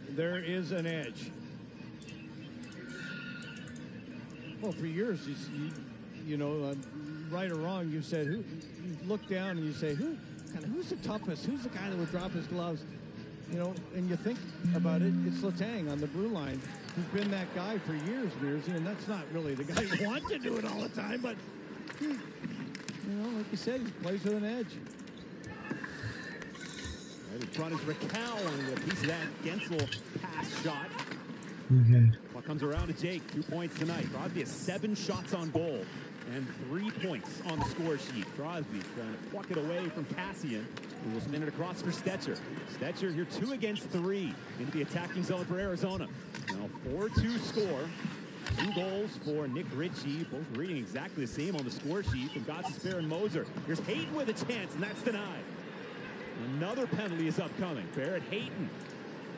There is an edge. Well, for years, you know, right or wrong, you said, you look down and you say, who's the toughest? Who's the guy that would drop his gloves? You know, and you think about it, it's Letang on the blue line, who's been that guy for years, Mearsy, and that's not really the guy you want to do it all the time, but, he, you know, like you said, he plays with an edge. Right in front is Raquel, and a piece of that Gensel pass shot. Puck comes around to Jake, 2 points tonight. Crosby has 7 shots on goal and 3 points on the score sheet. Crosby trying to pluck it away from Cassian, who will spin it across for Stetcher. Stetcher here 2 against 3 into the attacking zone for Arizona. Now 4-2 score. 2 goals for Nick Ritchie, both reading exactly the same on the score sheet from Gostisbehere and Moser. Here's Hayton with a chance, and that's denied. Another penalty is upcoming. Barrett Hayton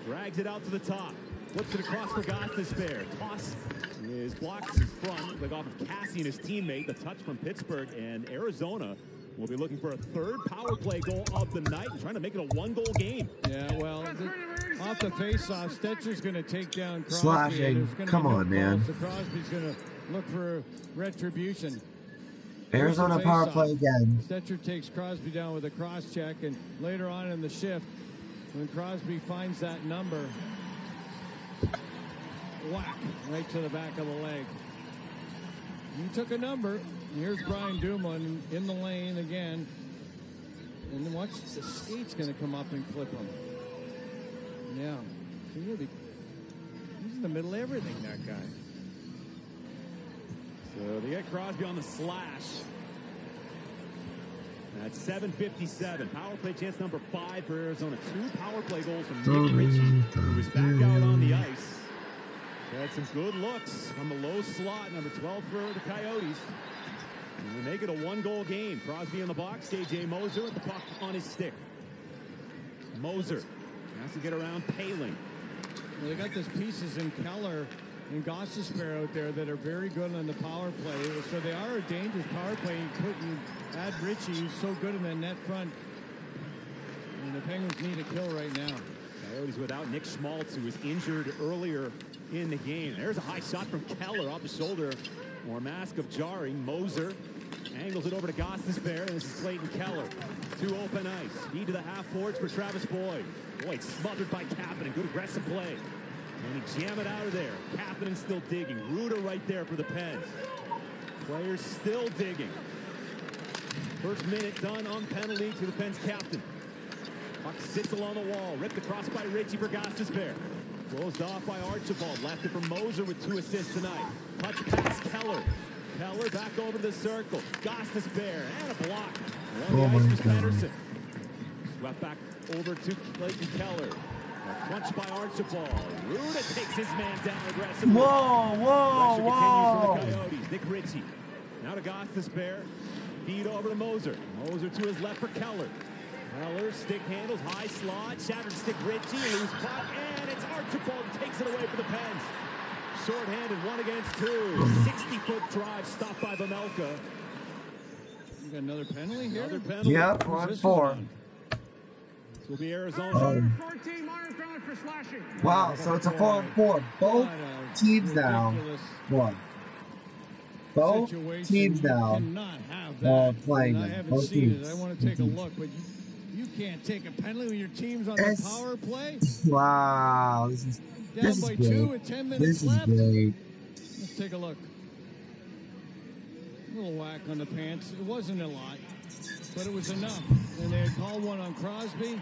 drags it out to the top. Flips it across for Gostisbehere. Toss is blocked in front, like off of Cassian, his teammate. The touch from Pittsburgh, and Arizona will be looking for a 3rd power play goal of the night and trying to make it a 1-goal game. Yeah, well, off the face-off, Stetcher's going to take down Crosby. Slashing. Come on, man. So Crosby's going to look for retribution. Arizona power play again. Stetcher takes Crosby down with a cross-check, and later on in the shift, when Crosby finds that number, whack, right to the back of the leg. He took a number. Here's Brian Dumoulin in the lane again. And watch, the skate's going to come up and clip him. Yeah. He's in the middle of everything, that guy. So they get Crosby on the slash. At 7:57, power play chance number 5 for Arizona. 2 power play goals from Nick Ritchie, who was back out on the ice. Had some good looks from the low slot, number 12 for the Coyotes. And they make it a 1-goal game. Crosby in the box, J.J. Moser with the puck on his stick. Moser has to get around Paling. Well, they got these pieces in Keller and Gostisbehere out there that are very good on the power play. So they are a dangerous power play. Add Ritchie, who's so good in the net front. And the Penguins need a kill right now. Coyotes without Nick Schmaltz, who was injured earlier in the game. There's a high shot from Keller off the shoulder. More mask of jarring. Moser angles it over to Gostisbehere, and this is Clayton Keller. 2 open ice. Feed to the half forwards for Travis Boyd. Boyd smothered by Kapanen. Good aggressive play. And he jam it out of there. Kapanen still digging. Ruda right there for the Pens. Players still digging. First minute done on penalty to the Pens captain. Puck sits along the wall. Ripped across by Ritchie for Gostisbehere. Closed off by Archibald. Left it for Moser with 2 assists tonight. Touch pass Keller. Keller back over the circle. Gostisbehere and a block. Along the ice was Pedersen. Swept back over to Clayton Keller. Punched by Archibald. Ruda takes his man down aggressively. Whoa. Continues for the Coyotes. Nick Ritchie. Now to Gostisbehere. Feed over to Moser. Moser to his left for Keller. Keller, stick handles, high slot, shattered stick Ritchie, loose puck, and it's Archibald takes it away for the Pens. Short-handed, 1 against 2. 60-foot drive stopped by Vejmelka. You got another penalty here? Another penalty. Yep, 1-4. This will be Arizona. 14 minor penalty for slashing. Wow, so it's a 4-on-4. Both teams now won. Both teams now playing them. I haven't Both seen teams. it. I want to take a look, but you can't take a penalty when your team's on the power play. Wow, this is Down by 2 with 10 minutes left. This is great. Let's take a look. A little whack on the pants. It wasn't a lot, but it was enough. And they had called one on Crosby.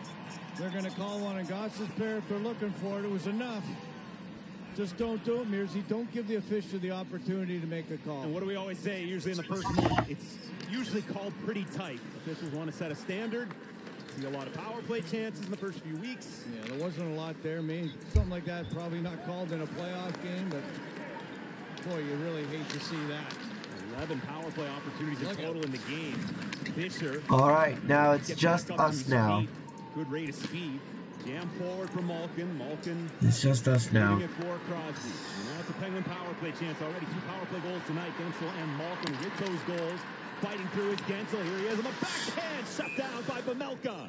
They're going to call one on Gostisbehere if they're looking for it. It was enough. Just don't do it, Mearsy. Don't give the official the opportunity to make a call. And what do we always say? Usually in the first minute, it's usually called pretty tight. Officials want to set a standard. See a lot of power play chances in the first few weeks. Yeah, there wasn't a lot there. Maybe something like that probably not called in a playoff game, but boy, you really hate to see that. 11 power play opportunities in total in the game. Fisher. All right, now it's just us now. Good rate of speed. Jam forward for Malkin. Malkin. It's just us now. It for Crosby. And now it's a Penguin power play chance already. 2 power play goals tonight. Gensel and Malkin with those goals. Fighting through his Gensel. Here he is on the backhand. Shut down by Vejmelka.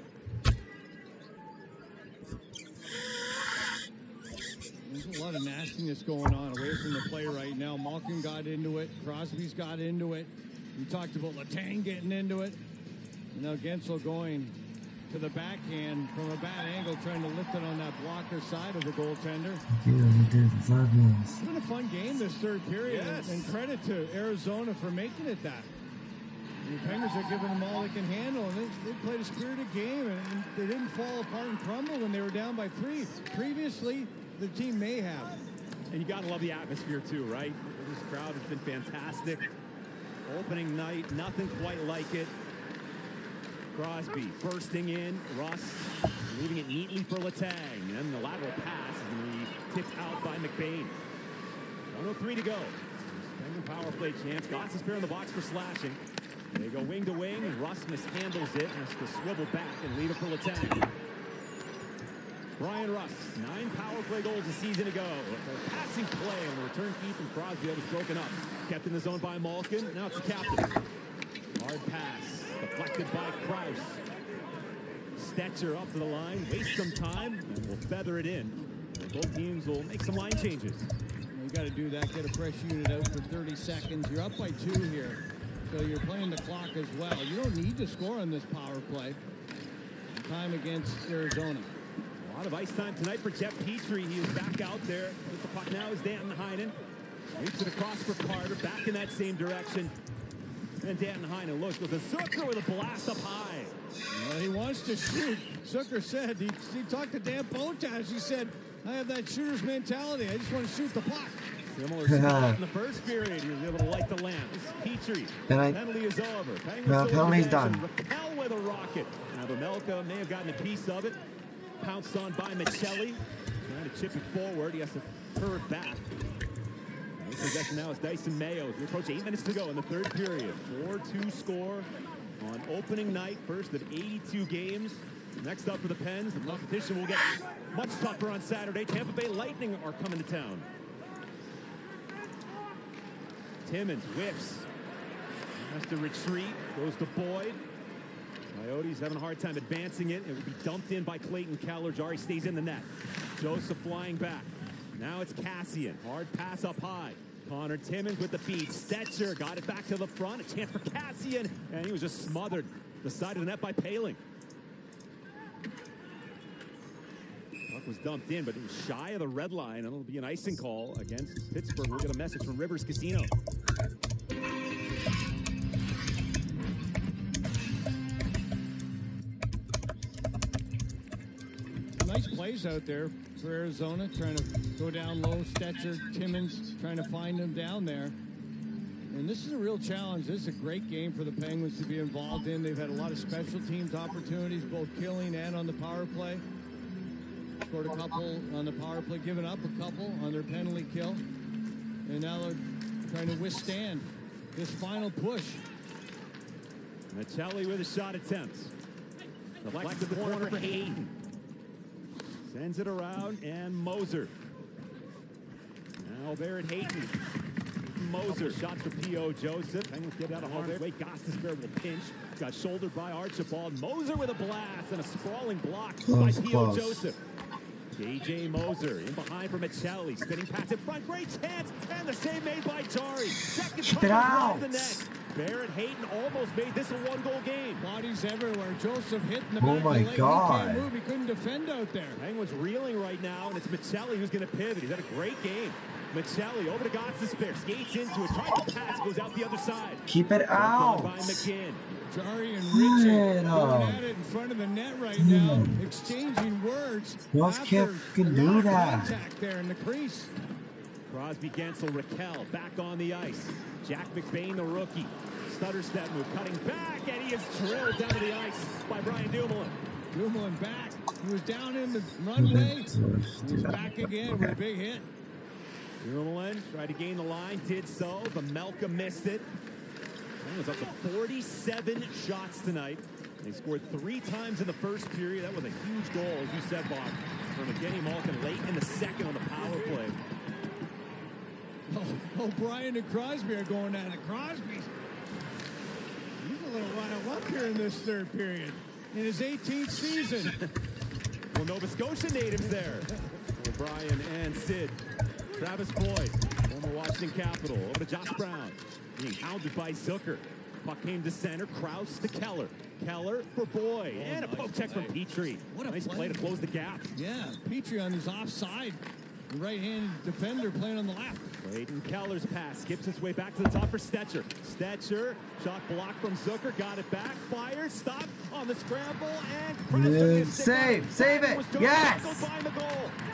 There's a lot of nastiness going on away from the play right now. Malkin got into it. Crosby's got into it. We talked about Letang getting into it. And now Gensel going to the backhand from a bad angle, trying to lift it on that blocker side of the goaltender. It's been a fun game this third period, and credit to Arizona for making it that. The Penguins are giving them all they can handle, and they played a spirited game, and they didn't fall apart and crumble when they were down by 3. Previously, the team may have. And you got to love the atmosphere too, right? This crowd has been fantastic. Opening night, nothing quite like it. Crosby bursting in. Russ leaving it neatly for Letang. And the lateral pass is going to be tipped out by McBain. 1:03 to go. Penguin power play chance. Gostisbehere in the box for slashing. They go wing to wing. Russ mishandles it. Has to swivel back and leave it for Letang. Brian Russ, 9 power play goals a season ago. A passing play on the return feed from Crosby that was broken up. Kept in the zone by Malkin. Now it's the captain. Hard pass. Deflected by Krause. Stetcher up to the line. Waste some time. And we'll feather it in. Both teams will make some line changes. You got to do that. Get a fresh unit out for 30 seconds. You're up by 2 here. So you're playing the clock as well. You don't need to score on this power play. Time against Arizona. A lot of ice time tonight for Jeff Petrie. He is back out there. With the puck now is Danton Heinen. Leaps it across for Carter, back in that same direction. And Dan Heinen looks with a Zucker with a blast up high. Well, he wants to shoot. Zucker said, he talked to Dan Potash. He said, I have that shooter's mentality. I just want to shoot the puck. Similar spot in the first period. He was able to light the lamp. This is Petrie. Penalty is over. Penalty's done. Rappel with a rocket. Now Melka may have gotten a piece of it. Pounced on by Michelli. Trying to chip it forward. He has to curve back. Possession now is Dyson Mayo. We approach 8 minutes to go in the third period. 4-2 score on opening night. First of 82 games. Next up for the Pens. The competition will get much tougher on Saturday. Tampa Bay Lightning are coming to town. Timmins whiffs. Has to retreat. Goes to Boyd. Coyotes having a hard time advancing it. It will be dumped in by Clayton Keller. Jari stays in the net. Joseph flying back. Now it's Cassian. Hard pass up high. Connor Timmins with the feed. Stetcher got it back to the front. A chance for Cassian. And he was just smothered. The side of the net by Paling. Puck was dumped in, but it was shy of the red line. And it'll be an icing call against Pittsburgh. We'll get a message from Rivers Casino. Nice plays out there for Arizona, trying to go down low. Stetcher, Timmins trying to find them down there. And this is a real challenge. This is a great game for the Penguins to be involved in. They've had a lot of special teams opportunities, both killing and on the power play. Scored a couple on the power play, given up a couple on their penalty kill. And now they're trying to withstand this final push. Michelli with a shot attempt. Deflects to the corner for Hayden. Sends it around, and Moser. Now there at Hayden. Moser. Shots for P.O. Joseph. Penguins get out of harm's way. Gostisbehere will pinch. Got shouldered by Archibald. Moser with a blast and a sprawling block by P.O. Joseph. J.J. Moser in behind for Michelli. Spinning pass in front. Great chance. And the save made by Jari. Second time around the net. Barrett Hayden almost made this a one-goal game. Bodies everywhere. Joseph hit in the back of the leg. He can't move. He couldn't defend out there. Penguins reeling right now, and it's Michelli who's going to pivot. He's had a great game. Michelli over to Gostisbehere. Skates into it. Tries to pass. Goes out the other side. Keep it out. By McGinn. Jari and Richard going at it in front of the net right now, exchanging words. You else can't do that. Contact there in the crease. Crosby, Gensel, Raquel back on the ice. Jack McBain, the rookie. Stutter step move, cutting back, and he is drilled down to the ice by Brian Dumoulin. Dumoulin back. He was down in the runway. He's back again with a big hit. Dumoulin tried to gain the line, did so, but Melka missed it. He was up to 47 shots tonight. They scored 3 times in the first period. That was a huge goal, as you said, Bob, from Evgeny Malkin late in the second on the power play. Oh, Brian and Crosby are going at it. Crosby, he's a little out of luck here in this third period. In his 18th season. Well, Nova Scotia natives there. O'Brien and Sid. Travis Boyd, former Washington Capital. Over to Josh Brown. Being hounded by Zucker. Puck came to center. Krause to Keller. Keller for Boyd. And a poke check from Petrie. What a nice play to close the gap. Yeah, Petrie on his offside. The right-handed defender playing on the left. Clayton Keller's pass skips his way back to the top for Stetcher. Stetcher, shot blocked from Zucker, got it back, fires, stopped on the scramble, and save it. Yes.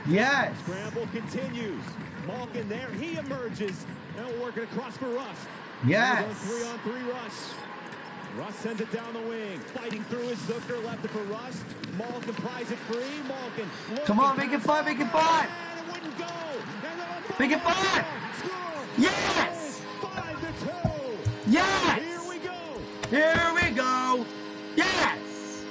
Yes. Scramble continues. Malkin there, he emerges. Now working across for Rust. Yes. 3-on-3 rush. Rust sends it down the wing. Fighting through his Zucker, left it for Rust. Malkin pries it free. Malkin. Come on, make it 5, make it 5. Go. Make it 5! Yes! 5-2! Yes! Here we go! Here we go! Yes!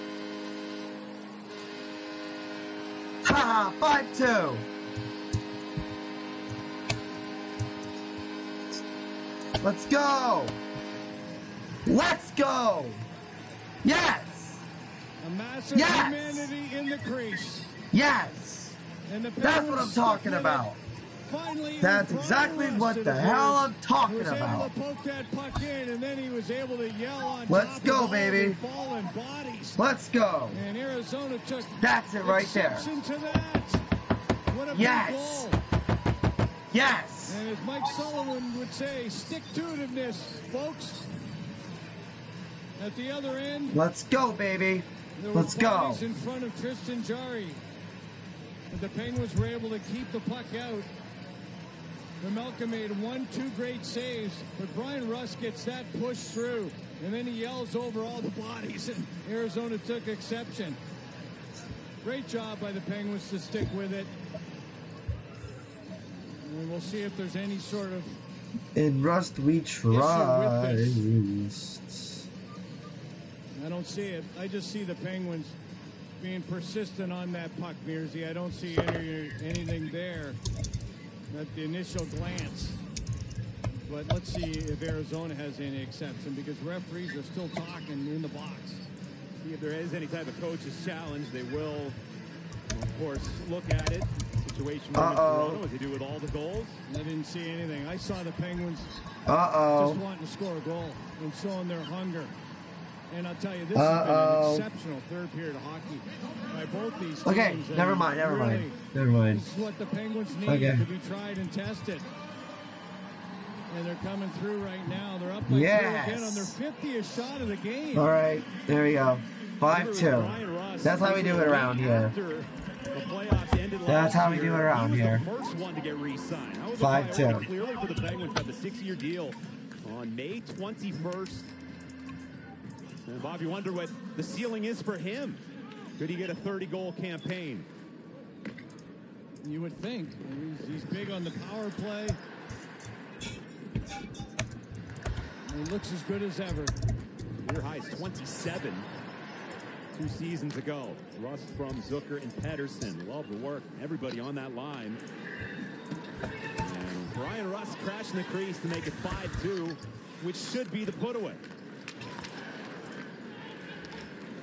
Ha! 5-2! Let's go! Let's go! Yes! A massive humanity in the crease. Yes! And that's what I'm talking about. Finally, that's exactly what the hell I'm talking about. He was able to poke that puck in, and then he was able to yell on Let's top go, of baby. Fallen bodies. Let's go. And Arizona took that's it right there. To that. What a yes. big goal. Yes. And as Mike Sullivan would say, stick-to-itiveness, folks. At the other end, let's go, baby. Let's go. In front of Tristan Jarry. But the Penguins were able to keep the puck out. Ramelka made 1-2 great saves, but Brian Rust gets that push through, and then he yells over all the bodies, and Arizona took exception. Great job by the Penguins to stick with it. And we'll see if there's any sort of... In Rust we trust. I don't see it. I just see the Penguins being persistent on that puck, Mearsy. I don't see anything there at the initial glance. But let's see if Arizona has any exception, because referees are still talking in the box. See if there is any type of coach's challenge. They will, of course, look at it. Situation in Toronto, as they do with all the goals. I didn't see anything. I saw the Penguins just wanting to score a goal and showing their hunger. And I'll tell you, this has been an exceptional third period of hockey by both these teams. Okay, never mind. This is what the Penguins need to be tried and tested. And they're coming through right now. They're up by 2 again on their 50th shot of the game. All right, there we go. 5-2. That's how we do it around here. That's how we do it around here. First one to get re-signed. 5-2. Clearly for the Penguins, got the 6-year deal on May 21st. And Bob, you wonder what the ceiling is for him. Could he get a 30-goal campaign? You would think. He's big on the power play. And he looks as good as ever. Career high is 27 2 seasons ago. Rust from Zucker and Pedersen. Love the work. Everybody on that line. And Brian Rust crashing the crease to make it 5-2, which should be the put-away.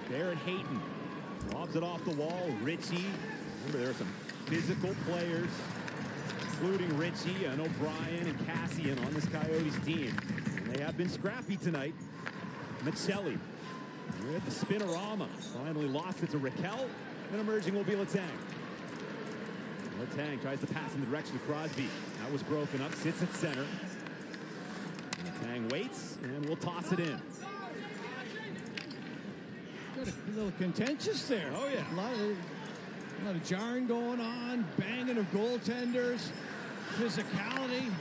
Barrett Hayton lobs it off the wall. Ritchie. Remember, there are some physical players, including Ritchie and O'Brien and Cassian on this Coyotes team. And they have been scrappy tonight. Michelli with the spinorama. Finally lost it to Raquel. And emerging will be Letang. Letang tries to pass in the direction of Crosby. That was broken up. Sits at center. Letang waits and will toss it in. A little contentious there. Oh, yeah. A lot of jarring going on, banging of goaltenders, physicality. You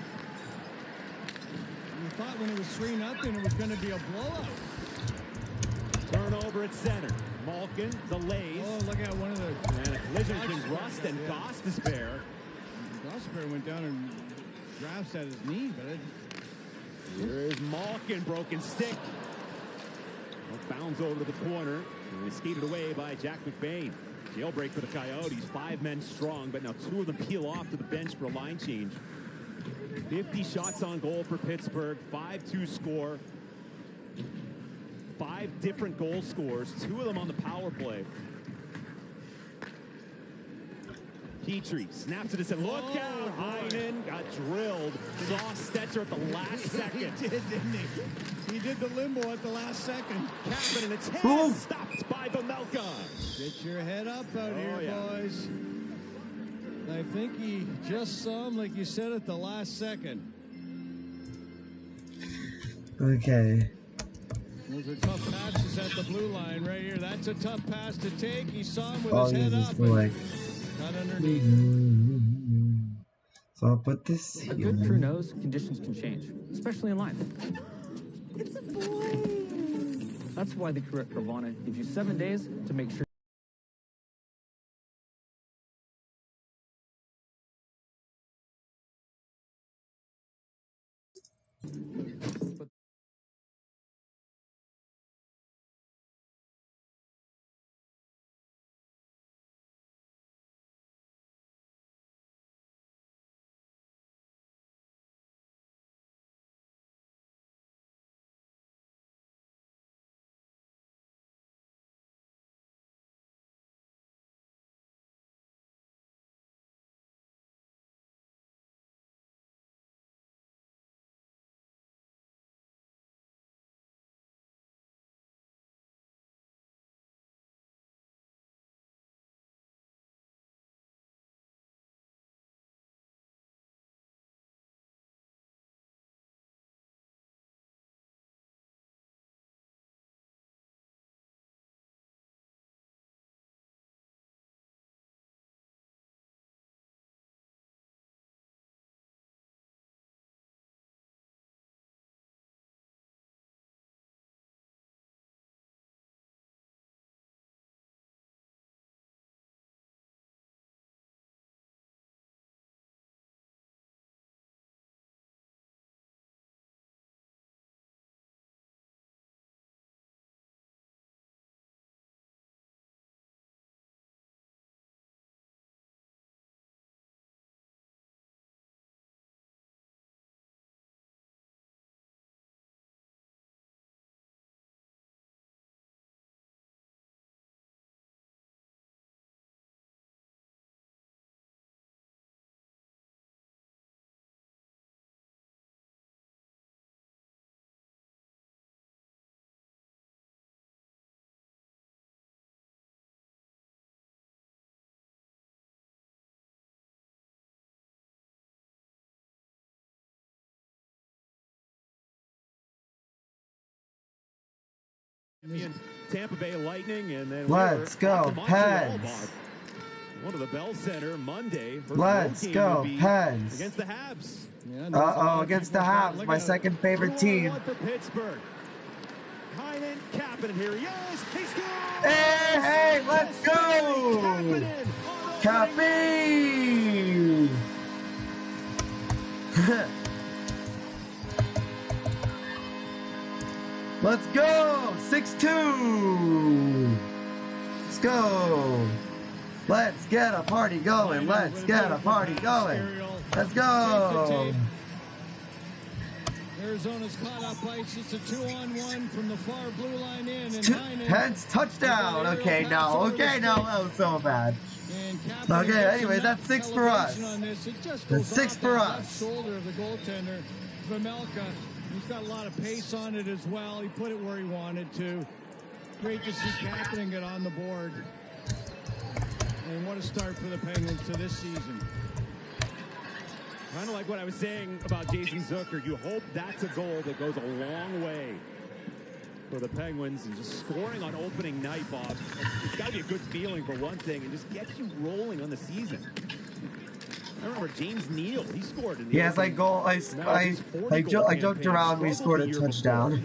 thought when it was 3-0 it was going to be a blowout. Turnover at center. Malkin delays. Oh, look at one of the... And a collision between Rust and Gostisbehere. Gostisbehere went down and grabs at his knee, but here is Malkin, broken stick. Bounds over to the corner. And skated away by Jack McBain. Jailbreak for the Coyotes. 5 men strong, but now 2 of them peel off to the bench for a line change. 50 shots on goal for Pittsburgh. 5-2 score. 5 different goal scorers. 2 of them on the power play. Petrie snaps it and look out. Heinen got drilled. Saw Stetzer at the last second. He did, didn't he? He did the limbo at the last second. Captain and it's head stopped by Vamelka. Get your head up out here, boys. I think he just saw him, like you said, at the last second. Okay. Those are tough passes at the blue line right here. That's a tough pass to take. He saw him with his head up. Got underneath. So I'll put this here. A good crew knows conditions can change, especially in life. It's a boy. That's why the crew at Carvana gives you 7 days to make sure Tampa Bay Lightning, and then let's go, Pens. One of the Bell Center Monday. Let's go, Pens. Against the Habs. Uh-oh, against the Habs, my second favorite team. For Pittsburgh. Heinen, Kapanen, here he is. He scores! Hey, let's go! Cappy! Let's go! 6-2! Let's go! Let's get a party going! Let's get a party going! Let's go! Arizona's caught up ice. It's a 2-on-1 from the far blue line in. And Pens touchdown! Okay, no, that was so bad. Okay, anyway, that's 6 for us. That's 6 for us. Shoulder of the goaltender, Vamelka. He's got a lot of pace on it as well. He put it where he wanted to. Great to see Kapanen get on the board. And what a start for the Penguins to this season. Kind of like what I was saying about Jason Zucker. You hope that's a goal that goes a long way for the Penguins, and just scoring on opening night, Bob. It's got to be a good feeling for one thing, and just gets you rolling on the season. I remember James Neal. He scored in the like goal. I joked around. We scored a touchdown.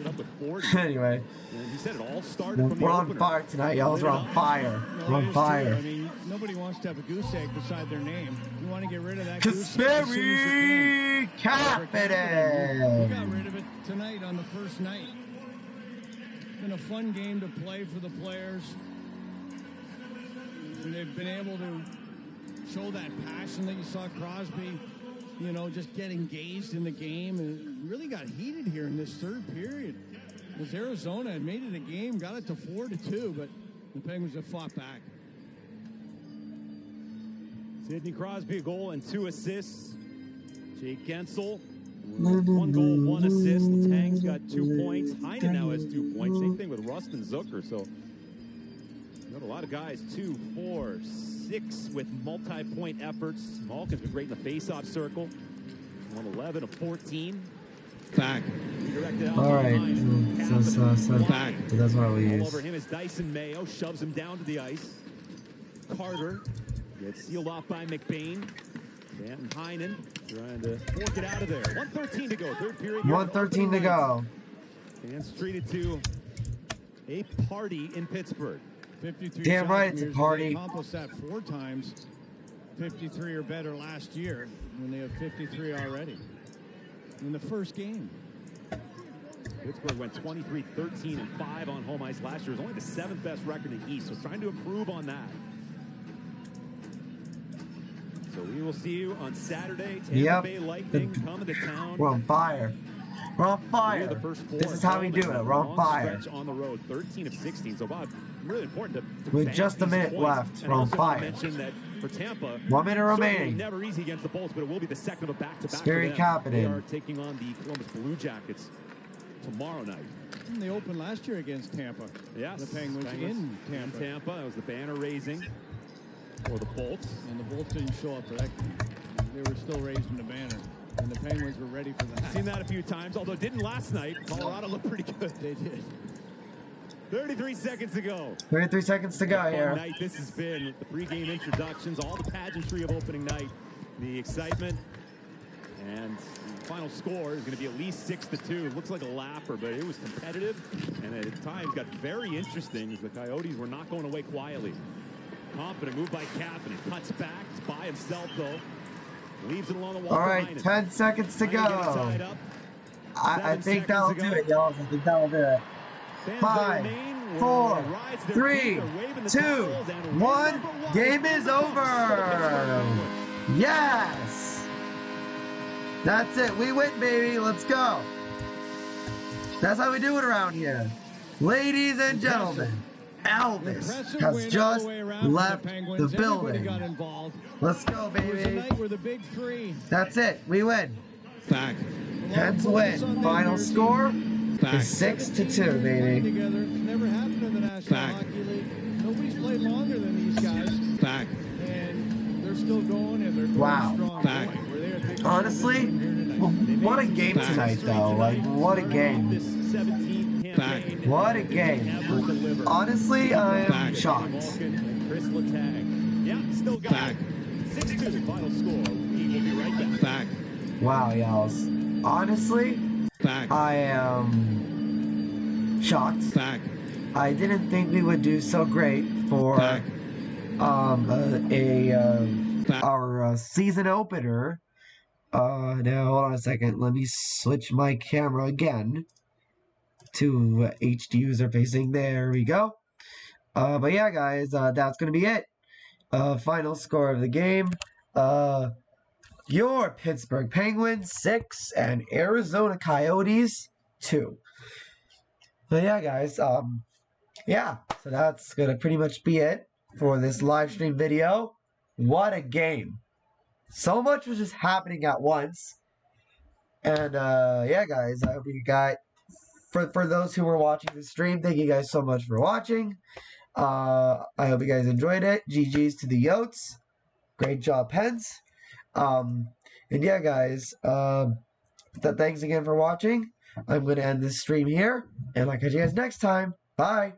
Anyway, he said it all started from we're on fire tonight, y'all. We're on fire. We're on fire. I mean, nobody wants to have a goose egg beside their name. You want to get rid of that Kasperi Kapanen. We got rid of it tonight on the first night. It's been a fun game to play for the players, and they've been able to show that passion that you saw Crosby, just get engaged in the game. And it really got heated here in this third period. Because Arizona had made it a game, got it to 4-2, but the Penguins have fought back. Sidney Crosby, a goal and 2 assists. Jake Gensel, 1 goal, 1 assist. Letang's got 2 points. Heinen now has 2 points. Same thing with Rust and Zucker. So, got a lot of guys, 2, 4, 6 with multi-point efforts. Malkin's been great in the face-off circle. 11 of 14. Back. All right. So back. That's what we all use. Over him is Dyson Mayo. Shoves him down to the ice. Carter gets sealed off by McBain. Danton Heinen trying to fork it out of there. 1:13 to go. Third period. 1:13 to go. Fans treated to a party in Pittsburgh. 53 Damn right, it's a party. They accomplished that 4 times. 53 or better last year, and they have 53 already in the first game. Pittsburgh went 23-13-5 on home ice last year. It was only the 7th best record in the East, so trying to improve on that. So we will see you on Saturday. Tampa Bay Lightning coming to town. We're on fire. We're on fire. This is how we do it. We're on fire. On the road, 13 of 16. So Bob, really important to with just a minute left. We're on fire. Mention that for Tampa, 1 minute remaining. Never easy against the Bolts, but it will be the second of a back-to-back. Very confident. They are taking on the Columbus Blue Jackets tomorrow night. And they opened last year against Tampa. Yes. The Penguins in Tampa. That was the banner raising for the Bolts. And the Bolts didn't show up for that game. They were still raising the banner. And the Penguins were ready for that. Seen that a few times, although didn't last night. Colorado looked pretty good. They did. 33 seconds to go. 33 seconds to go here. Night. This has been the pregame introductions, all the pageantry of opening night, the excitement, and the final score is going to be at least 6-2. It looks like a lapper, but it was competitive, and at times got very interesting as the Coyotes were not going away quietly. Confident move by Kapanen. Cuts back. It's by himself, though. Leaves it along the wall. All right, 10 seconds to go. I think that'll do it, y'all. I think that'll do it. 5, 4, 3, 2, 1. Game is over. Yes. That's it. We win, baby. Let's go. That's how we do it around here. Ladies and gentlemen, Elvis has just left the building. Let's go, baby. That's it. We win. Back. Pens win. Final score is 6-2, baby. Never happened in the National Hockey League. Nobody's played longer than these guys. Back. And they're still going, and they're going strong. Back. Honestly, what a game tonight, though. Like, what a game. campaign. What a game. Honestly, I am shocked. Chris Letang. Yeah, still got it. 6-2 final score. We will be right back. Wow, y'all. Honestly, I am shocked. I didn't think we would do so great for our season opener. Now hold on a second. Let me switch my camera again to HD user facing. There we go. But yeah, guys, that's gonna be it. Final score of the game. Your Pittsburgh Penguins 6 and Arizona Coyotes 2. But yeah, guys, yeah, so that's gonna pretty much be it for this live stream video. What a game. So much was just happening at once. And yeah, guys, I hope you got, for those who were watching the stream, thank you guys so much for watching. I hope you guys enjoyed it. GG's to the Yotes. Great job, Pens. And yeah, guys, thanks again for watching. I'm going to end this stream here, and I'll catch you guys next time. Bye.